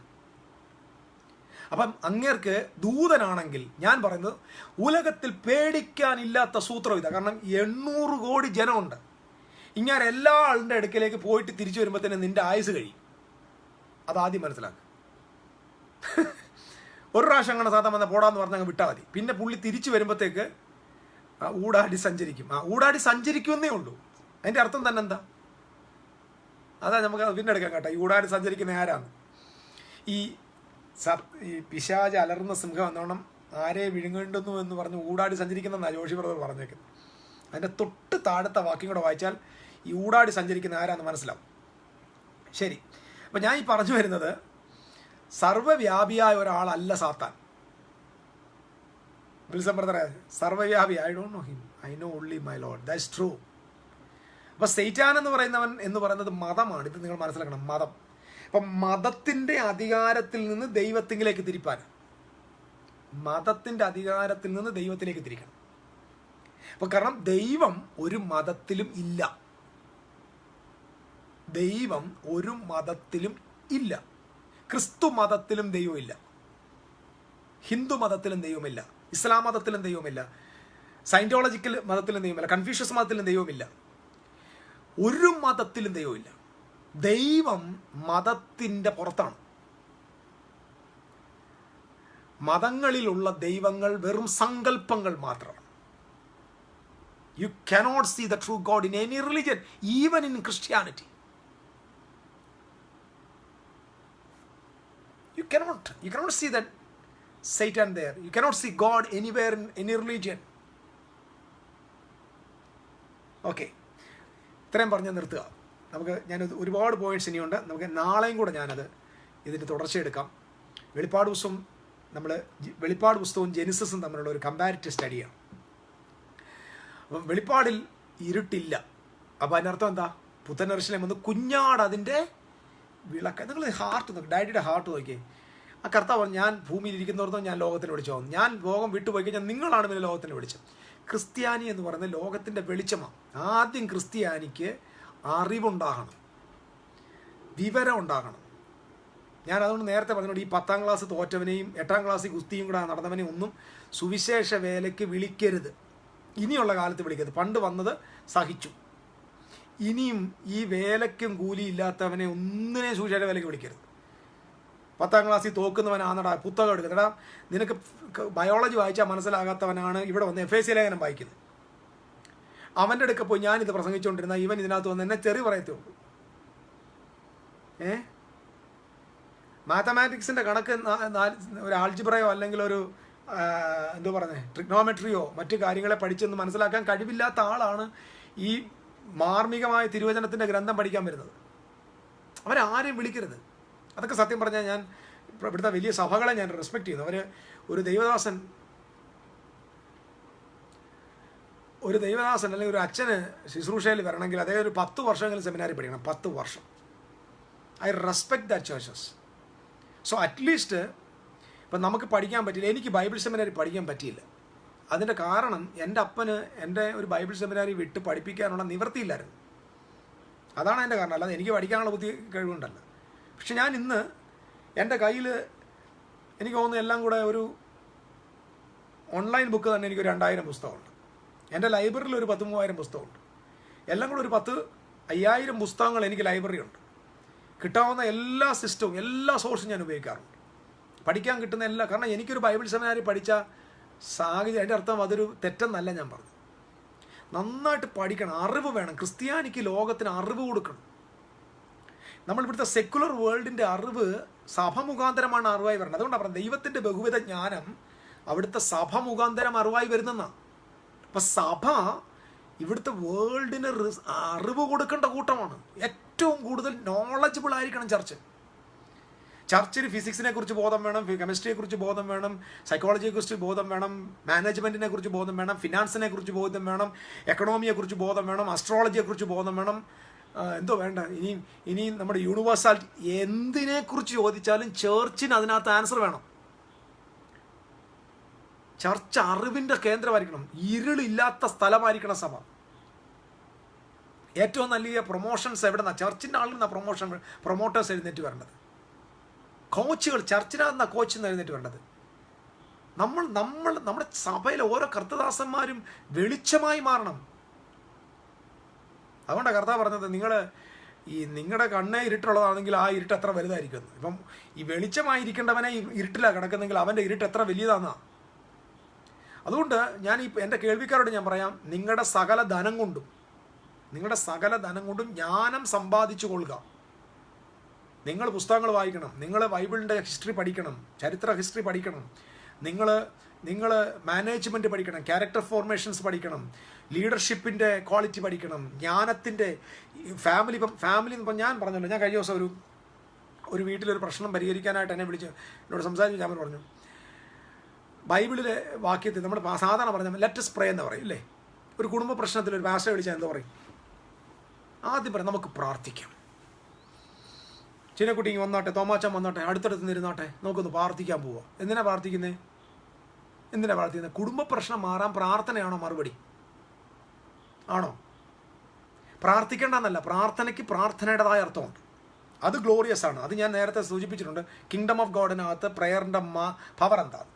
അപ്പം അങ്ങേർക്ക് ദൂതനാണെങ്കിൽ, ഞാൻ പറയുന്നത് ഉലകത്തിൽ പേടിക്കാനില്ലാത്ത സൂത്രം ഇതാ. കാരണം 800 കോടി ജനമുണ്ട്. ഇങ്ങനെ എല്ലാ ആളുടെ അടുക്കലേക്ക് പോയിട്ട് തിരിച്ചു വരുമ്പോഴത്തേന് നിന്റെ ആയുസ് കഴിയും. അതാദ്യം മനസ്സിലാക്കുക. ഒരു പ്രാവശ്യം അങ്ങനെ സാധാരണ വന്നാൽ പോടാന്ന് പറഞ്ഞാൽ അങ്ങ് വിട്ടാൽ മതി. പിന്നെ പുള്ളി തിരിച്ചു വരുമ്പോഴത്തേക്ക് ഊടാടി സഞ്ചരിക്കും. ഊടാടി സഞ്ചരിക്കുമെന്നേ ഉള്ളൂ. അതിൻ്റെ അർത്ഥം തന്നെ എന്താ? അതാ നമുക്ക് പിന്നെ എടുക്കാം കേട്ടോ. ഈ ഊടാടി സഞ്ചരിക്കുന്ന ആരാണ്? ഈ പിശാച് അലർന്ന സിംഹം എന്നോണം ആരെ വിഴുങ്ങേണ്ടുന്നു എന്ന് പറഞ്ഞ് ഊടാടി സഞ്ചരിക്കുന്നതെന്നാണ് ജോഷി ബ്രദർ പറഞ്ഞേക്കുന്നത്. അതിൻ്റെ തൊട്ട് താഴത്തെ വാക്യം കൂടെ വായിച്ചാൽ ഈ ഊടാടി സഞ്ചരിക്കുന്ന ആരാന്ന് മനസ്സിലാവും. ശരി, അപ്പം ഞാൻ ഈ പറഞ്ഞു വരുന്നത്, സർവ്വവ്യാപിയായ ഒരാളല്ല സാത്താൻ. വിൽസൺ ബ്രദറെ, സർവ്വവ്യാപി, I don't know him, I know only my Lord, that's true. അപ്പം സൈറ്റാൻ എന്ന് പറയുന്നത് മതമാണ്. ഇത് നിങ്ങൾ മനസ്സിലാക്കണം, മതം. അപ്പം മതത്തിൻ്റെ അധികാരത്തിൽ നിന്ന് ദൈവത്തിലേക്ക് തിരിപ്പാൻ, മതത്തിൻ്റെ അധികാരത്തിൽ നിന്ന് ദൈവത്തിലേക്ക് തിരിക്കണം. അപ്പം കാരണം ദൈവം ഒരു മതത്തിലും ഇല്ല. ദൈവം ഒരു മതത്തിലും ഇല്ല. ക്രിസ്തു മതത്തിലും ദൈവമില്ല, ഹിന്ദു മതത്തിലും ദൈവമില്ല, ഇസ്ലാം മതത്തിലും ദൈവമില്ല, സയന്റോളജിക്കൽ മതത്തിലും ദൈവമില്ല, കൺഫ്യൂഷ്യസ് മതത്തിലും ദൈവമില്ല. ഒരു മതത്തിലും ദൈവമില്ല. ദൈവം മതത്തിൻ്റെ പുറത്താണ്. മതങ്ങളിലുള്ള ദൈവങ്ങൾ വെറും സങ്കല്പങ്ങൾ മാത്രമാണ്. You cannot see the true God in any religion, even in Christianity. You cannot see that Satan there. You cannot see God anywhere in any religion. Okay. ഇത്രയും പറഞ്ഞ് നിർത്തുക. ഞാൻ ഒരുപാട് പോയിന്റ്സ് ഇനിയുണ്ട്. നമുക്ക് നാളെയും കൂടെ ഇതിൻ്റെ തുടർച്ചയെടുക്കാം. വെളിപ്പാട് പുസ്തകവും ജെനിസിസും തമ്മിലുള്ള ഒരു കമ്പാരിറ്റീവ് സ്റ്റഡിയാണ്. അപ്പം വെളിപ്പാടിൽ ഇരുട്ടില്ല. അപ്പം അതിനർത്ഥം എന്താ? പുത്തനർശനം വന്ന് കുഞ്ഞാട് അതിൻ്റെ വിളക്ക്. നിങ്ങൾ ഹാർട്ട് നോക്കി, ഡാഡിയുടെ ഹാർട്ട് നോക്കിയേ. ആ കർത്താവ് പറഞ്ഞു, ഞാൻ ഭൂമിയിൽ ഇരിക്കുന്നവർക്കും ഞാൻ ലോകത്തിന് വെളിച്ചം വന്നു. ഞാൻ ലോകം വിട്ടുപോയി കഴിഞ്ഞാൽ നിങ്ങളാണ് പിന്നെ ലോകത്തിന് വെളിച്ചം. ക്രിസ്ത്യാനി എന്ന് പറയുന്നത് ലോകത്തിൻ്റെ വെളിച്ചമാണ്. ആദ്യം ക്രിസ്ത്യാനിക്ക് അറിവുണ്ടാകണം, വിവരം ഉണ്ടാകണം. ഞാൻ അതുകൊണ്ട് നേരത്തെ പറഞ്ഞോണ്ട്, ഈ 10ാം ക്ലാസ് തോറ്റവനെയും 8ാം ക്ലാസ്സിൽ കുസ്തിയും കൂടെ നടന്നവനെയും ഒന്നും സുവിശേഷ വേലയ്ക്ക് വിളിക്കരുത്. ഇനിയുള്ള കാലത്ത് വിളിക്കരുത്. പണ്ട് വന്നത് സഹിച്ചു. ഇനിയും ഈ വേലയ്ക്കും കൂലിയില്ലാത്തവനെ ഒന്നിനെ സുവിശേഷ വേലയ്ക്ക് വിളിക്കരുത്. 10ാം ക്ലാസ്സിൽ തോക്കുന്നവനാണെടാ പുസ്തകം എടുക്കുന്നടാ. നിനക്ക് ബയോളജി വായിച്ചാൽ മനസ്സിലാകാത്തവനാണ് ഇവിടെ വന്ന് FAC ലേഖനം വായിക്കുന്നത്. അവൻ്റെ അടുക്ക പോയി ഞാനിത് പ്രസംഗിച്ചുകൊണ്ടിരുന്ന ഇവൻ ഇതിനകത്ത് വന്ന് എന്നെ ചെറിയ പറയത്തേ ഉള്ളൂ. മാത്തമാറ്റിക്സിൻ്റെ കണക്ക് ഒരു ആൾജിബ്രയോ അല്ലെങ്കിൽ ഒരു എന്തോ പറഞ്ഞേ ട്രിഗ്നോമെട്രിയോ മറ്റു കാര്യങ്ങളെ പഠിച്ചെന്ന് മനസ്സിലാക്കാൻ കഴിവില്ലാത്ത ആളാണ് ഈ മാർമികമായ തിരുവചനത്തിൻ്റെ ഗ്രന്ഥം പഠിക്കാൻ വരുന്നത്. അവരാരെയും വിളിക്കരുത്. അതൊക്കെ സത്യം പറഞ്ഞാൽ ഞാൻ ഇവിടുത്തെ വലിയ സഭകളെ ഞാൻ റെസ്പെക്ട് ചെയ്യുന്നു. ഒരു ദൈവദാസൻ അല്ലെങ്കിൽ ഒരു അച്ഛന് ശുശ്രൂഷയിൽ വരണമെങ്കിൽ അതേ ഒരു 10 വർഷമെങ്കിലും സെമിനാരി പഠിക്കണം. 10 വർഷം. I respect that churches. So at least ഇപ്പം നമുക്ക് പഠിക്കാൻ പറ്റിയില്ല. എനിക്ക് ബൈബിൾ സെമിനാരി പഠിക്കാൻ പറ്റിയില്ല. അതിൻ്റെ കാരണം എൻ്റെ അപ്പന് എൻ്റെ ഒരു ബൈബിൾ സെമിനാരി വിട്ട് പഠിപ്പിക്കാനുള്ള നിവൃത്തിയില്ലായിരുന്നു. അതാണ് എൻ്റെ കാരണം, അല്ലാതെ എനിക്ക് പഠിക്കാനുള്ള ബുദ്ധി കഴിവുണ്ടല്ലോ. പക്ഷെ ഞാൻ ഇന്ന് എൻ്റെ കയ്യിൽ എനിക്ക് തോന്നുന്നു എല്ലാം കൂടെ ഒരു ഓൺലൈൻ ബുക്ക് തന്നെ എനിക്കൊരു 2000 പുസ്തകമുണ്ട്. എൻ്റെ ലൈബ്രറിയിൽ ഒരു 10,000-3000 പുസ്തകമുണ്ട്. എല്ലാം കൂടെ ഒരു 10,000-5000 പുസ്തകങ്ങൾ എനിക്ക് ലൈബ്രറി ഉണ്ട്. കിട്ടാവുന്ന എല്ലാ സിസ്റ്റവും എല്ലാ സോഴ്സും ഞാൻ ഉപയോഗിക്കാറുണ്ട്. പഠിക്കാൻ കിട്ടുന്ന എല്ലാ, കാരണം എനിക്കൊരു ബൈബിൾ സെമിനാരി പഠിച്ച സാഹചര്യം, അതിൻ്റെ അർത്ഥം അതൊരു തെറ്റെന്നല്ല ഞാൻ പറഞ്ഞു. നന്നായിട്ട് പഠിക്കണം, അറിവ് വേണം. ക്രിസ്ത്യാനിക്ക് ലോകത്തിന് അറിവ് കൊടുക്കണം. നമ്മളിവിടുത്തെ സെക്കുലർ വേൾഡിൻ്റെ അറിവ് സഭ മുഖാന്തരമാണ് അറിവായി വരുന്നത്. അതുകൊണ്ടാണ് പറഞ്ഞത് ദൈവത്തിൻ്റെ ബഹുവിധ ജ്ഞാനം അവിടുത്തെ സഭ മുഖാന്തരം അറിവായി വരുന്നെന്നാണ്. അപ്പം സഭ ഇവിടുത്തെ വേൾഡിന് അറിവ് കൊടുക്കേണ്ട കൂട്ടമാണ്. ഏറ്റവും കൂടുതൽ നോളജബിൾ ആയിരിക്കണം ചർച്ചിന് ഫിസിക്സിനെ കുറിച്ച് ബോധം വേണം, കെമിസ്ട്രിയെ കുറിച്ച് ബോധം വേണം, സൈക്കോളജിയെ കുറിച്ച് ബോധം വേണം, മാനേജ്മെൻറ്റിനെ കുറിച്ച് ബോധം വേണം, ഫിനാൻസിനെ കുറിച്ച് ബോധം വേണം, എക്കണോമിയെ കുറിച്ച് ബോധം വേണം, അസ്ട്രോളജിയെ കുറിച്ച് ബോധം വേണം. എന്തോ വേണ്ട, ഇനിയും നമ്മുടെ യൂണിവേഴ്സാലിറ്റി എന്തിനെക്കുറിച്ച് ചോദിച്ചാലും ചർച്ചിന് അതിനകത്ത് ആൻസർ വേണം. ചർച്ച് അറിവിൻ്റെ കേന്ദ്രമായിരിക്കണം. ഇരുളില്ലാത്ത സ്ഥലമായിരിക്കണം സഭ. ഏറ്റവും നല്ല പ്രൊമോഷൻസ് എവിടെ നിന്നാണ്? ചർച്ചിൻ്റെ ആളിൽ നിന്നാണ് പ്രൊമോട്ടേഴ്സ് എഴുന്നേറ്റ് വരേണ്ടത്. കോച്ചുകൾ ചർച്ചിനകത്തുനിന്നാണ് കോച്ച് എഴുന്നേറ്റ് വരേണ്ടത്. നമ്മുടെ സഭയിലെ ഓരോ കർത്തദാസന്മാരും വെളിച്ചമായി മാറണം. അതുകൊണ്ടാണ് കർത്താവ് പറഞ്ഞത്, നിങ്ങളുടെ കണ്ണേ ഇരുട്ടുള്ളതാണെങ്കിൽ ആ ഇരുട്ട് എത്ര വലുതായിരിക്കും. ഇപ്പം ഈ വെളിച്ചമായിരിക്കേണ്ടവനെ ഇരുട്ടിലാണ് കിടക്കുന്നെങ്കിൽ അവൻ്റെ ഇരുട്ട് എത്ര വലിയതാണെന്നാ. അതുകൊണ്ട് എൻ്റെ കേൾവിക്കാരോട് ഞാൻ പറയാം, നിങ്ങളുടെ സകല ധനം കൊണ്ടും ജ്ഞാനം സമ്പാദിച്ചു കൊള്ളുക. നിങ്ങൾ പുസ്തകങ്ങൾ വായിക്കണം, നിങ്ങൾ ബൈബിളിൻ്റെ ഹിസ്റ്ററി പഠിക്കണം, ചരിത്ര ഹിസ്റ്ററി പഠിക്കണം, നിങ്ങൾ മാനേജ്മെൻറ്റ് പഠിക്കണം, ക്യാരക്ടർ ഫോർമേഷൻസ് പഠിക്കണം, ലീഡർഷിപ്പിൻ്റെ ക്വാളിറ്റി പഠിക്കണം, ജ്ഞാനത്തിൻ്റെ ഫാമിലി. ഇപ്പം ഞാൻ പറഞ്ഞല്ലോ, ഞാൻ കഴിഞ്ഞ ദിവസം ഒരു വീട്ടിലൊരു പ്രശ്നം പരിഹരിക്കാനായിട്ട് എന്നെ വിളിച്ച് എന്നോട് സംസാരിച്ച് ഞാൻ പറഞ്ഞു, ബൈബിളിലെ വാക്യത്തിൽ നമ്മൾ സാധാരണ പറഞ്ഞാൽ ലെറ്റസ് പ്രേ എന്ന് പറയും അല്ലേ. ഒരു കുടുംബ പ്രശ്നത്തിൽ ഒരു പാസ്റ്റർ വിളിച്ചാൽ എന്താ പറയും? ആദ്യം പറയാം, നമുക്ക് പ്രാർത്ഥിക്കാം. ചിന്നക്കുട്ടി വന്നാട്ടെ, തോമാച്ചൻ വന്നാട്ടെ, അടുത്തടുത്ത് നിരുന്നാട്ടെ, നമുക്കൊന്ന് പ്രാർത്ഥിക്കാൻ പോവാം. എന്തിനാ പ്രാർത്ഥിക്കുന്നത്? കുടുംബ പ്രശ്നം മാറാൻ പ്രാർത്ഥനയാണോ മറുപടി? ആണോ? പ്രാർത്ഥിക്കേണ്ടെന്നല്ല, പ്രാർത്ഥനയ്ക്ക് പ്രാർത്ഥനയുടേതായ അർത്ഥമുണ്ട്. അത് ഗ്ലോറിയസ് ആണ്. അത് ഞാൻ നേരത്തെ സൂചിപ്പിച്ചിട്ടുണ്ട്. കിങ്ഡം ഓഫ് ഗോഡിനകത്ത് പ്രയറിൻ്റെ പവർ എന്താണ്.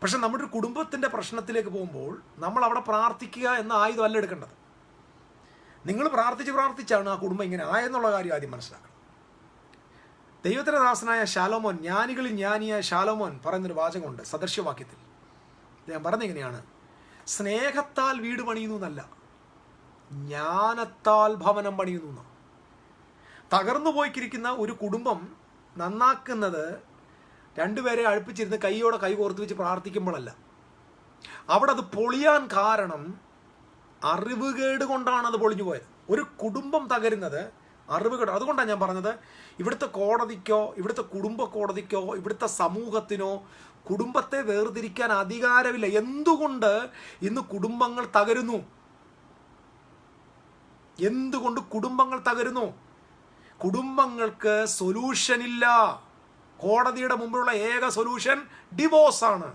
പക്ഷെ നമ്മുടെ ഒരു കുടുംബത്തിൻ്റെ പ്രശ്നത്തിലേക്ക് പോകുമ്പോൾ നമ്മൾ അവിടെ പ്രാർത്ഥിക്കുക എന്ന ആയുധമല്ല എടുക്കേണ്ടത്. നിങ്ങൾ പ്രാർത്ഥിച്ചാണ് ആ കുടുംബം ഇങ്ങനെ ആയെന്നുള്ള കാര്യം ആദ്യം മനസ്സിലാക്കണം. ദൈവത്തിൻ്റെ ദാസനായ ശലോമോൻ, ജ്ഞാനികളിൽ ജ്ഞാനിയായ ശലോമോൻ പറയുന്നൊരു വാചകമുണ്ട് സദൃശ്യവാക്യത്തിൽ. ഞാൻ പറഞ്ഞിങ്ങനെയാണ്, സ്നേഹത്താൽ വീട് പണിയുന്നു എന്നല്ല, ജ്ഞാനത്താൽ ഭവനം പണിയുന്നു എന്നാണ്. തകർന്നു പോയിക്കിരിക്കുന്ന ഒരു കുടുംബം നന്നാക്കുന്നത് രണ്ടുപേരെ അടുപ്പിച്ചിരുന്ന് കൈയോടെ കൈ കോർത്ത് വെച്ച് പ്രാർത്ഥിക്കുമ്പോഴല്ല. അവിടെ അത് പൊളിയാൻ കാരണം അറിവുകേട് കൊണ്ടാണ് അത് പൊളിഞ്ഞു പോയത്. ഒരു കുടുംബം തകരുന്നത് അറിവുകേട്. അതുകൊണ്ടാണ് ഞാൻ പറഞ്ഞത്, ഇവിടുത്തെ കോടതിക്കോ ഇവിടുത്തെ കുടുംബ കോടതിക്കോ ഇവിടുത്തെ സമൂഹത്തിനോ കുടുംബത്തെ വേർതിരിക്കാൻ അധികാരമില്ല. എന്തുകൊണ്ട് ഇന്ന് കുടുംബങ്ങൾ തകരുന്നു? കുടുംബങ്ങൾക്ക് സൊല്യൂഷൻ ഇല്ല. കോടതിയുടെ മുമ്പിലുള്ള ഏക സൊല്യൂഷൻ ഡിവോഴ്സാണ്.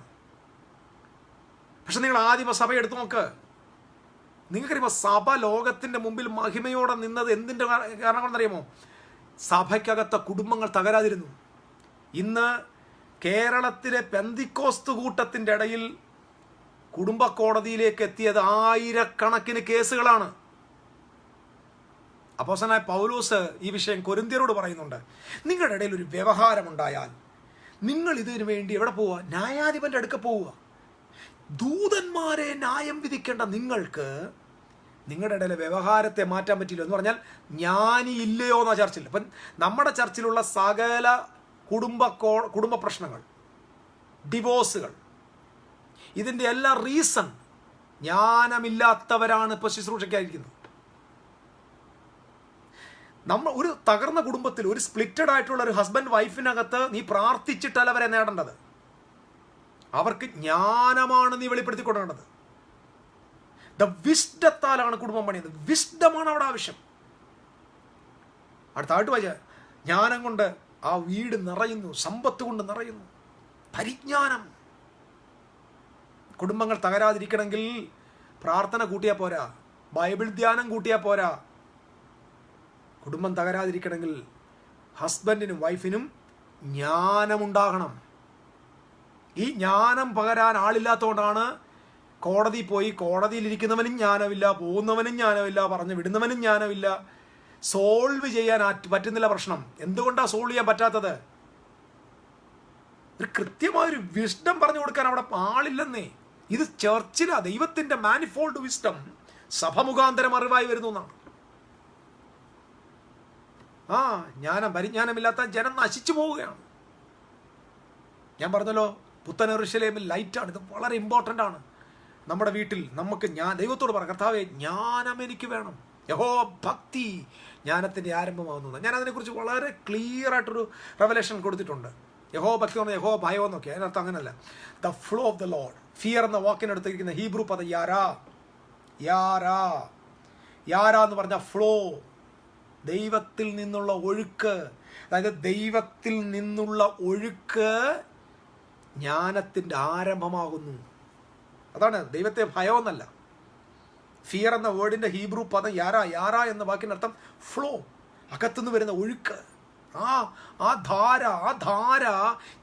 പക്ഷെ നിങ്ങൾ ആദിമ സഭ എടുത്തു നോക്ക്. നിങ്ങൾക്കറിയുമോ സഭ ലോകത്തിൻ്റെ മുമ്പിൽ മഹിമയോടെ നിന്നത് എന്തിൻ്റെ കാരണങ്ങളെന്നറിയാമോ? സഭയ്ക്കകത്തെ കുടുംബങ്ങൾ തകരാതിരുന്നു. ഇന്ന് കേരളത്തിലെ പെന്തിക്കോസ്ത് കൂട്ടത്തിൻ്റെ ഇടയിൽ കുടുംബ കോടതിയിലേക്ക് എത്തിയത് ആയിരക്കണക്കിന് കേസുകളാണ്. അപ്പോസ്തലനായ പൗലോസ് ഈ വിഷയം കൊരിന്ത്യരോട് പറയുന്നുണ്ട്. നിങ്ങളുടെ ഇടയിൽ ഒരു വ്യവഹാരമുണ്ടായാൽ നിങ്ങൾ ഇതിനു വേണ്ടി എവിടെ പോവുക? ന്യായാധിപൻ്റെ അടുക്ക പോവുക. ദൂതന്മാരെ ന്യായം വിധിക്കേണ്ട നിങ്ങൾക്ക് നിങ്ങളുടെ ഇടയിലെ വ്യവഹാരത്തെ മാറ്റാൻ പറ്റില്ല എന്ന് പറഞ്ഞാൽ ജ്ഞാനി ഇല്ലയോ എന്നാ ചർച്ചിൽ. അപ്പം നമ്മുടെ ചർച്ചിലുള്ള സകല കുടുംബ പ്രശ്നങ്ങൾ, ഡിവോഴ്സുകൾ, ഇതിൻ്റെ എല്ലാ റീസൺ ജ്ഞാനമില്ലാത്തവരാണ് ഇപ്പോൾ ശുശ്രൂഷയ്ക്കായിരിക്കുന്നത്. നമ്മൾ ഒരു തകർന്ന കുടുംബത്തിൽ ഒരു സ്പ്ലിറ്റഡ് ആയിട്ടുള്ള ഒരു ഹസ്ബൻഡ് വൈഫിനകത്ത് നീ പ്രാർത്ഥിച്ചിട്ടല്ല അവരെ നേടേണ്ടത്. അവർക്ക് ജ്ഞാനമാണ് നീ വെളിപ്പെടുത്തി കൊടുക്കേണ്ടത്. വിസ്ഡത്താലാണ് കുടുംബം പണിയുന്നത്. വിസ്ഡമാണ് അവിടെ ആവശ്യം. അടുത്തായിട്ട് വായിച്ച ജ്ഞാനം കൊണ്ട് ആ വീട് നിറയുന്നു, സമ്പത്ത് കൊണ്ട് നിറയുന്നു. പരിജ്ഞാനം. കുടുംബങ്ങൾ തകരാതിരിക്കണമെങ്കിൽ പ്രാർത്ഥന കൂട്ടിയാൽ പോരാ, ബൈബിൾ ധ്യാനം കൂട്ടിയാൽ പോരാ. കുടുംബം തകരാതിരിക്കണമെങ്കിൽ ഹസ്ബൻഡിനും വൈഫിനും ജ്ഞാനമുണ്ടാകണം. ഈ ജ്ഞാനം പകരാൻ ആളില്ലാത്തതുകൊണ്ടാണ് കോടതി പോയി കോടതിയിലിരിക്കുന്നവനും ജ്ഞാനമില്ല, പോകുന്നവനും ജ്ഞാനമില്ല, പറഞ്ഞു വിടുന്നവനും ജ്ഞാനമില്ല. സോൾവ് ചെയ്യാൻ പറ്റുന്നില്ല പ്രശ്നം. എന്തുകൊണ്ടാണ് സോൾവ് ചെയ്യാൻ പറ്റാത്തത്? ഒരു കൃത്യമായൊരു വിസ്ഡം പറഞ്ഞു കൊടുക്കാൻ അവിടെ ആളില്ലെന്നേ. ഇത് ചർച്ചിലാ. ദൈവത്തിന്റെ മാനിഫോൾഡ് വിസ്ഡം സഭ മുഖാന്തരം അറിവായി വരുന്നു എന്നാണ്. പരിജ്ഞാനമില്ലാത്ത ജനം നശിച്ചു പോവുകയാണ്. ഞാൻ പറഞ്ഞല്ലോ, പുത്തൻ യെരൂശലേമിൽ ലൈറ്റാണ്. ഇത് വളരെ ഇമ്പോർട്ടൻ്റ് ആണ്. നമ്മുടെ വീട്ടിൽ നമുക്ക് ദൈവത്തോട് പറ, കർത്താവേ ജ്ഞാനം എനിക്ക് വേണം. ഭക്തി ജ്ഞാനത്തിൻ്റെ ആരംഭമാകുന്നത്. ഞാൻ അതിനെക്കുറിച്ച് വളരെ ക്ലിയർ ആയിട്ടൊരു റെവലേഷൻ കൊടുത്തിട്ടുണ്ട്. ഭക്തി എന്ന് പറഞ്ഞാൽ ഭയം എന്നൊക്കെ. അതിനർത്ഥം അങ്ങനല്ല. The flow of the load. Fear എന്ന വാക്കിനടുത്തിരിക്കുന്ന ഹീബ്രു പദം യാരാ. എന്ന് പറഞ്ഞ ഫ്ലോ, ദൈവത്തിൽ നിന്നുള്ള ഒഴുക്ക്. അതായത് ദൈവത്തിൽ നിന്നുള്ള ഒഴുക്ക് ജ്ഞാനത്തിൻ്റെ ആരംഭമാകുന്നു. അതാണ് ദൈവത്തെ ഭയമെന്നല്ല. ഫിയർ എന്ന വേർഡിൻ്റെ ഹീബ്രു പദം യാര എന്ന വാക്കിനർത്ഥം ഫ്ലോ, അകത്തുനിന്ന് വരുന്ന ഒഴുക്ക്. ആ ധാര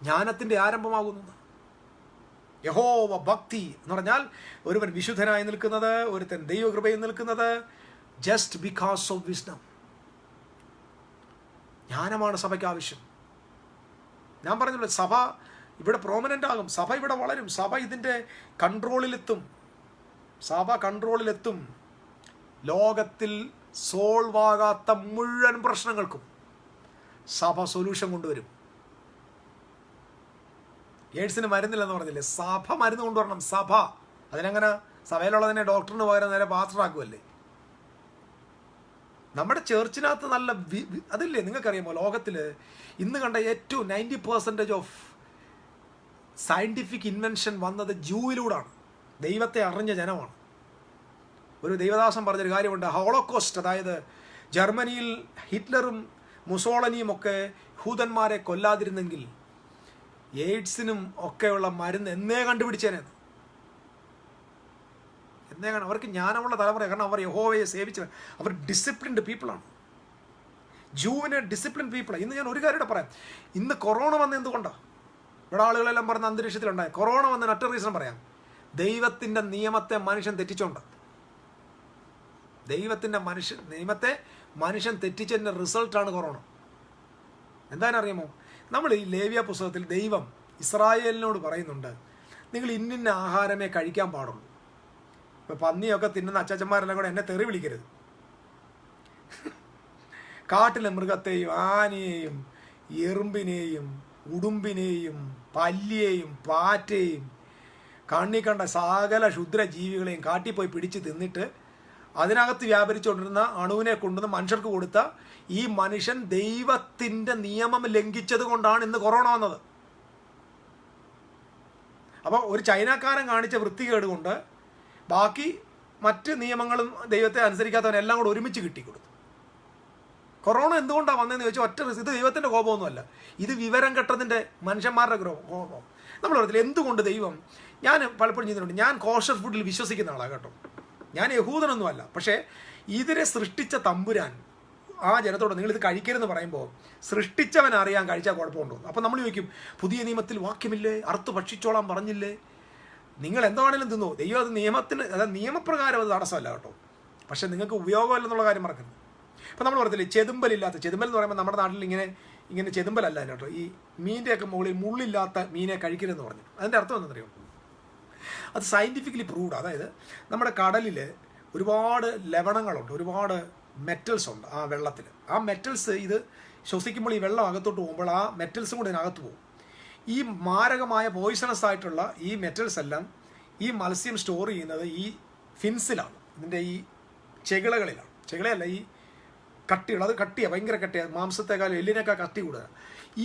ജ്ഞാനത്തിൻ്റെ ആരംഭമാകുന്നു. യഹോവ ഭക്തി എന്ന് പറഞ്ഞാൽ ഒരുവൻ വിശുദ്ധനായി നിൽക്കുന്നത്, ഒരുത്തൻ ദൈവകൃപയിൽ നിൽക്കുന്നത് ജസ്റ്റ് ബിക്കോസ് ഓഫ് വിസ്ഡം. ജ്ഞാനമാണ് സഭയ്ക്ക് ആവശ്യം. ഞാൻ പറഞ്ഞല്ലോ, സഭ ഇവിടെ പ്രോമിനൻ്റ് ആകും, സഭ ഇവിടെ വളരും, സഭ ഇതിൻ്റെ കൺട്രോളിലെത്തും. ലോകത്തിൽ സോൾവ് ആകാത്ത മുഴുവൻ പ്രശ്നങ്ങൾക്കും സഭ സൊല്യൂഷൻ കൊണ്ടുവരും. എയ്ഡ്സിന് മരുന്നില്ലെന്ന് പറഞ്ഞില്ലേ, സഭ മരുന്ന് കൊണ്ടുവരണം. സഭ അതിനങ്ങനെ സഭയിലുള്ളതിനെ ഡോക്ടറിന് പകരം നേരെ പാസ്റ്ററാക്കുമല്ലേ. നമ്മുടെ ചേർച്ചിനകത്ത് നല്ല അതില്ലേ. നിങ്ങൾക്കറിയാമോ, ലോകത്തിൽ ഇന്ന് കണ്ട ഏറ്റവും 90% ഓഫ് സയൻറ്റിഫിക് ഇൻവെൻഷൻ വന്നത് ജൂവിലൂടെയാണ്. ദൈവത്തെ അറിഞ്ഞ ജനമാണ്. ഒരു ദൈവദാസൻ പറഞ്ഞൊരു കാര്യമുണ്ട്, ഹോളോകോസ്റ്റ്, അതായത് ജർമ്മനിയിൽ ഹിറ്റ്ലറും മുസോളനിയും ഒക്കെ യഹൂദന്മാരെ കൊല്ലാതിരുന്നെങ്കിൽ എയ്ഡ്സിനും ഒക്കെയുള്ള മരുന്ന് എന്നേ കണ്ടുപിടിച്ചേനെ. അവർക്ക് ജ്ഞാനമുള്ള തലമുറ. കാരണം അവർ യഹോവയെ സേവിച്ച് അവർ ഡിസിപ്ലിൻഡ് പീപ്പിളാണ്. ജൂവിന് ഡിസിപ്ലിൻഡ് പീപ്പിളാണ്. ഇന്ന് ഞാൻ ഒരു കാര്യം പറയാം. ഇന്ന് കൊറോണ വന്ന എന്തുകൊണ്ടാണ്? ഇവിടെ ആളുകളെല്ലാം പറഞ്ഞ അന്തരീക്ഷത്തിലുണ്ടായ കൊറോണ വന്ന ഒറ്റ റീസൺ പറയാം. ദൈവത്തിൻ്റെ നിയമത്തെ മനുഷ്യൻ തെറ്റിച്ചോണ്ട്. നിയമത്തെ മനുഷ്യൻ തെറ്റിച്ചതിൻ്റെ റിസൾട്ടാണ് കൊറോണ. എന്താണെന്നറിയാമോ? നമ്മൾ ഈ ലേവ്യ പുസ്തകത്തിൽ ദൈവം ഇസ്രായേലിനോട് പറയുന്നുണ്ട്, നിങ്ങൾ ഇന്നിന്ന ആഹാരമേ കഴിക്കാൻ പാടുള്ളൂ. ഇപ്പം പന്നിയൊക്കെ തിന്നുന്ന അച്ചാച്ചന്മാരെല്ലാം കൂടെ എന്നെ തെറി വിളിക്കരുത്. കാട്ടിലെ മൃഗത്തെയും ആനയെയും എറുമ്പിനെയും ഉടുമ്പിനെയും പല്ലിയെയും പാറ്റയെയും കണ്ണി കണ്ട സകല ക്ഷുദ്രജീവികളെയും കാട്ടിപ്പോയി പിടിച്ച് തിന്നിട്ട് അതിനകത്ത് വ്യാപരിച്ചുകൊണ്ടിരുന്ന അണുവിനെ കൊണ്ടുവന്ന് മനുഷ്യർക്ക് കൊടുത്ത ഈ മനുഷ്യൻ ദൈവത്തിൻ്റെ നിയമം ലംഘിച്ചത് കൊണ്ടാണ് ഇന്ന് കൊറോണ വന്നത്. അപ്പോൾ ഒരു ചൈനക്കാരൻ കാണിച്ച വൃത്തികേട് കൊണ്ട് ബാക്കി മറ്റ് നിയമങ്ങളും ദൈവത്തെ അനുസരിക്കാത്തവനെല്ലാം കൂടെ ഒരുമിച്ച് കിട്ടിക്കൊടുത്തു. കൊറോണ എന്തുകൊണ്ടാണ് വന്നതെന്ന് ചോദിച്ചാൽ ഒറ്റ ഇത് ദൈവത്തിൻ്റെ കോപമൊന്നുമല്ല. ഇത് വിവരം കെട്ടതിൻ്റെ മനുഷ്യന്മാരുടെ കോപം. നമ്മൾ പറയത്തില്ല എന്തുകൊണ്ട് ദൈവം. ഞാൻ പലപ്പോഴും ചെയ്തിട്ടുണ്ട്. ഞാൻ കോഷർ ഫുഡിൽ വിശ്വസിക്കുന്ന ആളാണ് കേട്ടോ. ഞാൻ യഹൂദനൊന്നുമല്ല. പക്ഷേ ഇതിനെ സൃഷ്ടിച്ച തമ്പുരാൻ ആ ജനത്തോട് നിങ്ങളിത് കഴിക്കരുതെന്ന് പറയുമ്പോൾ സൃഷ്ടിച്ചവൻ അറിയാൻ കഴിച്ചാൽ കുഴപ്പമുണ്ടോ? അപ്പോൾ നമ്മൾ ചോദിക്കും, പുതിയ നിയമത്തിൽ വാക്യമില്ലേ, അറുത്ത് ഭക്ഷിച്ചോളാൻ പറഞ്ഞില്ലേ? നിങ്ങൾ എന്താണെങ്കിലും തിന്നോ. ദൈവം അത് നിയമത്തിന്, അതായത് നിയമപ്രകാരം അത് തടസ്സമല്ല കേട്ടോ. പക്ഷേ നിങ്ങൾക്ക് ഉപയോഗമല്ലെന്നുള്ള കാര്യം മറക്കരുത്. ഇപ്പം നമ്മൾ പറയത്തില്ലേ ചെതുമ്പലില്ലാത്ത, ചെതുമ്പൽ എന്ന് പറയുമ്പോൾ നമ്മുടെ നാട്ടിൽ ഇങ്ങനെ ചെതുമ്പലല്ല കേട്ടോ. ഈ മീൻ്റെയൊക്കെ മുകളിൽ മുള്ളില്ലാത്ത മീനെ കഴിക്കരുതെന്ന് പറഞ്ഞു. അതിൻ്റെ അർത്ഥം എന്താണെന്നറിയോ? അത് സയൻറ്റിഫിക്കലി പ്രൂവ്ഡ്. അതായത് നമ്മുടെ കടലിൽ ഒരുപാട് ലവണങ്ങളുണ്ട്, ഒരുപാട് മെറ്റൽസ് ഉണ്ട് ആ വെള്ളത്തിൽ. ആ മെറ്റൽസ് ഇത് ശ്വസിക്കുമ്പോൾ ഈ വെള്ളം അകത്തോട്ട് പോകുമ്പോൾ ആ മെറ്റൽസും കൂടെ ഇതിനകത്ത് പോകും. ഈ മാരകമായ പോയിസണസ് ആയിട്ടുള്ള ഈ മെറ്റൽസ് എല്ലാം ഈ മത്സ്യം സ്റ്റോർ ചെയ്യുന്നത് ഈ ഫിൻസിലാണ്, ഇതിൻ്റെ ഈ ചെകിളകളിലാണ്. ചെകിളയല്ല, ഈ കട്ടികൾ. അത് കട്ടിയാണ്, ഭയങ്കര കട്ടിയാണ്. മാംസത്തെക്കാളും എല്ലിനേക്കാൾ കട്ടി കൂടുതലാണ്.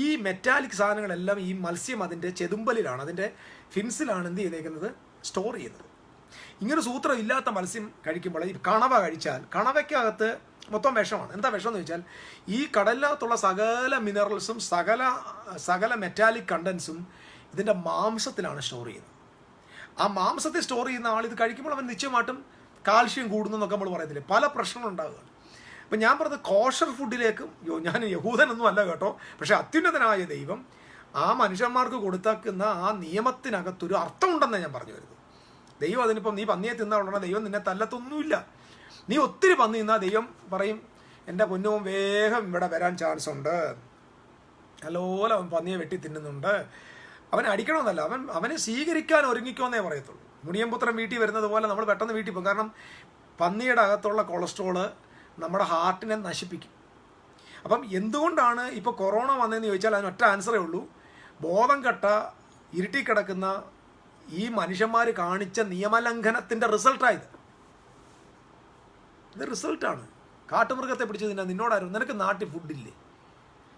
ഈ മെറ്റാലിക് സാധനങ്ങളെല്ലാം ഈ മത്സ്യം അതിൻ്റെ ചെതുമ്പലിലാണ്, അതിൻ്റെ ഫിൻസിലാണ് എന്ത് ചെയ്തേക്കുന്നത്, സ്റ്റോർ ചെയ്യുന്നത്. ഇങ്ങനെ സൂത്രം ഇല്ലാത്ത മത്സ്യം കഴിക്കുമ്പോൾ ഈ കണവ കഴിച്ചാൽ കണവയ്ക്കകത്ത് മൊത്തം വിഷമാണ്. എന്താ വിഷം എന്ന് ചോദിച്ചാൽ ഈ കടലിനകത്തുള്ള സകല മിനറൽസും സകല മെറ്റാലിക് കണ്ടൻസും ഇതിൻ്റെ മാംസത്തിലാണ് സ്റ്റോർ ചെയ്യുന്നത്. ആ മാംസത്തെ സ്റ്റോർ ചെയ്യുന്ന ആൾ ഇത് കഴിക്കുമ്പോൾ അവൻ നിശ്ചയമായിട്ടും കാൽഷ്യം കൂടുന്നു എന്നൊക്കെ നമ്മൾ പറയത്തില്ലേ, പല പ്രശ്നങ്ങളുണ്ടാവുകയാണ്. അപ്പം ഞാൻ പറഞ്ഞത് കോഷർ ഫുഡിലേക്കും, ഞാൻ യഹൂദനൊന്നും അല്ല കേട്ടോ, പക്ഷേ അത്യുന്നതനായ ദൈവം ആ മനുഷ്യന്മാർക്ക് കൊടുത്തേക്കുന്ന ആ നിയമത്തിനകത്തൊരു അർത്ഥമുണ്ടെന്നേ ഞാൻ പറഞ്ഞു വരുന്നത്. ദൈവം അതിനിപ്പം നീ പന്നിയെ തിന്നാ ദൈവം നിന്നെ തല്ലത്തൊന്നുമില്ല. നീ ഒത്തിരി പന്നി തിന്നാൽ ദൈവം പറയും എൻ്റെ പൊന്നവും വേഗം ഇവിടെ വരാൻ ചാൻസ് ഉണ്ട്, നല്ലപോലെ അവൻ പന്നിയെ വെട്ടി തിന്നുന്നുണ്ട്, അവനെ അടിക്കണമെന്നല്ല, അവനെ സ്വീകരിക്കാൻ ഒരുങ്ങിക്കോന്നേ പറയത്തുള്ളൂ. മുടിയൻപുത്രൻ വീട്ടിൽ വരുന്നത് പോലെ നമ്മൾ പെട്ടെന്ന് വീട്ടിൽ പോകും. കാരണം പന്നിയുടെ അകത്തുള്ള കൊളസ്ട്രോള് നമ്മുടെ ഹാർട്ടിനെ നശിപ്പിക്കും. അപ്പം എന്തുകൊണ്ടാണ് ഇപ്പോൾ കൊറോണ വന്നതെന്ന് ചോദിച്ചാൽ അതിനൊറ്റ ആൻസറേ ഉള്ളൂ. ബോധം കെട്ട ഇരുട്ടിക്കിടക്കുന്ന ഈ മനുഷ്യന്മാർ കാണിച്ച നിയമലംഘനത്തിൻ്റെ റിസൾട്ടായത്. ഇത് റിസൾട്ടാണ്. കാട്ടുമൃഗത്തെ പിടിച്ച് തിന്നാൻ നിന്നോടായിരുന്നു. നിനക്ക് നാട്ടിൽ ഫുഡില്ലേ?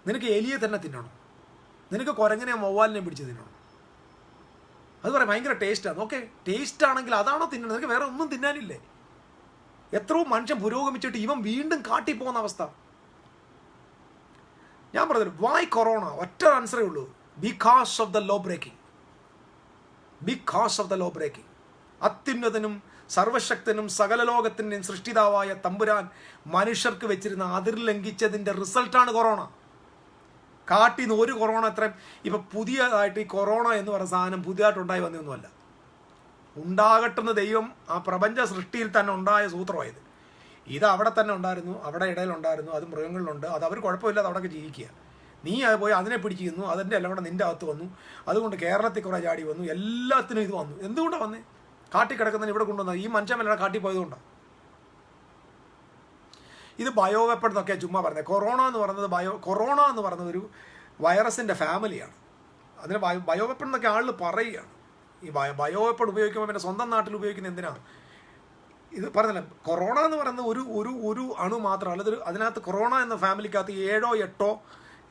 നിനക്ക് എലിയെ തന്നെ തിന്നണം, നിനക്ക് കുരങ്ങനെ വവ്വാലിനെ പിടിച്ച് തിന്നണം. അത് പറയാം ഭയങ്കര ടേസ്റ്റാണ്. ഓക്കെ, ടേസ്റ്റ് ആണെങ്കിൽ അതാണോ തിന്നണം? നിനക്ക് വേറെ ഒന്നും തിന്നാനില്ലേ? എത്രയോ മനുഷ്യൻ പുരോഗമിച്ചിട്ട് ഇവൻ വീണ്ടും കാട്ടിപ്പോകുന്ന അവസ്ഥ. ഞാൻ പറഞ്ഞത് വൈ കൊറോണ? ഒറ്റ ആൻസറേ ഉള്ളൂ, because of the law breaking. Because of the law breaking. അത്യുന്നതനും സർവശക്തനും സകല ലോകത്തിൻ്റെയും സൃഷ്ടിതാവായ തമ്പുരാൻ മനുഷ്യർക്ക് വെച്ചിരുന്ന അതിർ ലംഘിച്ചതിൻ്റെ റിസൾട്ടാണ് കൊറോണ. കാട്ടിൽ നിന്ന് ഒരു കൊറോണ എത്രയും ഇപ്പം പുതിയതായിട്ട് ഈ കൊറോണ എന്ന് പറയുന്ന സാധനം പുതിയതായിട്ട് ഉണ്ടായി വന്നതൊന്നുമല്ല. ഉണ്ടാകട്ടെന്ന് ദൈവം ആ പ്രപഞ്ച സൃഷ്ടിയിൽ തന്നെ ഉണ്ടായ സൂത്രമായത്. ഇത് അവിടെ തന്നെ ഉണ്ടായിരുന്നു, അവിടെ ഇടയിലുണ്ടായിരുന്നു, അത് മൃഗങ്ങളിലുണ്ട്, അത് അവർ കുഴപ്പമില്ലാതെ അവിടെയൊക്കെ ജീവിക്കുക. നീ അത് പോയി അതിനെ പിടിച്ചിരുന്നു, അതിൻ്റെ എല്ലാം കൂടെ നിൻ്റെ അകത്ത് വന്നു, അതുകൊണ്ട് കേരളത്തിൽ കുറേ ചാടി വന്നു, എല്ലാത്തിനും ഇത് വന്നു. എന്തുകൊണ്ടാണ് വന്നേ? കാട്ടി കിടക്കുന്നതിന് ഇവിടെ കൊണ്ടുവന്നത് ഈ മനുഷ്യന്മാരുടെ കാട്ടി പോയതുകൊണ്ടാണ്. ഇത് ബയോ വെപ്പൺ എന്നൊക്കെയാണ് ചുമ്മാ പറഞ്ഞത്. കൊറോണ എന്ന് പറയുന്നത് ഒരു വൈറസിൻ്റെ ഫാമിലിയാണ്. അതിന് ബയോ വെപ്പൺ എന്നൊക്കെ ആളുകൾ പറയുകയാണ്. ഈ ബയോ വെപ്പൺ ഉപയോഗിക്കുമ്പോൾ പിന്നെ സ്വന്തം നാട്ടിൽ ഉപയോഗിക്കുന്നത് എന്തിനാണ്? ഇത് പറഞ്ഞില്ല, കൊറോണ എന്ന് പറയുന്നത് ഒരു അണു മാത്രമല്ല. അതിനകത്ത് കൊറോണ എന്ന ഫാമിലിക്കകത്ത് 7 or 8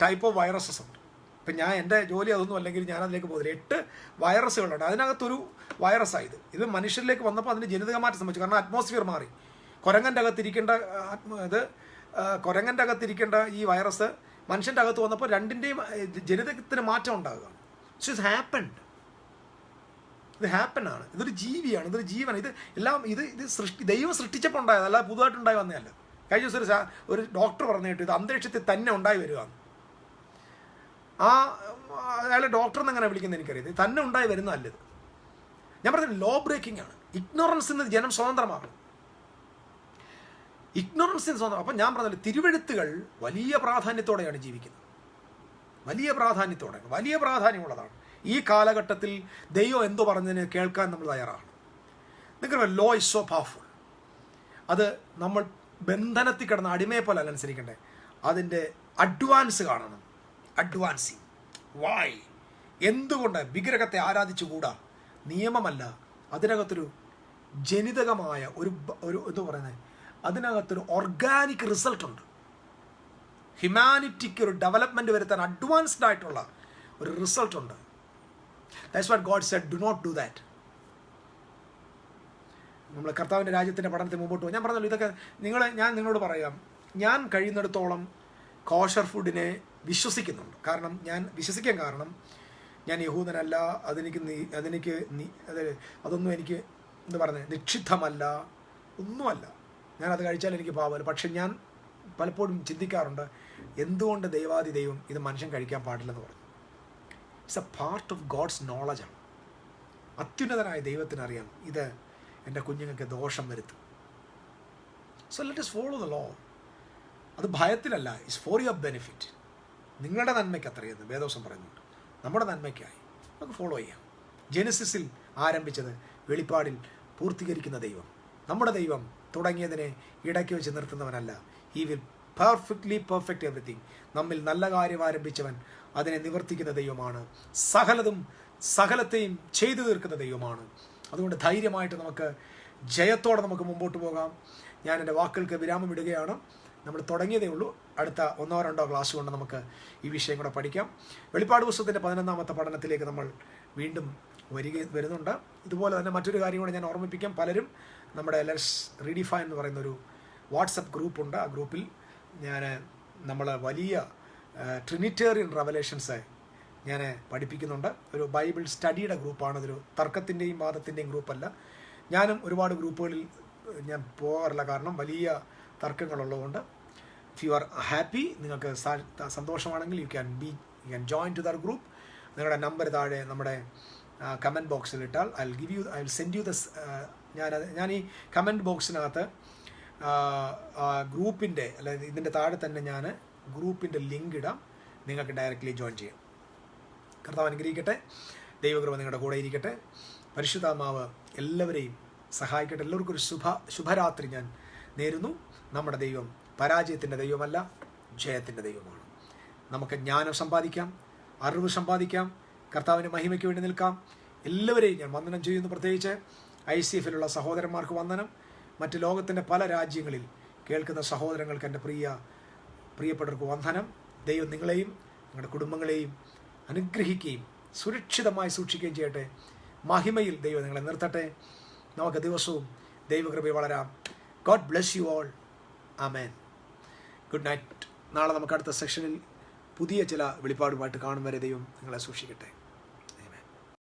ടൈപ്പ് ഓഫ് വൈറസസ് ഉണ്ട്. ഇപ്പം ഞാൻ എൻ്റെ ജോലി അതൊന്നും അല്ലെങ്കിൽ ഞാൻ അതിലേക്ക് പോകുന്നില്ല. 8 വൈറസുകളുണ്ട്. അതിനകത്തൊരു വൈറസായത്. ഇത് മനുഷ്യരിലേക്ക് വന്നപ്പോൾ അതിന് ജനിതക മാറ്റം സംഭവിച്ചു. കാരണം അറ്റ്മോസ്ഫിയർ മാറി. കുരങ്ങൻ്റെ അകത്തിരിക്കേണ്ട ഈ വൈറസ് മനുഷ്യൻ്റെ അകത്ത് വന്നപ്പോൾ രണ്ടിൻ്റെയും ജനിതകത്തിന് മാറ്റം ഉണ്ടാകുക. It's happened. ഇത് ഹാപ്പനാണ്. ഇതൊരു ജീവിയാണ്, ഇതൊരു ജീവനാണ്. ഇത് ദൈവം സൃഷ്ടിച്ചപ്പോൾ ഉണ്ടായത്, അല്ലാതെ പുതുതായിട്ടുണ്ടായി വന്നതല്ല. കഴിഞ്ഞ ദിവസം ഒരു ഡോക്ടർ പറഞ്ഞു കേട്ടു ഇത് അന്തരീക്ഷത്തിൽ തന്നെ ഉണ്ടായി വരുവാണ്. അയാളെ ഡോക്ടർ എന്നങ്ങനെ വിളിക്കുന്നത് എനിക്കറിയാം. ഇത് തന്നെ ഉണ്ടായി വരുന്നതല്ല. ഇത് ഞാൻ പറഞ്ഞത് ലോ ബ്രേക്കിംഗ് ആണ്. ഇഗ്നോറൻസിൽ നിന്ന് ജനം സ്വതന്ത്രമാകും. ഇഗ്നോറൻസിന് സ്വന്തം. അപ്പം ഞാൻ പറഞ്ഞത് തിരുവെഴുത്തുകൾ വലിയ പ്രാധാന്യത്തോടെയാണ് ജീവിക്കുന്നത്. വലിയ പ്രാധാന്യമുള്ളതാണ്. ഈ കാലഘട്ടത്തിൽ ദൈവം എന്തോ പറഞ്ഞതിന് കേൾക്കാൻ നമ്മൾ തയ്യാറാണ്. നിങ്ങൾക്ക് ലോ ഇസ് സോ പവർഫുൾ. അത് നമ്മൾ ബന്ധനത്തിൽ കിടന്ന അടിമയെ പോലെ അല്ല അനുസരിക്കണ്ടേ, അതിൻ്റെ അഡ്വാൻസ് കാണണം. അഡ്വാൻസിങ്. വൈ? എന്തുകൊണ്ട് വിഗ്രഹത്തെ ആരാധിച്ചുകൂടാ? നിയമമല്ല, അതിനകത്തൊരു ജനിതകമായ ഒരു എന്താ പറയുന്നത്, അതിനകത്തൊരു ഓർഗാനിക് റിസൾട്ടുണ്ട്. ഹ്യൂമാനിറ്റിക്ക് ഒരു ഡെവലപ്മെൻറ്റ് വരുത്താൻ അഡ്വാൻസ്ഡ് ആയിട്ടുള്ള ഒരു റിസൾട്ടുണ്ട്. That's what God said, do not do that. നമ്മൾ കർത്താവിൻ്റെ രാജ്യത്തിൻ്റെ പഠനത്തിൽ മുമ്പോട്ട് പോകും. ഞാൻ പറഞ്ഞല്ലോ ഇതൊക്കെ ഞാൻ നിങ്ങളോട് പറയാം, ഞാൻ കഴിയുന്നിടത്തോളം കോഷർ ഫുഡിനെ വിശ്വസിക്കുന്നുണ്ട്. കാരണം ഞാൻ യഹൂദനല്ല, അതൊന്നും എനിക്ക് എന്താ പറയുന്നത് നിക്ഷിദ്ധമല്ല, ഒന്നുമല്ല. ഞാനത് കഴിച്ചാൽ എനിക്ക് പാവമല്ല. പക്ഷെ ഞാൻ പലപ്പോഴും ചിന്തിക്കാറുണ്ട്, എന്തുകൊണ്ട് ദൈവം ഇത് മനുഷ്യൻ കഴിക്കാൻ പാടില്ലെന്ന് പറഞ്ഞു. It's a part of God's നോളജാണ്. അത്യുന്നതനായ ദൈവത്തിനറിയാം ഇത് എൻ്റെ കുഞ്ഞുങ്ങൾക്ക് ദോഷം വരുത്തും. So let us follow the law. അത് ഭയത്തിലല്ല, ഇറ്റ്സ് ഫോർ യുവർ ബെനിഫിറ്റ്. നിങ്ങളുടെ നന്മയ്ക്ക് അത്രയെന്ന് വേദോസം പറയുന്നുണ്ട്. നമ്മുടെ നന്മയ്ക്കായി നമുക്ക് ഫോളോ ചെയ്യാം. ജെനസിസിൽ ആരംഭിച്ചത് വെളിപ്പാടിൽ പൂർത്തീകരിക്കുന്ന ദൈവം. നമ്മുടെ ദൈവം തുടങ്ങിയതിനെ ഇടയ്ക്ക് വെച്ച് നിർത്തുന്നവനല്ല. He will perfect everything. നമ്മിൽ നല്ല കാര്യം ആരംഭിച്ചവൻ അതിനെ നിവർത്തിക്കുന്ന ദൈവമാണ്. സകലത്തെയും ചെയ്തു തീർക്കുന്ന ദൈവമാണ്. അതുകൊണ്ട് ധൈര്യമായിട്ട് നമുക്ക് ജയത്തോടെ നമുക്ക് മുമ്പോട്ട് പോകാം. ഞാൻ എൻ്റെ വാക്കുകൾക്ക് വിരാമം ഇടുകയാണ്. നമ്മൾ തുടങ്ങിയതേ ഉള്ളൂ. അടുത്ത 1-2 ക്ലാസ് കൊണ്ട് നമുക്ക് ഈ വിഷയം കൂടെ പഠിക്കാം. വെളിപ്പാട് പുസ്തകത്തിൻ്റെ 11ാമത്തെ പഠനത്തിലേക്ക് നമ്മൾ വീണ്ടും വരുന്നുണ്ട്. ഇതുപോലെ തന്നെ മറ്റൊരു കാര്യം കൂടെ ഞാൻ ഓർമ്മിപ്പിക്കാം. പലരും നമ്മുടെ ലെറ്റ്സ് റീഡിഫൈൻ എന്ന് പറയുന്നൊരു വാട്സപ്പ് ഗ്രൂപ്പുണ്ട്. ആ ഗ്രൂപ്പിൽ നമ്മൾ വലിയ ട്രിനിറ്റേറിയൻ റെവലേഷൻസ് ഞാൻ പഠിപ്പിക്കുന്നുണ്ട്. ഒരു ബൈബിൾ സ്റ്റഡിയുടെ ഗ്രൂപ്പാണ്. ഇതൊരു തർക്കത്തിൻ്റെയും വാദത്തിൻ്റെയും ഗ്രൂപ്പല്ല. ഞാനും ഒരുപാട് ഗ്രൂപ്പുകളിൽ ഞാൻ പോകാറില്ല, കാരണം വലിയ തർക്കങ്ങളുള്ളതുകൊണ്ട്. ഇഫ് യു ആർ ഹാപ്പി, നിങ്ങൾക്ക് സന്തോഷമാണെങ്കിൽ you can join to their group. നിങ്ങളുടെ നമ്പർ താഴെ നമ്മുടെ കമൻറ്റ് ബോക്സിൽ ഇട്ടാൽ ഐ വിൽ സെൻഡ് യു ഞാൻ ഈ കമൻറ്റ് ബോക്സിനകത്ത് ഗ്രൂപ്പിൻ്റെ അല്ലെങ്കിൽ ഇതിൻ്റെ താഴെ തന്നെ ഞാൻ ഗ്രൂപ്പിൻ്റെ ലിങ്ക് ഇടാം. നിങ്ങൾക്ക് ഡയറക്റ്റ്ലി ജോയിൻ ചെയ്യാം. കർത്താവ് അനുഗ്രഹിക്കട്ടെ. ദൈവകൃപ നിങ്ങളുടെ കൂടെ ഇരിക്കട്ടെ. പരിശുദ്ധാത്മാവ് എല്ലാവരെയും സഹായിക്കട്ടെ. എല്ലാവർക്കും ഒരു ശുഭരാത്രി ഞാൻ നേരുന്നു. നമ്മുടെ ദൈവം പരാജയത്തിൻ്റെ ദൈവമല്ല, ജയത്തിൻ്റെ ദൈവമാണ്. നമുക്ക് ജ്ഞാനം സമ്പാദിക്കാം, അറിവ് സമ്പാദിക്കാം, കർത്താവിൻ്റെ മഹിമയ്ക്ക് വേണ്ടി നിൽക്കാം. എല്ലാവരെയും ഞാൻ വന്ദനം ചെയ്യുന്നു. പ്രത്യേകിച്ച് ICF-ലുള്ള സഹോദരന്മാർക്ക് വന്ദനം. മറ്റ് ലോകത്തിൻ്റെ പല രാജ്യങ്ങളിൽ കേൾക്കുന്ന സഹോദരങ്ങൾക്ക് എൻ്റെ പ്രിയപ്പെട്ടവർക്ക് വന്ദനം. ദൈവം നിങ്ങളെയും നിങ്ങളുടെ കുടുംബങ്ങളെയും അനുഗ്രഹിക്കുകയും സുരക്ഷിതമായി സൂക്ഷിക്കുകയും ചെയ്യട്ടെ. മഹിമയിൽ ദൈവം നിങ്ങളെ നിർത്തട്ടെ. നമുക്ക് ദിവസവും ദൈവകൃപയിൽ വളരാം. God bless you all. Amen. Good night. നാളെ നമുക്ക് അടുത്ത സെക്ഷനിൽ പുതിയ ചില വെളിപ്പാടുമായിട്ട് കാണും വരെ ദൈവം നിങ്ങളെ സൂക്ഷിക്കട്ടെ.